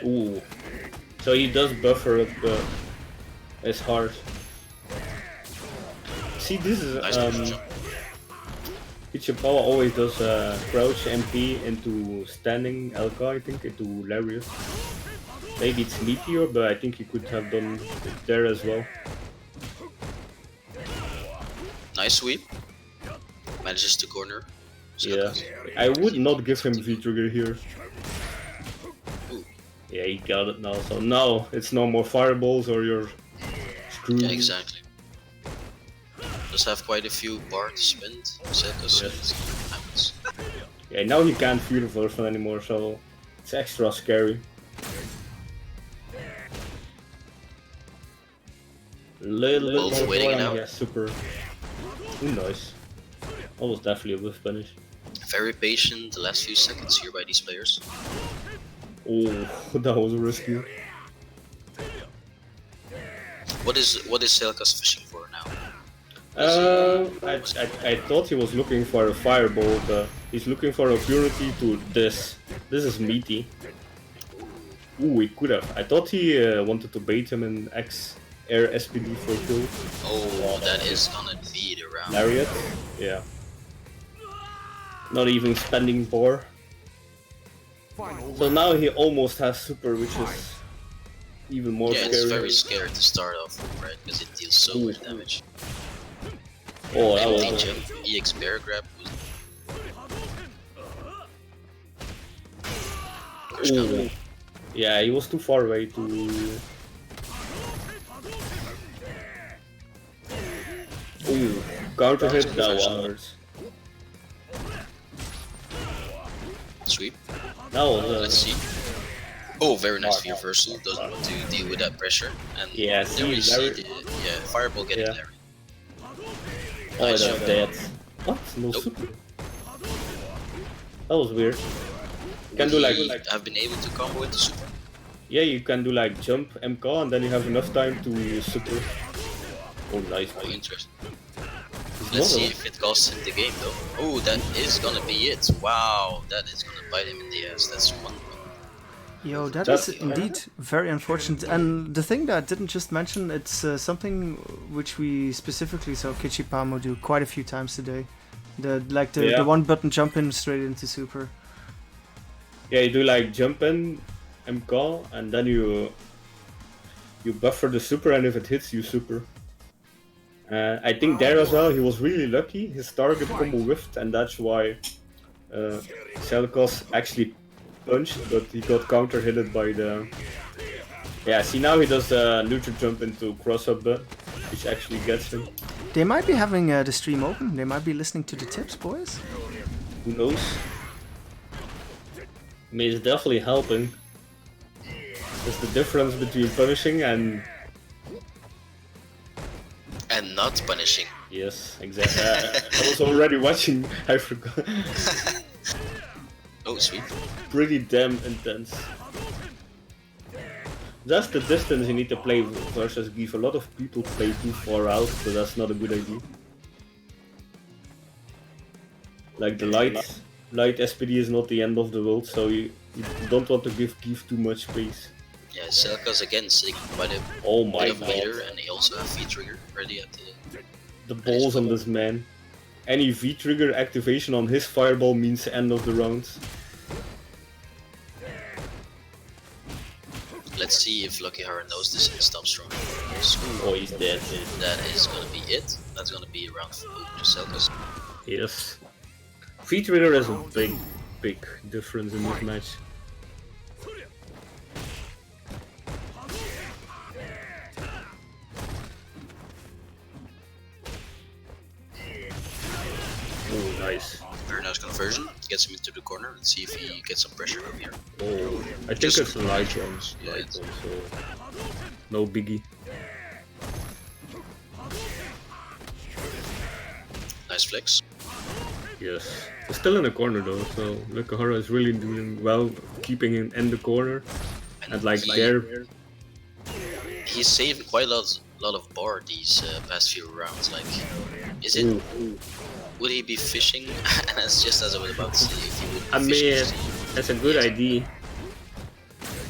Ooh. So he does buffer it, but it's hard. See, this is... Ichibawa always does crouch MP into standing LK, I think, into Lariat. Maybe it's Meteor, but I think he could have done it there as well. Nice sweep. Manages to corner. Yeah, I would not give him V-Trigger here. Yeah, he got it now, so now it's no more fireballs or you're screwed. Yeah, exactly. Does have quite a few bar to spend, happens. Yeah, now he can't feel reversal anymore, so it's extra scary. Little bit more flying, yeah, super. Ooh, nice. That was definitely a whiff punish. Very patient the last few seconds here by these players. Oh, that was risky. What is Selkas fishing for now? I thought he was looking for a fireball, but he's looking for a purity to this. This is meaty. Ooh, he could have. I thought he wanted to bait him in X Air SPD for kill. Oh, that is gonna be the round. Lariat? Yeah. Not even spending bar. So now he almost has super, which is even more scary. Yeah, it's very scared to start off with, right? Because it deals so much damage. Oh, that was jump, EX bear grab. Ooh. Yeah, he was too far away to... Ooh, counter hit, that one hurts. Sweep. That was Let's see. Oh, very nice reversal. Doesn't want to deal with that pressure. And yeah, there we see the fireball getting Larry. Oh, that's dead. What? No super. That was weird. You can do like... I've been able to combo with the super. Yeah, you can do like jump MK and then you have enough time to super. Oh, nice. Oh, interesting. Let's see if it costs him the game though. Oh, that is gonna be it. Wow, that is gonna bite him in the ass. That's one. Yo, that is indeed very unfortunate. And the thing that I didn't just mention, it's something which we specifically saw Kichipamo do quite a few times today. The one button jump in straight into super. Yeah, you do like jump in, MK, and then you buffer the super, and if it hits you super. I think there as well he was really lucky. His target combo whiffed, and that's why Selkas actually punched, but he got counter hitted by the... Yeah, see now he does the neutral jump into cross up button, which actually gets him. They might be having the stream open. They might be listening to the tips, boys. Who knows? I mean, it's definitely helping. There's the difference between punishing and not punishing. Yes, exactly. I was already watching, I forgot. Oh, sweet. Pretty damn intense. That's the distance you need to play versus Gief. A lot of people play too far out, but that's not a good idea. Like the light SPD is not the end of the world, so you don't want to give Gief too much space. Yeah, Selkas again sitting by the bit of meter, and he also have V-Trigger ready at the balls on this man. Any V-Trigger activation on his fireball means end of the round. Let's see if Lucky Hara knows this and stops strong. Flex. Oh, he's dead. That is gonna be it. That's gonna be around to Selkas. Yes. V-Trigger is a big difference in this match. Oh, nice. Very nice conversion. Gets him into the corner. Let's see if he gets some pressure over here. Oh, I think Just- it's a light one. Yeah, Light it's- one, so no biggie. Nice flex. Yes. He's still in the corner though, so Nakahara is really doing well, keeping him in the corner. And like he- there, He's saving quite a lot of bar these past few rounds. Like, is it? ooh, Would he be fishing? That's just as I was about to say. If he would be I mean, fishing. that's a good idea.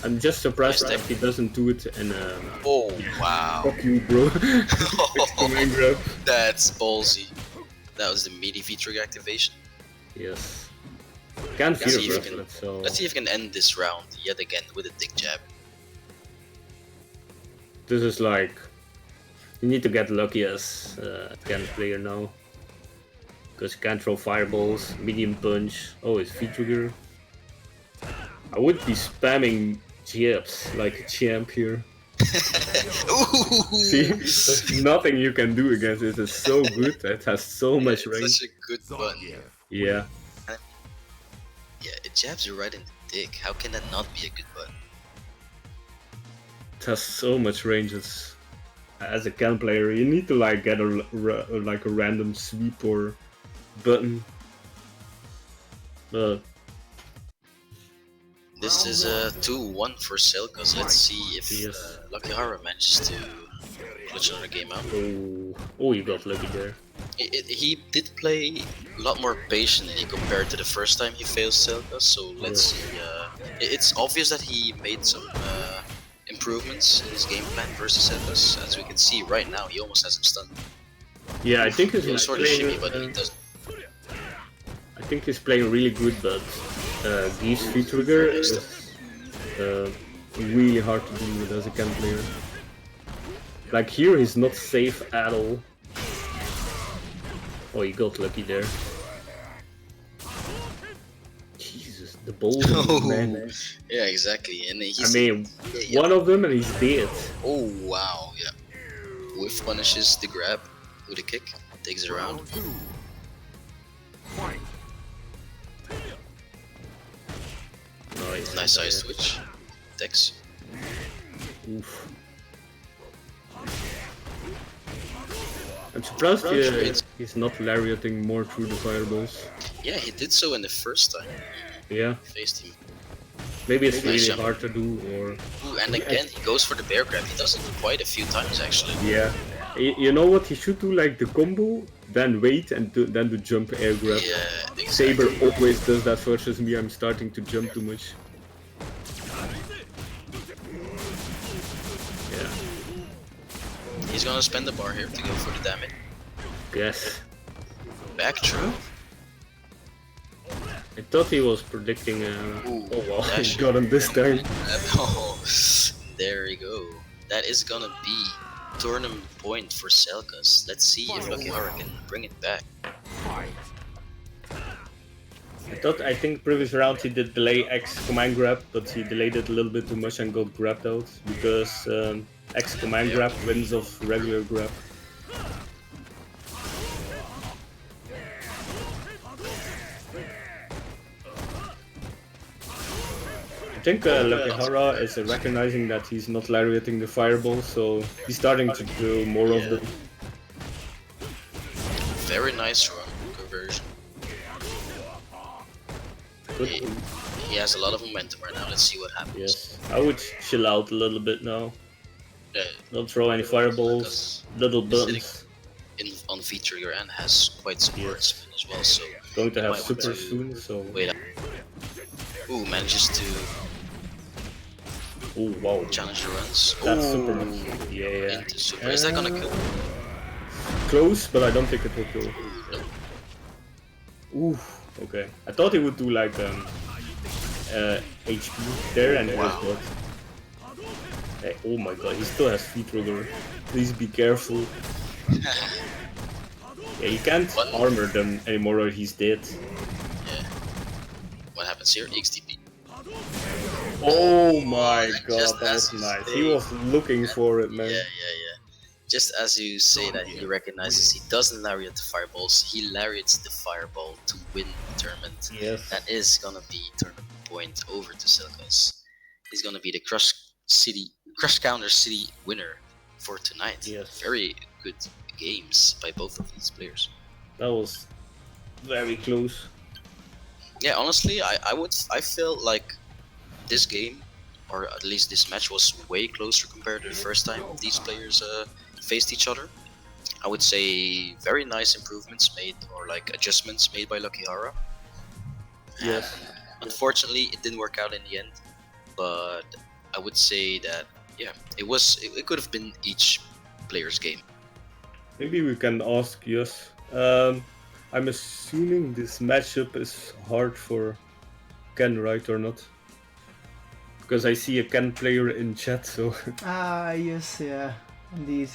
I'm just surprised Nice that he doesn't do it in Oh wow! fuck you, bro. Command grab. That's ballsy. That was the meaty V-Trigger activation. Yes. Can't Let's see fear if he can- bracelet, so Let's see if we can end this round yet again with a dick jab. this is like you need to get lucky as a Ken player now. Because you can't throw fireballs, medium punch. Oh, it's V-Trigger. I would be spamming jabs like a champ here. Ooh! See, there's nothing you can do against it. It's so good. It has so much It's range. such a good button. Yeah. Yeah, it jabs you right in the dick. How can that not be a good button? It has so much range. It's, as a Ken player, you need to like get like a random sweep or button. But This is a 2-1 for Selkas. Let's see if Yes. Lucky Hara manages to clutch another game out. oh, you got lucky there. He did play a lot more patiently compared to the first time he failed Selkas, so let's see. It's obvious that he made some improvements in his game plan versus Selkas. As we can see right now, he almost has him stunned. Yeah, I think he's He was sort of playing, shimmy, but he doesn't. I think he's playing really good, but Geese V-Trigger is really hard to deal with as a Ken player. Like here, he's not safe at all. Oh, you got lucky there. Jesus, the ball, man. Yeah, exactly. And I he's. mean, yeah. one of them and he's dead. Oh wow, yeah. Whiff punishes the grab with a kick, takes it around. Nice side switch. Dex. Oof. I'm surprised he's not lariating more through the fireballs. Yeah, he did so in the first time Yeah, he faced him. maybe it's Nice really jump. hard to do, or Ooh, and again, he goes for the bear grab. He does it quite a few times actually. yeah. You know what he should do? Like the combo, then wait and then the jump air grab. Yeah, exactly. Saber always does that versus me. I'm starting to jump too much. Yeah, He's gonna spend the bar here to go for the damage. guess. Back through. I thought he was predicting. Ooh, Oh wow, he dash. got him this time. Oh, there you go. That is gonna be tournament point for Selkas. Let's see if Lucky Hara can bring it back. I think previous round he did delay X command grab, but he delayed it a little bit too much and got grabbed out because X command grab wins of regular grab. I think Lucky Hara is recognizing that he's not lariating the fireball, so he's starting to do more of them. Very nice run conversion. Good. He has a lot of momentum right now. Let's see what happens. Yes, I would chill out a little bit now. Don't throw any fireballs, little buttons. On V-Trigger and has quite some hard spin as well, so Going to have might want super to soon, so. wait up. Ooh, manages to Oh wow, challenge the runs. that's Ooh, super much. Yeah. into super. Is that gonna kill? Close, but I don't think it will kill. No. Ooh, okay. I thought he would do like HP there, and it was Wow. not. Hey, oh my god, he still has feet trigger. Please be careful. Yeah, you can't armor them anymore or he's dead. Yeah. What happens here? XTP. Oh my god, Just that as was you nice. say. He was looking for it, man. Yeah. Just as you say that he recognizes he doesn't lariat the fireballs, he lariats the fireball to win the tournament. Yes. That is gonna be tournament point over to Silkas. He's gonna be the Crush Counter City winner for tonight. Yes. Very good games by both of these players. That was very close. Yeah, honestly, I felt like this game, or at least this match, was way closer compared to the first time these players faced each other. I would say very nice improvements made, or like adjustments made by Lucky Hara. Yes. Unfortunately, it didn't work out in the end, but I would say that it could have been each player's game. Maybe we can ask Yus. I'm assuming this matchup is hard for Ken, right or not? Because I see a Ken player in chat, so Yes, yeah, indeed.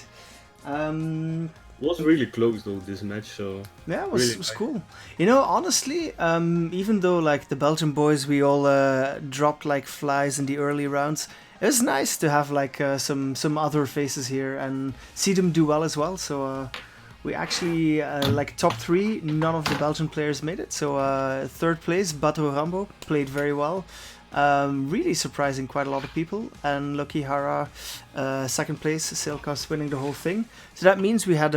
it was really close though this match. So Yeah, it really was nice. cool. You know, honestly, even though like the Belgian boys, we all dropped like flies in the early rounds, it was nice to have like some other faces here and see them do well as well. So we actually like top 3. None of the Belgian players made it. So third place, Bato Rambo played very well. Really surprising quite a lot of people, and Lucky Hara second place, Silkas winning the whole thing. So that means we had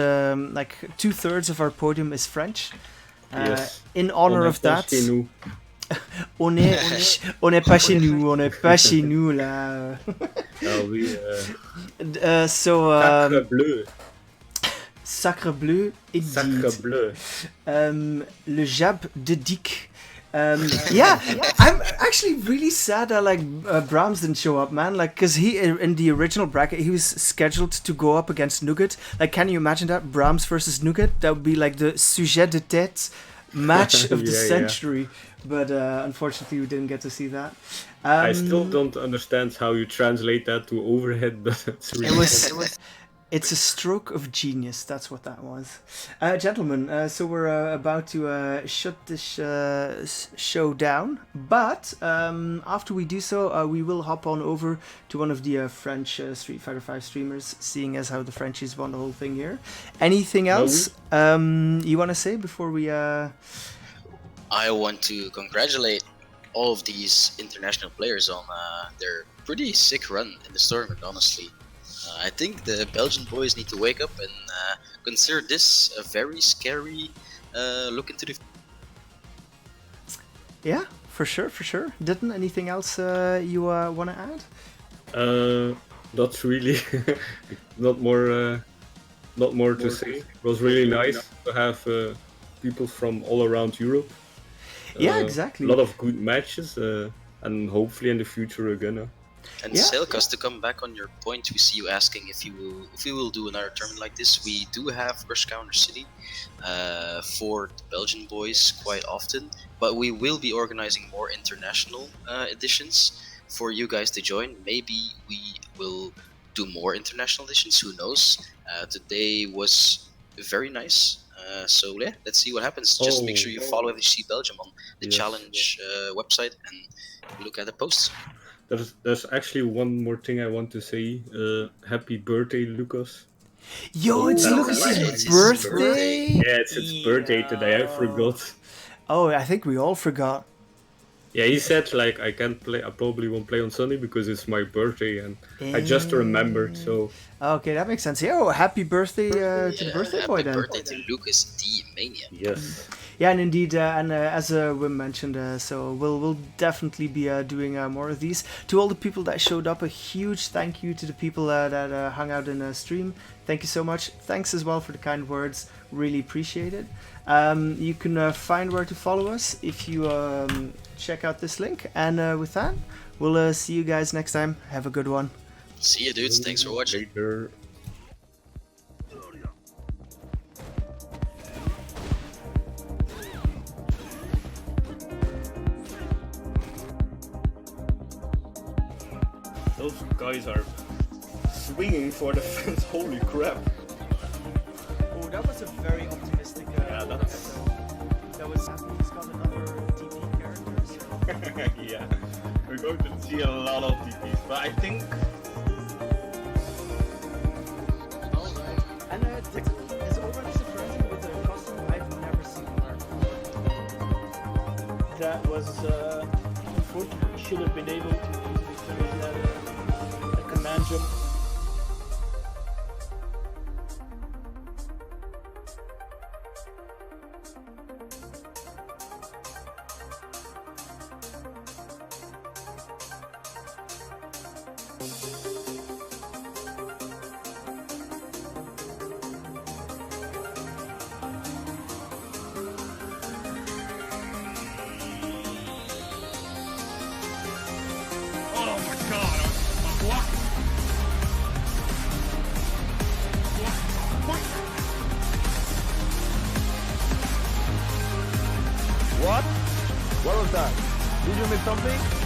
like 2/3 of our podium is French. Yes. In honor On of that, chez nous. on est pas chez nous, on est pas chez nous là. We So Sacre bleu. Sacre bleu, indeed. Sacre bleu. Le jab de Dick. Yeah, I'm actually really sad that like Brahms didn't show up, man. Like, cause he in the original bracket he was scheduled to go up against Nougat. Like, can you imagine that Brahms versus Nougat? That would be like the sujet de tête match of the Yeah, yeah. century. But unfortunately, we didn't get to see that. I still don't understand how you translate that to overhead, but it's really It's a stroke of genius. That's what that was. Gentlemen, so we're about to shut this show down. But after we do so, we will hop on over to one of the French Street Fighter V streamers, seeing as how the Frenchies won the whole thing here. Anything else you want to say before we... I want to congratulate all of these international players on their pretty sick run in this tournament, honestly. I think the Belgian boys need to wake up and consider this a very scary look into the... Yeah, for sure. Didn't anything else you want to add? That's really not more to say. It was really nice to have people from all around Europe. Yeah, exactly. A lot of good matches, and hopefully in the future again. And Yeah. Selkas, to come back on your point, we see you asking if we will do another tournament like this. We do have Crush Counter City for the Belgian boys quite often, but we will be organizing more international editions for you guys to join. Maybe we will do more international editions, who knows. Today was very nice. So yeah, let's see what happens. Just make sure you follow FGC Belgium on the Yes. challenge website and look at the posts. There's actually one more thing I want to say. Happy birthday, Lucas. Yo, it's Oh, Lucas's right, it's his birthday. birthday. Yeah, it's its birthday today. I forgot. Oh, I think we all forgot. Yeah, he said like I can't play. I probably won't play on Sunday because it's my birthday, and I just remembered. So Okay, that makes sense. Yo, happy birthday to the Yeah, birthday boy happy then. birthday to Lucas D Mania. yes, Yeah, and indeed, as Wim mentioned, so we'll definitely be doing more of these. To all the people that showed up, a huge thank you to the people that hung out in the stream. Thank you so much. Thanks as well for the kind words. Really appreciate it. You can find where to follow us if you check out this link. And with that, we'll see you guys next time. Have a good one. See you, dudes. Thanks for watching. later. Those guys are swinging for the fence. Holy crap! Oh, that was a very optimistic. Yeah, that's. That was. He's got another DP character. So. Yeah, we're going to see a lot of DPs, but I think. Alright. And is already surprising with a costume I've never seen learn. That was unfortunate. He should have been able to finish that a command jump. What? What was that? Did you miss something?